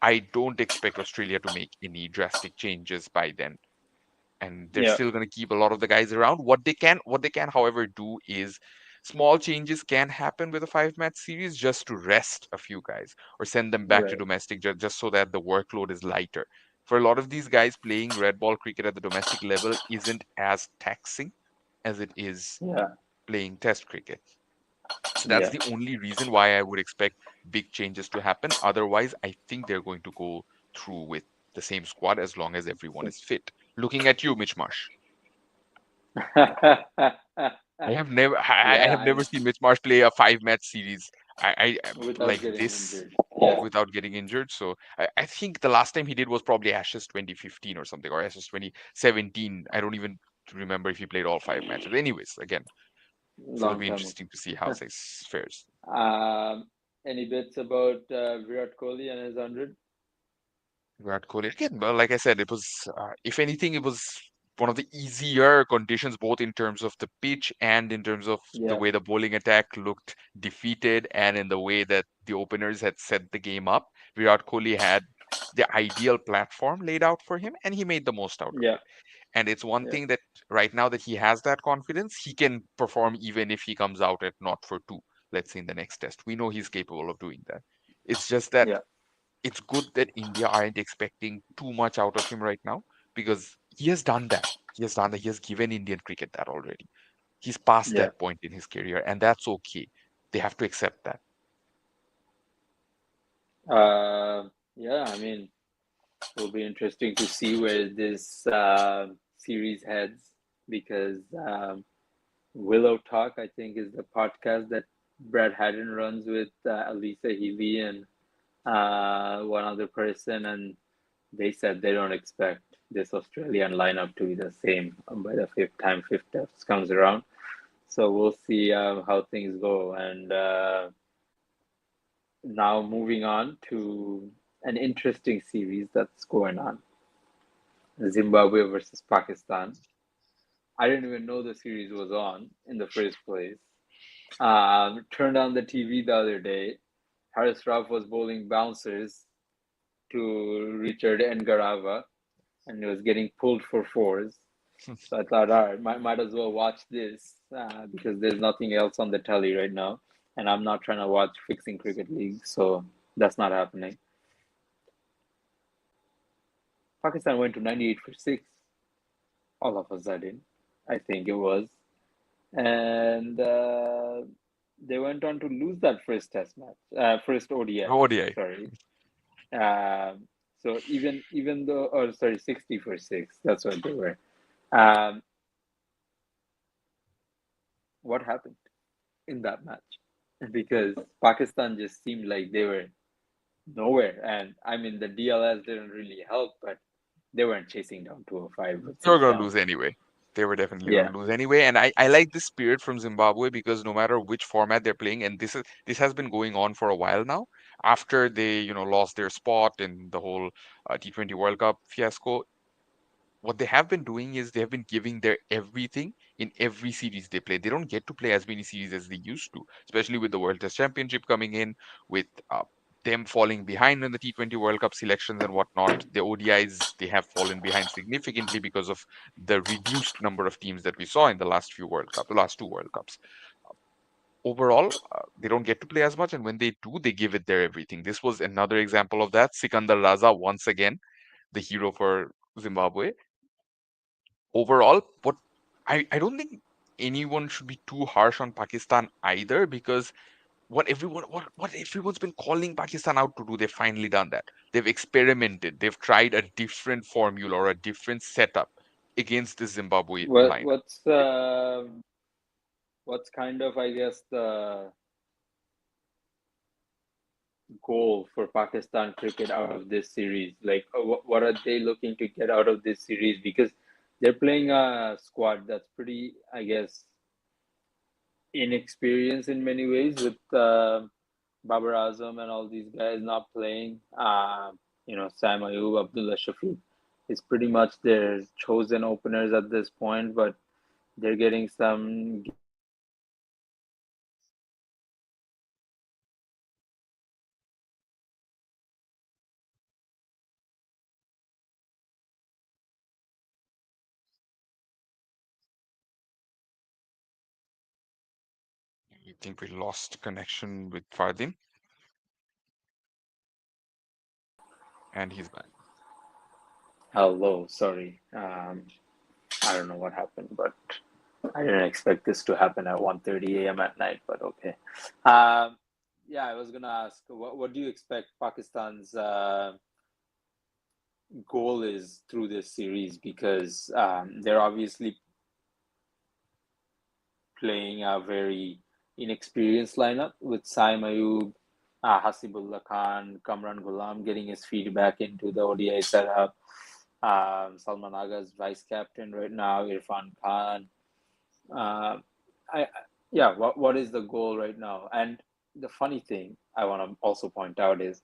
S1: I don't expect Australia to make any drastic changes by then, and they're
S2: Yeah.
S1: still going to keep a lot of the guys around. What they can, however, do is small changes can happen with a 5 match series just to rest a few guys or send them back to
S2: Right.
S1: domestic just so that the workload is lighter. For a lot of these guys, playing red ball cricket at the domestic level isn't as taxing as it is
S2: Yeah.
S1: playing test cricket. So that's
S2: Yeah.
S1: the only reason why I would expect big changes to happen. Otherwise, I think they're going to go through with the same squad as long as everyone
S2: So-
S1: is fit. Looking at you, Mitch Marsh. I have never
S2: yeah.
S1: seen Mitch Marsh play a 5 match series.
S2: without
S1: like
S2: getting
S1: this
S2: injured. Yeah,
S1: without getting injured. So I think the last time he did was probably Ashes 2015 or something, or Ashes 2017. I don't even remember if he played all 5 matches. Anyways, again, so it'll
S2: long
S1: be
S2: time
S1: interesting to see how
S2: ago.
S1: this fares.
S2: Any bits about Virat Kohli and his 100?
S1: Virat Kohli again, well, like I said, it was if anything, it was one of the easier conditions, both in terms of the pitch and in terms of the
S2: Yeah,
S1: way the bowling attack looked defeated, and in the way that the openers had set the game up. Virat Kohli had the ideal platform laid out for him, and he made the most out of
S2: yeah,
S1: it. And it's one
S2: yeah,
S1: thing that right now that he has that confidence, he can perform even if he comes out at not for two. Let's say in the next test, we know he's capable of doing that. It's just that
S2: yeah,
S1: it's good that India aren't expecting too much out of him right now because he has done that. He has done that. He has given Indian cricket that already. He's past
S2: yeah.
S1: that point in his career, and that's okay. They have to accept that.
S2: Uh, yeah, I mean, it'll be interesting to see where this series heads because Willow Talk, I think, is the podcast that Brad Haddon runs with Alisa Healy and one other person, and they said they don't expect this Australian lineup to be the same by the fifth test comes around. So we'll see how things go. And now moving on to an interesting series that's going on: Zimbabwe versus Pakistan. I didn't even know the series was on in the first place. Turned on the TV the other day. Haris Rauf was bowling bouncers to Richard Ngarava, and he was getting pulled for fours. So I thought, all right, might as well watch this because there's nothing else on the telly right now, and I'm not trying to watch Fixing Cricket League, so that's not happening. Pakistan went to 98 for six all of a sudden, I think it was, and they went on to lose that first Test match, first ODI.
S1: ODI.
S2: Sorry. Um, so even though, or sorry, 60 for six. That's what they were. Um, what happened in that match? Because Pakistan just seemed like they were nowhere, and I mean the DLS didn't really help, but they weren't chasing down 205 with
S1: They were
S2: six
S1: going to
S2: down.
S1: lose anyway. They were definitely going
S2: Yeah,
S1: to lose anyway. And I like this spirit from Zimbabwe because no matter which format they're playing, and this has been going on for a while now, after they, lost their spot in the whole T20 World Cup fiasco, what they have been doing is they have been giving their everything in every series they play. They don't get to play as many series as they used to, especially with the World Test Championship coming in, with them falling behind in the T20 World Cup selections and whatnot. The ODIs, they have fallen behind significantly because of the reduced number of teams that we saw in the last few World Cups, the last two World Cups. Overall, they don't get to play as much, and when they do, they give it their everything. This was another example of that. Sikandar Raza, once again, the hero for Zimbabwe. Overall, I don't think anyone should be too harsh on Pakistan either because what everyone's been calling Pakistan out to do, they've finally done that. They've experimented. They've tried a different formula or a different setup against the Zimbabwe
S2: what
S1: lineup.
S2: what's kind of, I guess, the goal for Pakistan cricket out of this series? Like, what are they looking to get out of this series? Because they're playing a squad that's pretty, I guess, inexperienced in many ways with Babar Azam and all these guys not playing. Sam Ayub, Abdullah Shafiq is pretty much their chosen openers at this point, but they're getting some games here and there from Pakistan
S1: I think we lost connection with Fardin, and he's back.
S2: Hello, sorry. I don't know what happened, but I didn't expect this to happen at 1:30 a.m. at night, but okay. Um, yeah, I was gonna ask, what do you expect Pakistan's goal is through this series? Because they're obviously playing a very inexperienced lineup with Saim Ayub, Hasibullah Khan, Kamran Ghulam getting his feet back into the ODI setup. Salman Aga's vice captain right now, Irfan Khan. Uh, I yeah, what is the goal right now? And the funny thing I want to also point out is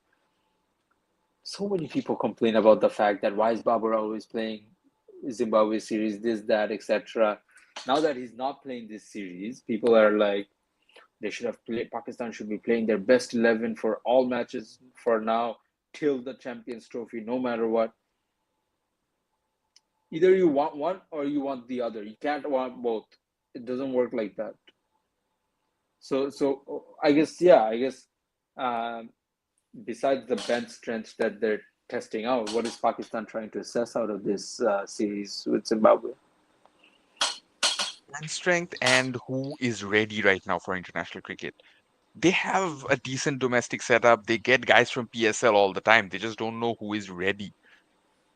S2: so many people complain about the fact that why is Babur always playing Zimbabwe series, this, that, etc. Now that he's not playing this series, people are like, they should have played. Pakistan should be playing their best 11 for all matches for now till the Champions Trophy, no matter what. Either you want one or you want the other. You can't want both. It doesn't work like that. So I guess yeah, I guess um, besides the bench strength that they're testing out, what is Pakistan trying to assess out of this series with Zimbabwe?
S1: And strength and who is ready right now for international cricket. They have a decent domestic setup. They get guys from PSL all the time. They just don't know who is ready.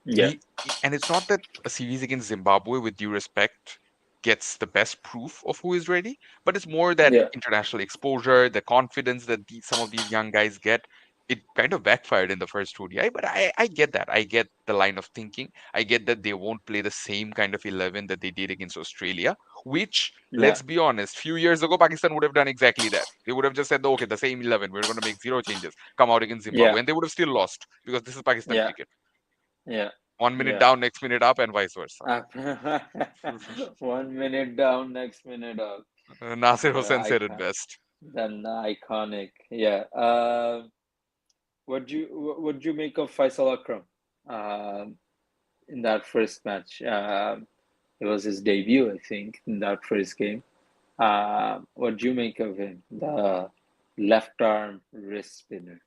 S2: Yeah,
S1: We and it's not that a series against Zimbabwe, with due respect, gets the best proof of who is ready, but it's more that
S2: yeah,
S1: international exposure, the confidence that some of these young guys get. It kind of backfired in the first ODI, but I get that. I get the line of thinking. I get that they won't play the same kind of 11 that they did against Australia, which,
S2: yeah,
S1: let's be honest, few years ago, Pakistan would have done exactly that. They would have just said, okay, the same 11, we're going to make zero changes, come out against
S2: yeah,
S1: Zimbabwe, and they would have still lost because this is Pakistan
S2: yeah,
S1: cricket.
S2: yeah,
S1: 1 minute
S2: yeah.
S1: down, next minute up, and vice versa.
S2: 1 minute down, next minute up.
S1: Nasir
S2: The
S1: Hussain said it
S2: icon,
S1: best.
S2: the iconic. Yeah. What do you make of Faisal Akram? Um, in that first match, it was his debut, I think, in that first game. What do you make of him? The left arm wrist spinner.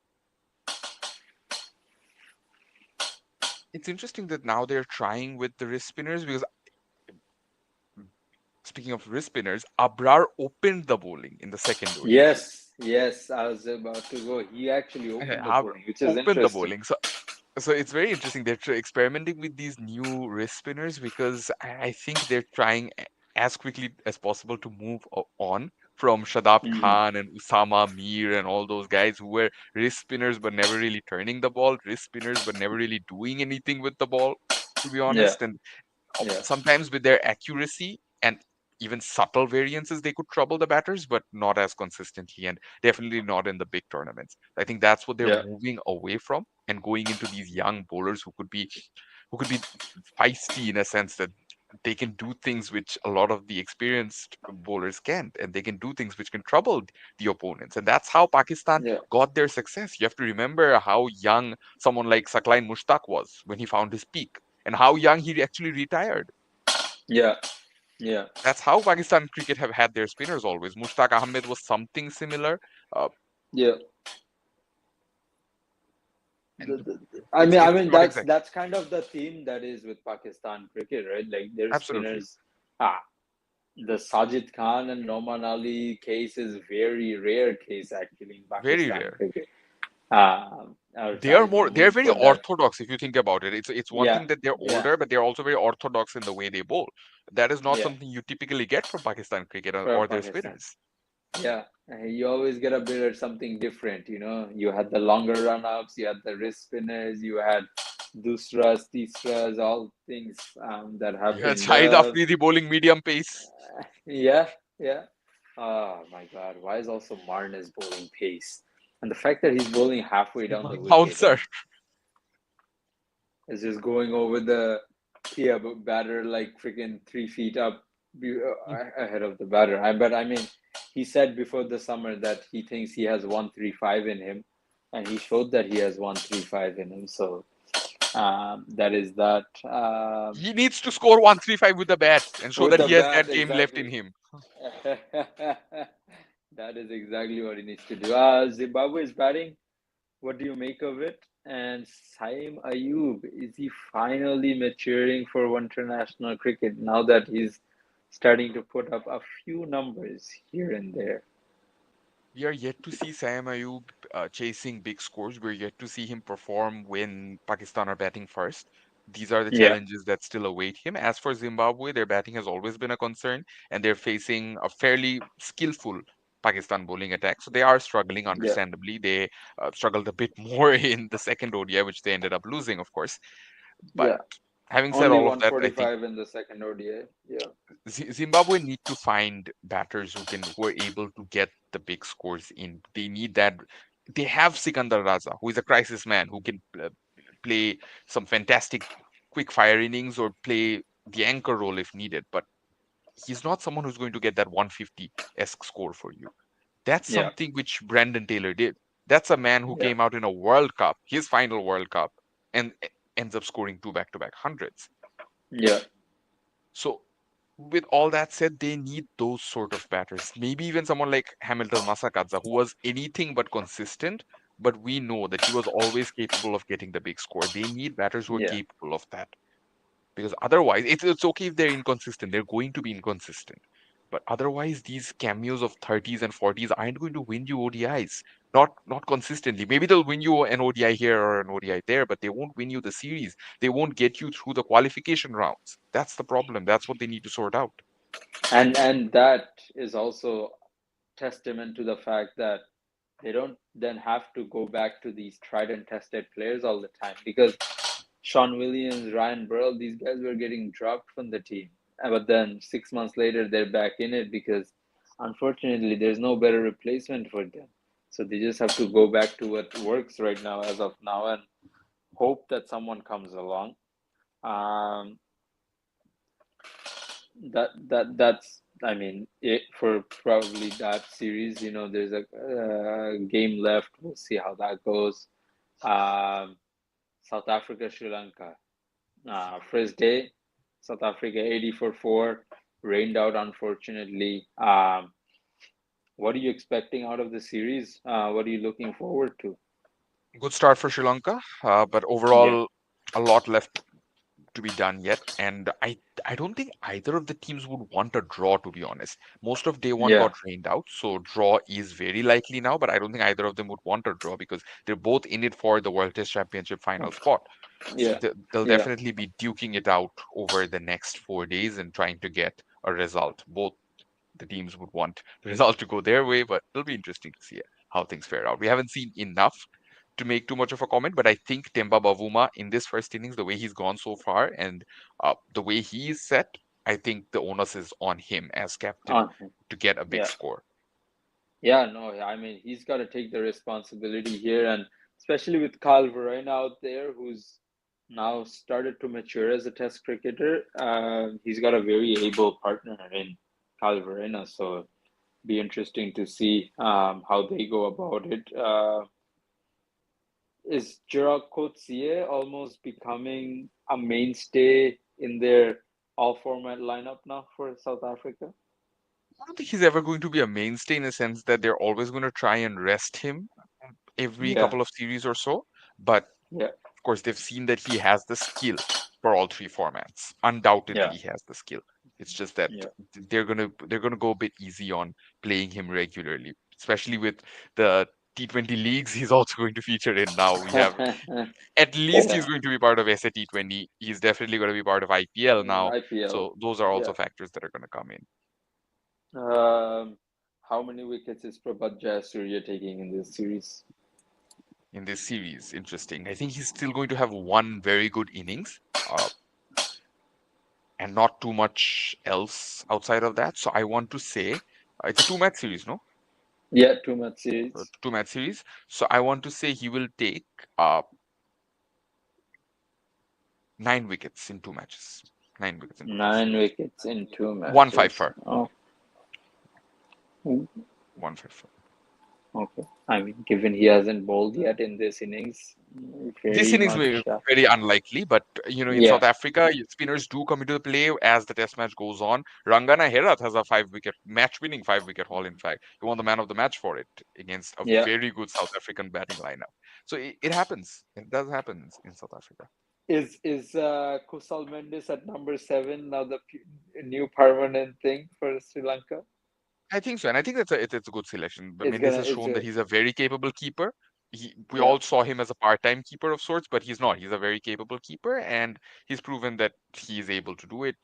S1: It's interesting that now they're trying with the wrist spinners because, speaking of wrist spinners, Abrar opened the bowling in the second ODI.
S2: Yes, yes, I was about to go. He actually opened the
S1: Ab-
S2: bowling, which is
S1: Opened the
S2: interesting.
S1: bowling. So it's very interesting. They're experimenting with these new wrist spinners because I think they're trying as quickly as possible to move on from Shadab
S2: Hmm.
S1: Khan and Usama Mir and all those guys who were wrist spinners but never really turning the ball, wrist spinners but never really doing anything with the ball, to be
S2: Yeah,
S1: honest. And
S2: yeah,
S1: sometimes with their accuracy and even subtle variances, they could trouble the batters, but not as consistently and definitely not in the big tournaments. I think that's what they're
S2: yeah,
S1: moving away from and going into these young bowlers who could be feisty in a sense that they can do things which a lot of the experienced bowlers can't, and they can do things which can trouble the opponents. And that's how Pakistan
S2: yeah,
S1: got their success. You have to remember how young someone like Saklain Mushtaq was when he found his peak, and how young he actually retired.
S2: yeah, yeah,
S1: That's how Pakistan cricket have had their spinners always. Mushtaq Ahmed was something similar, uh,
S2: yeah.
S1: and
S2: I
S1: it's
S2: mean,
S1: not exact.
S2: that's kind of the theme that is with Pakistan cricket, right? Like their
S1: Absolutely,
S2: spinners. Ah, the Sajid Khan and Noman Ali case is very rare case actually in
S1: very
S2: Pakistan
S1: rare.
S2: cricket. Or
S1: They are
S2: Shahid
S1: more. They're
S2: Mahmood
S1: very
S2: for that.
S1: orthodox if you think about it. It's one
S2: Yeah,
S1: thing that they're
S2: yeah,
S1: older, but they're also very orthodox in the way they bowl. That is not
S2: yeah.
S1: something you typically get from Pakistan cricket
S2: For
S1: or their
S2: Pakistan.
S1: spinners.
S2: Yeah, you always get a bit of something different, you know. You had the longer run-ups, you had the wrist spinners, you had dusras, tisras, all things that
S1: Yeah,
S2: happened.
S1: Shahid Afridi bowling medium pace.
S2: Yeah, yeah. Oh my God, why is also Marnus bowling pace? And the fact that he's bowling halfway down the wicket
S1: Bouncer.
S2: and is just going over the yeah batter like freaking 3 feet up ahead of the batter. But I mean, he said before the summer that he thinks he has 135 in him, and he showed that he has 135 in him. So that is that.
S1: He needs to score 135 with the bat and show
S2: With
S1: that
S2: the
S1: he has
S2: bat,
S1: that game left in
S2: exactly.
S1: him.
S2: That is exactly what he needs to do. Zimbabwe is batting. What do you make of it? And Saim Ayub, is he finally maturing for international cricket now that he's starting to put up a few numbers here and there?
S1: We are yet to see Sam Ayub chasing big scores. We're yet to see him perform when Pakistan are batting first. These are the
S2: Yeah,
S1: challenges that still await him. As for Zimbabwe, their batting has always been a concern, and they're facing a fairly skillful Pakistan bowling attack. So they are struggling,
S2: Yeah.
S1: understandably. They struggled a bit more in the second ODI, which they ended up losing, of course. But
S2: Yeah.
S1: having said
S2: Only
S1: all of that, I think
S2: 145 in the second ODI. Yeah.
S1: Zimbabwe need to find batters who are able to get the big scores in. They need that. They have Sikandar Raza, who is a crisis man, who can play some fantastic quick fire innings or play the anchor role if needed. But he's not someone who's going to get that 150-esque score for you. That's
S2: Yeah.
S1: something which Brandon Taylor did. That's a man who
S2: Yeah.
S1: came out in a World Cup, his final World Cup, and ends up scoring two back-to-back hundreds.
S2: Yeah.
S1: So, with all that said, they need those sort of batters. Maybe even someone like Hamilton Masakadza, who was anything but consistent, but we know that he was always capable of getting the big score. They need batters who are
S2: Yeah.
S1: capable of that. Because otherwise, it's okay if they're inconsistent. They're going to be inconsistent. But otherwise, these cameos of 30s and 40s aren't going to win you ODIs. Not consistently. Maybe they'll win you an ODI here or an ODI there, but they won't win you the series. They won't get you through the qualification rounds. That's the problem. That's what they need to sort out.
S2: And that is also testament to the fact that they don't then have to go back to these tried and tested players all the time, because Sean Williams, Ryan Burrell, these guys were getting dropped from the team. But then 6 months later, they're back in it because unfortunately, there's no better replacement for them. So they just have to go back to what works right now, as of now, and hope that someone comes along. Um, that's I mean it for probably that series. There's a game left. We'll see how that goes. Um, South Africa, Sri Lanka. First day, South Africa 80 for 4, rained out unfortunately. What are you expecting out of the series? What are you looking forward to?
S1: Good start for Sri Lanka, but
S2: Yeah,
S1: overall, a lot left to be done yet. And I don't think either of the teams would want a draw, to be honest. Most of day one
S2: yeah,
S1: got rained out, so draw is very likely now, but I don't think either of them would want a draw because they're both in it for the World Test Championship final spot. So
S2: yeah,
S1: they'll
S2: yeah.
S1: definitely be duking it out over the next 4 days and trying to get a result. Both the teams would want the result to go their way, but it'll be interesting to see how things fare out. We haven't seen enough to make too much of a comment, but I think Temba Bavuma in this first innings, the way he's gone so far and the way he is set, I think the onus is on him as captain
S2: On him.
S1: to get a big
S2: Yeah.
S1: score.
S2: Yeah, no, I mean, he's got to take the responsibility here, and especially with Kyle Verreynne out there, who's now started to mature as a Test cricketer. He's got a very able partner in Kyle Verreynne, so be interesting to see how they go about it. Is Gerard Coetzee almost becoming a mainstay in their all format lineup now for South Africa?
S1: I don't think he's ever going to be a mainstay in the sense that they're always going to try and rest him every
S2: Yeah,
S1: couple of series or so. But
S2: yeah,
S1: of course, they've seen that he has the skill for all three formats. Undoubtedly,
S2: yeah,
S1: he has the skill. It's just that
S2: yeah.
S1: they're gonna go a bit easy on playing him regularly, especially with the T20 leagues. He's also going to feature in now. We have at least he's
S2: Yeah,
S1: going to be part of SA T20. He's definitely going to be part of IPL now.
S2: IPL.
S1: So those are also
S2: Yeah.
S1: factors that are going to come
S2: Um, how many wickets is Prabhat Jayasuriya taking in this series?
S1: in this series. Interesting. I think he's still going to have one very good innings. And not too much else outside of that. So I want to say it's a two-match series, no?
S2: Yeah, 2 match series.
S1: Two-match series. So I want to say he will take uh 9 wickets in two matches. 9 wickets in two matches.
S2: 9 wickets in two
S1: One five
S2: matches.
S1: for
S2: Oh,
S1: 1 5 for.
S2: okay. I mean, given he hasn't bowled yet in this innings,
S1: This
S2: very
S1: innings were
S2: much.
S1: very unlikely, but in
S2: Yeah,
S1: South Africa, spinners do come into the play as the Test match goes on. Rangana Herath has a 5 wicket match-winning 5 wicket haul. In fact, he won the man of the match for it against a
S2: yeah.
S1: very good South African batting lineup. So it happens. It does happen in South Africa.
S2: Is Kusal Mendes at number 7 now the new permanent thing for Sri Lanka?
S1: I think so, and I think it's a good selection. But
S2: It's
S1: Mendes
S2: gonna.
S1: has
S2: It's
S1: shown that
S2: a.
S1: he's a very capable keeper. We
S2: Yeah,
S1: all saw him as a part-time keeper of sorts, but he's not. He's a very capable keeper, and he's proven that he is able to do it.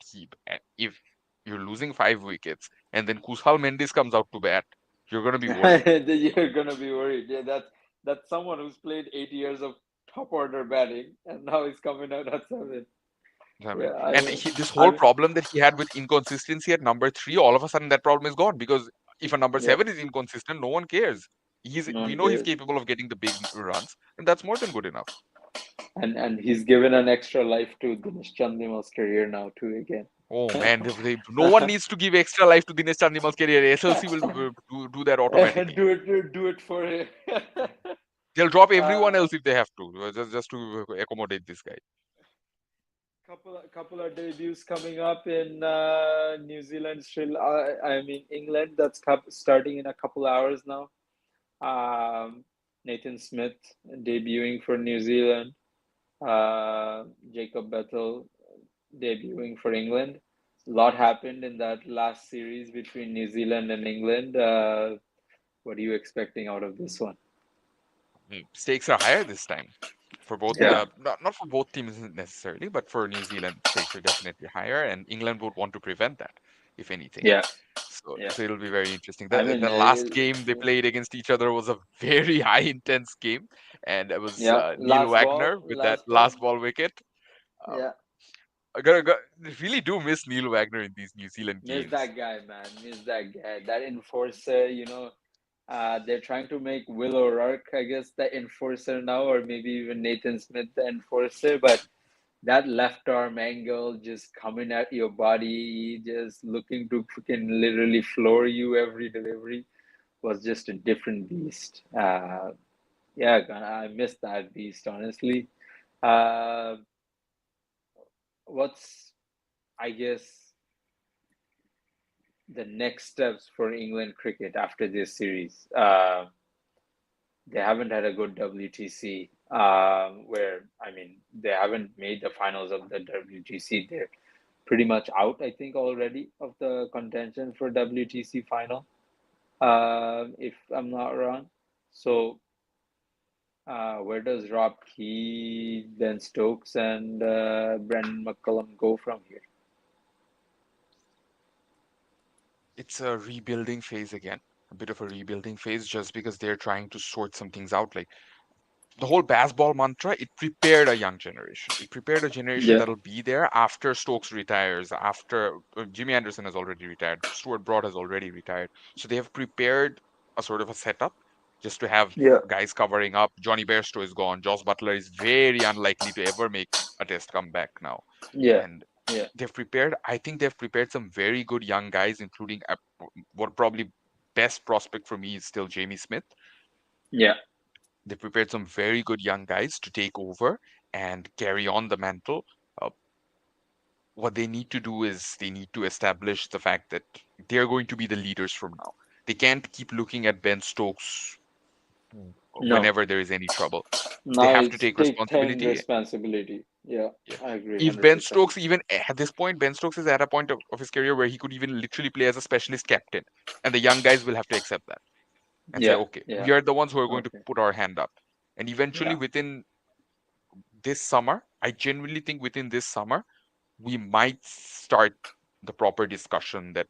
S1: If you're losing 5 wickets, and then Kushal Mendes comes out to bat, you're going to be worried.
S2: Then you're gonna be worried. Yeah, that's someone who's played 8 years of top order batting, and now he's coming out at seven.
S1: I mean,
S2: Yeah,
S1: and this
S2: I
S1: whole
S2: mean,
S1: problem that he had with inconsistency at number three, all of a sudden that problem is gone because if a number
S2: yeah,
S1: seven is inconsistent, no one cares.
S2: no
S1: We
S2: one
S1: know he's
S2: cares.
S1: capable of getting the big runs, and that's more than good enough.
S2: And he's given an extra life to Dinesh Chandimal's career now too again.
S1: Oh man, no one needs to give extra life to Dinesh Chandimal's career. SLC will do that automatically.
S2: Do it for him.
S1: They'll drop everyone
S2: uh,
S1: else if they have to, just to accommodate this guy.
S2: couple of debuts coming up in New Zealand, I mean England. That's starting in a couple hours now. Um, Nathan Smith debuting for New Zealand. Jacob Bethel debuting for England. A lot happened in that last series between New Zealand and England. What are you expecting out of this one?
S1: Stakes are higher this time for both,
S2: Yeah,
S1: not for both teams necessarily, but for New Zealand, stakes are definitely higher, and England would want to prevent that, if anything.
S2: yeah, yeah.
S1: So it'll be very interesting.
S2: I
S1: The
S2: mean,
S1: last game they played against each other was a very high intense game, and it was
S2: yeah.
S1: Neil Wagner with that
S2: Last ball.
S1: last ball wicket. Uh,
S2: Yeah,
S1: I really do miss Neil Wagner in these New Zealand
S2: miss
S1: games.
S2: that guy, man. Miss that guy. That enforcer. They're trying to make Will O'Rourke, I guess, the enforcer now, or maybe even Nathan Smith the enforcer. But that left arm angle just coming at your body, just looking to freaking literally floor you every delivery was just a different beast. Yeah, I missed that beast, honestly. Uh, what's, I guess, the next steps for England cricket after this series? They haven't had a good WTC, where, I mean, they haven't made the finals of the WTC. They're pretty much out, I think, already of the contention for WTC final, if I'm not wrong. So, where does Rob Key, Ben Stokes, and Brendan McCullum go from here?
S1: It's a rebuilding phase again, a bit of a rebuilding phase, just because they're trying to sort some things out. Like the whole baseball mantra, it prepared a young generation. It prepared a generation
S2: Yeah,
S1: that'll be there after Stokes retires, after Jimmy Anderson has already retired, Stuart Broad has already retired. So they have prepared a sort of a setup just to have
S2: yeah,
S1: guys covering up. Johnny Bairstow is gone. Joss Butler is very unlikely to ever make a test comeback now.
S2: yeah,
S1: And
S2: yeah,
S1: I think they've prepared some very good young guys, including what probably best prospect for me is still Jamie Smith.
S2: yeah.
S1: They prepared some very good young guys to take over and carry on the mantle. Uh, what they need to do is they need to establish the fact that they're going to be the leaders from now. They can't keep looking at Ben Stokes
S2: No,
S1: whenever there is any trouble. They
S2: now
S1: have to
S2: it's
S1: take
S2: take 10
S1: responsibility.
S2: responsibility. Yeah,
S1: Yeah.
S2: I agree
S1: If Ben
S2: 100%.
S1: Stokes, even at this point, Ben Stokes is at a point of his career where he could even literally play as a specialist captain, and the young guys will have to accept that and say,
S2: Yeah,
S1: okay,
S2: yeah,
S1: we are the ones who are going to
S2: okay.
S1: put our hand up. And eventually,
S2: Yeah,
S1: within this summer, I genuinely think within this summer, we might start the proper discussion that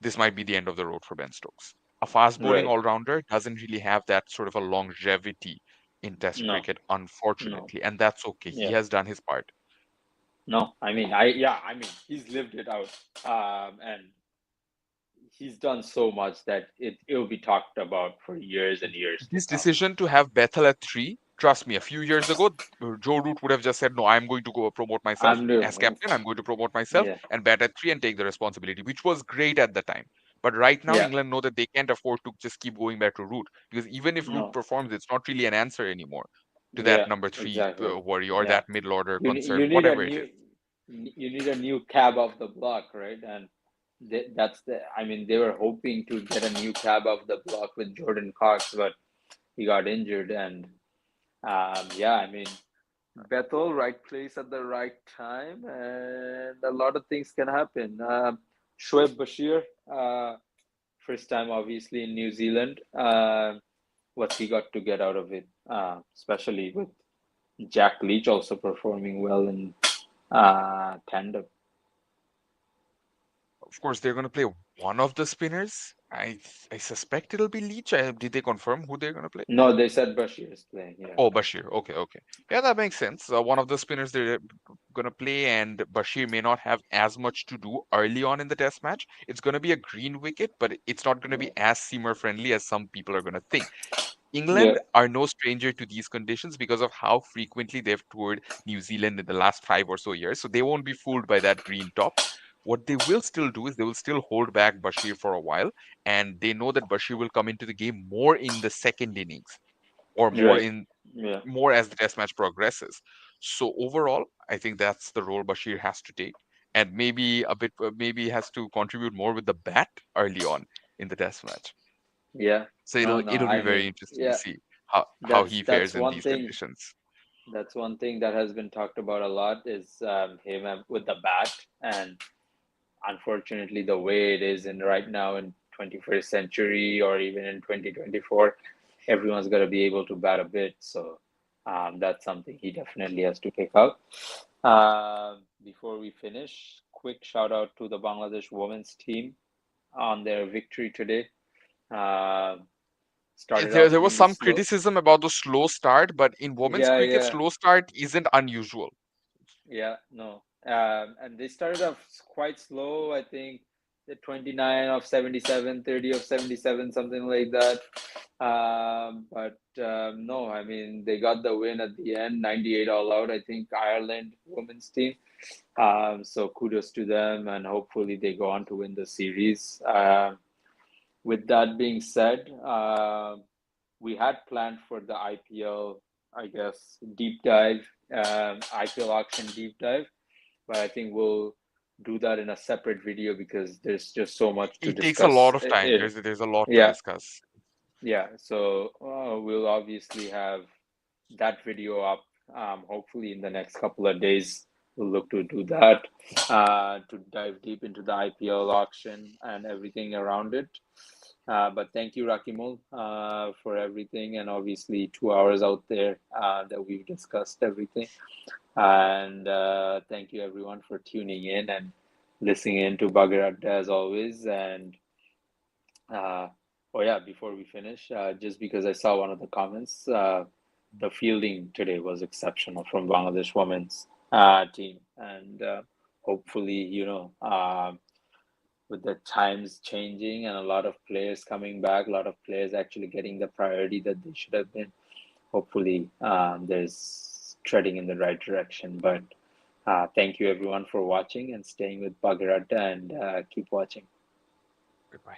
S1: this might be the end of the road for Ben Stokes. A fast bowling
S2: right.
S1: all rounder doesn't really have that sort of a longevity in Test
S2: No,
S1: cricket,
S2: no,
S1: unfortunately, and that's okay. He
S2: yeah.
S1: has done his part.
S2: No, I mean, he's lived it out. And he's done so much that it'll be talked about for years and years to
S1: This
S2: come.
S1: decision to have Bethel at three, trust me, a few years ago, Joe Root would have just said, no, I'm going to go promote myself
S2: I'm
S1: as
S2: doing,
S1: captain. I'm going to promote myself
S2: yeah,
S1: and bat at three and take the responsibility, which was great at the time. But right now,
S2: yeah,
S1: England know that they can't afford to just keep going back to Root because even if Root
S2: no,
S1: performs, it's not really an answer anymore to that
S2: yeah,
S1: number three
S2: exactly,
S1: worry or
S2: yeah.
S1: that middle order
S2: You
S1: concern,
S2: need a
S1: whatever it
S2: new
S1: is.
S2: you need a new cab off the block, right? And that's the I mean they were hoping to get a new cab off the block with Jordan Cox, but he got injured, and yeah, I mean Bethel, right place at the right time, and a lot of things can happen. Shoaib Bashir, first time obviously in New Zealand. What he got to get out of it, especially with Jack Leach also performing well in tandem.
S1: Of course, they're going to play One of the spinners, I suspect it'll be Leach. Did they confirm who they're gonna play?
S2: No, they said Bashir is playing. Yeah.
S1: Oh, Bashir. Okay, okay. Yeah, that makes sense. One of the spinners they're gonna play, and Bashir may not have as much to do early on in the test match. It's gonna be a green wicket, but it's not gonna be as seamer friendly as some people are gonna think.
S2: Yeah.
S1: England are no stranger to these conditions because of how frequently they've toured New Zealand in the last 5 or so years. So they won't be fooled by that green top. What they will still do is they will still hold back Bashir for a while, and they know that Bashir will come into the game more in the second innings or more
S2: Right.
S1: in
S2: Yeah.
S1: more as the test match progresses. So overall, I think that's the role Bashir has to take, and maybe a bit, maybe has to contribute more with the bat early on in the test match.
S2: Yeah.
S1: So
S2: No,
S1: it'll
S2: no.
S1: it'll be
S2: I
S1: very
S2: mean,
S1: interesting to
S2: yeah.
S1: see how
S2: That's
S1: he
S2: that's
S1: fares in
S2: one
S1: these
S2: thing.
S1: conditions.
S2: That's one thing that has been talked about a lot is him with the bat, and unfortunately, the way it is in right now in 21st century or even in 2024, everyone's got to be able to bat a bit. So that's something he definitely has to pick up. Before we finish, quick shout out to the Bangladesh women's team on their victory today. Uh,
S1: Yeah,
S2: Started
S1: there
S2: off
S1: was
S2: really
S1: some
S2: slow.
S1: criticism about the slow start, but in women's
S2: Yeah,
S1: cricket,
S2: yeah.
S1: slow start isn't unusual.
S2: Yeah, no. And they started off quite slow. I think the 29 of 77, 30 of 77, something like that. But no, I mean, they got the win at the end, 98 all out, I think, Ireland women's team. So kudos to them, and hopefully they go on to win the series. With that being said, we had planned for the IPL, I guess, deep dive, IPL auction deep dive, but I think we'll do that in a separate video because there's just so much to
S1: It takes a lot
S2: discuss.
S1: of time. There's a lot to
S2: Yeah,
S1: discuss.
S2: yeah. So we'll obviously have that video up. Hopefully, in the next couple of days, we'll look to do that to dive deep into the IPL auction and everything around it. But thank you, Rakimul, for everything, and obviously 2 hours out there that we've discussed everything. And thank you, everyone, for tuning in and listening in to Bhagirath as always. And uh, oh yeah, before we finish, just because I saw one of the comments, the fielding today was exceptional from Bangladesh women's team, and hopefully, with the times changing and a lot of players coming back, a lot of players actually getting the priority that they should have been. Hopefully, there's treading in the right direction. But thank you everyone for watching and staying with Bhagirath, and keep watching.
S1: Goodbye.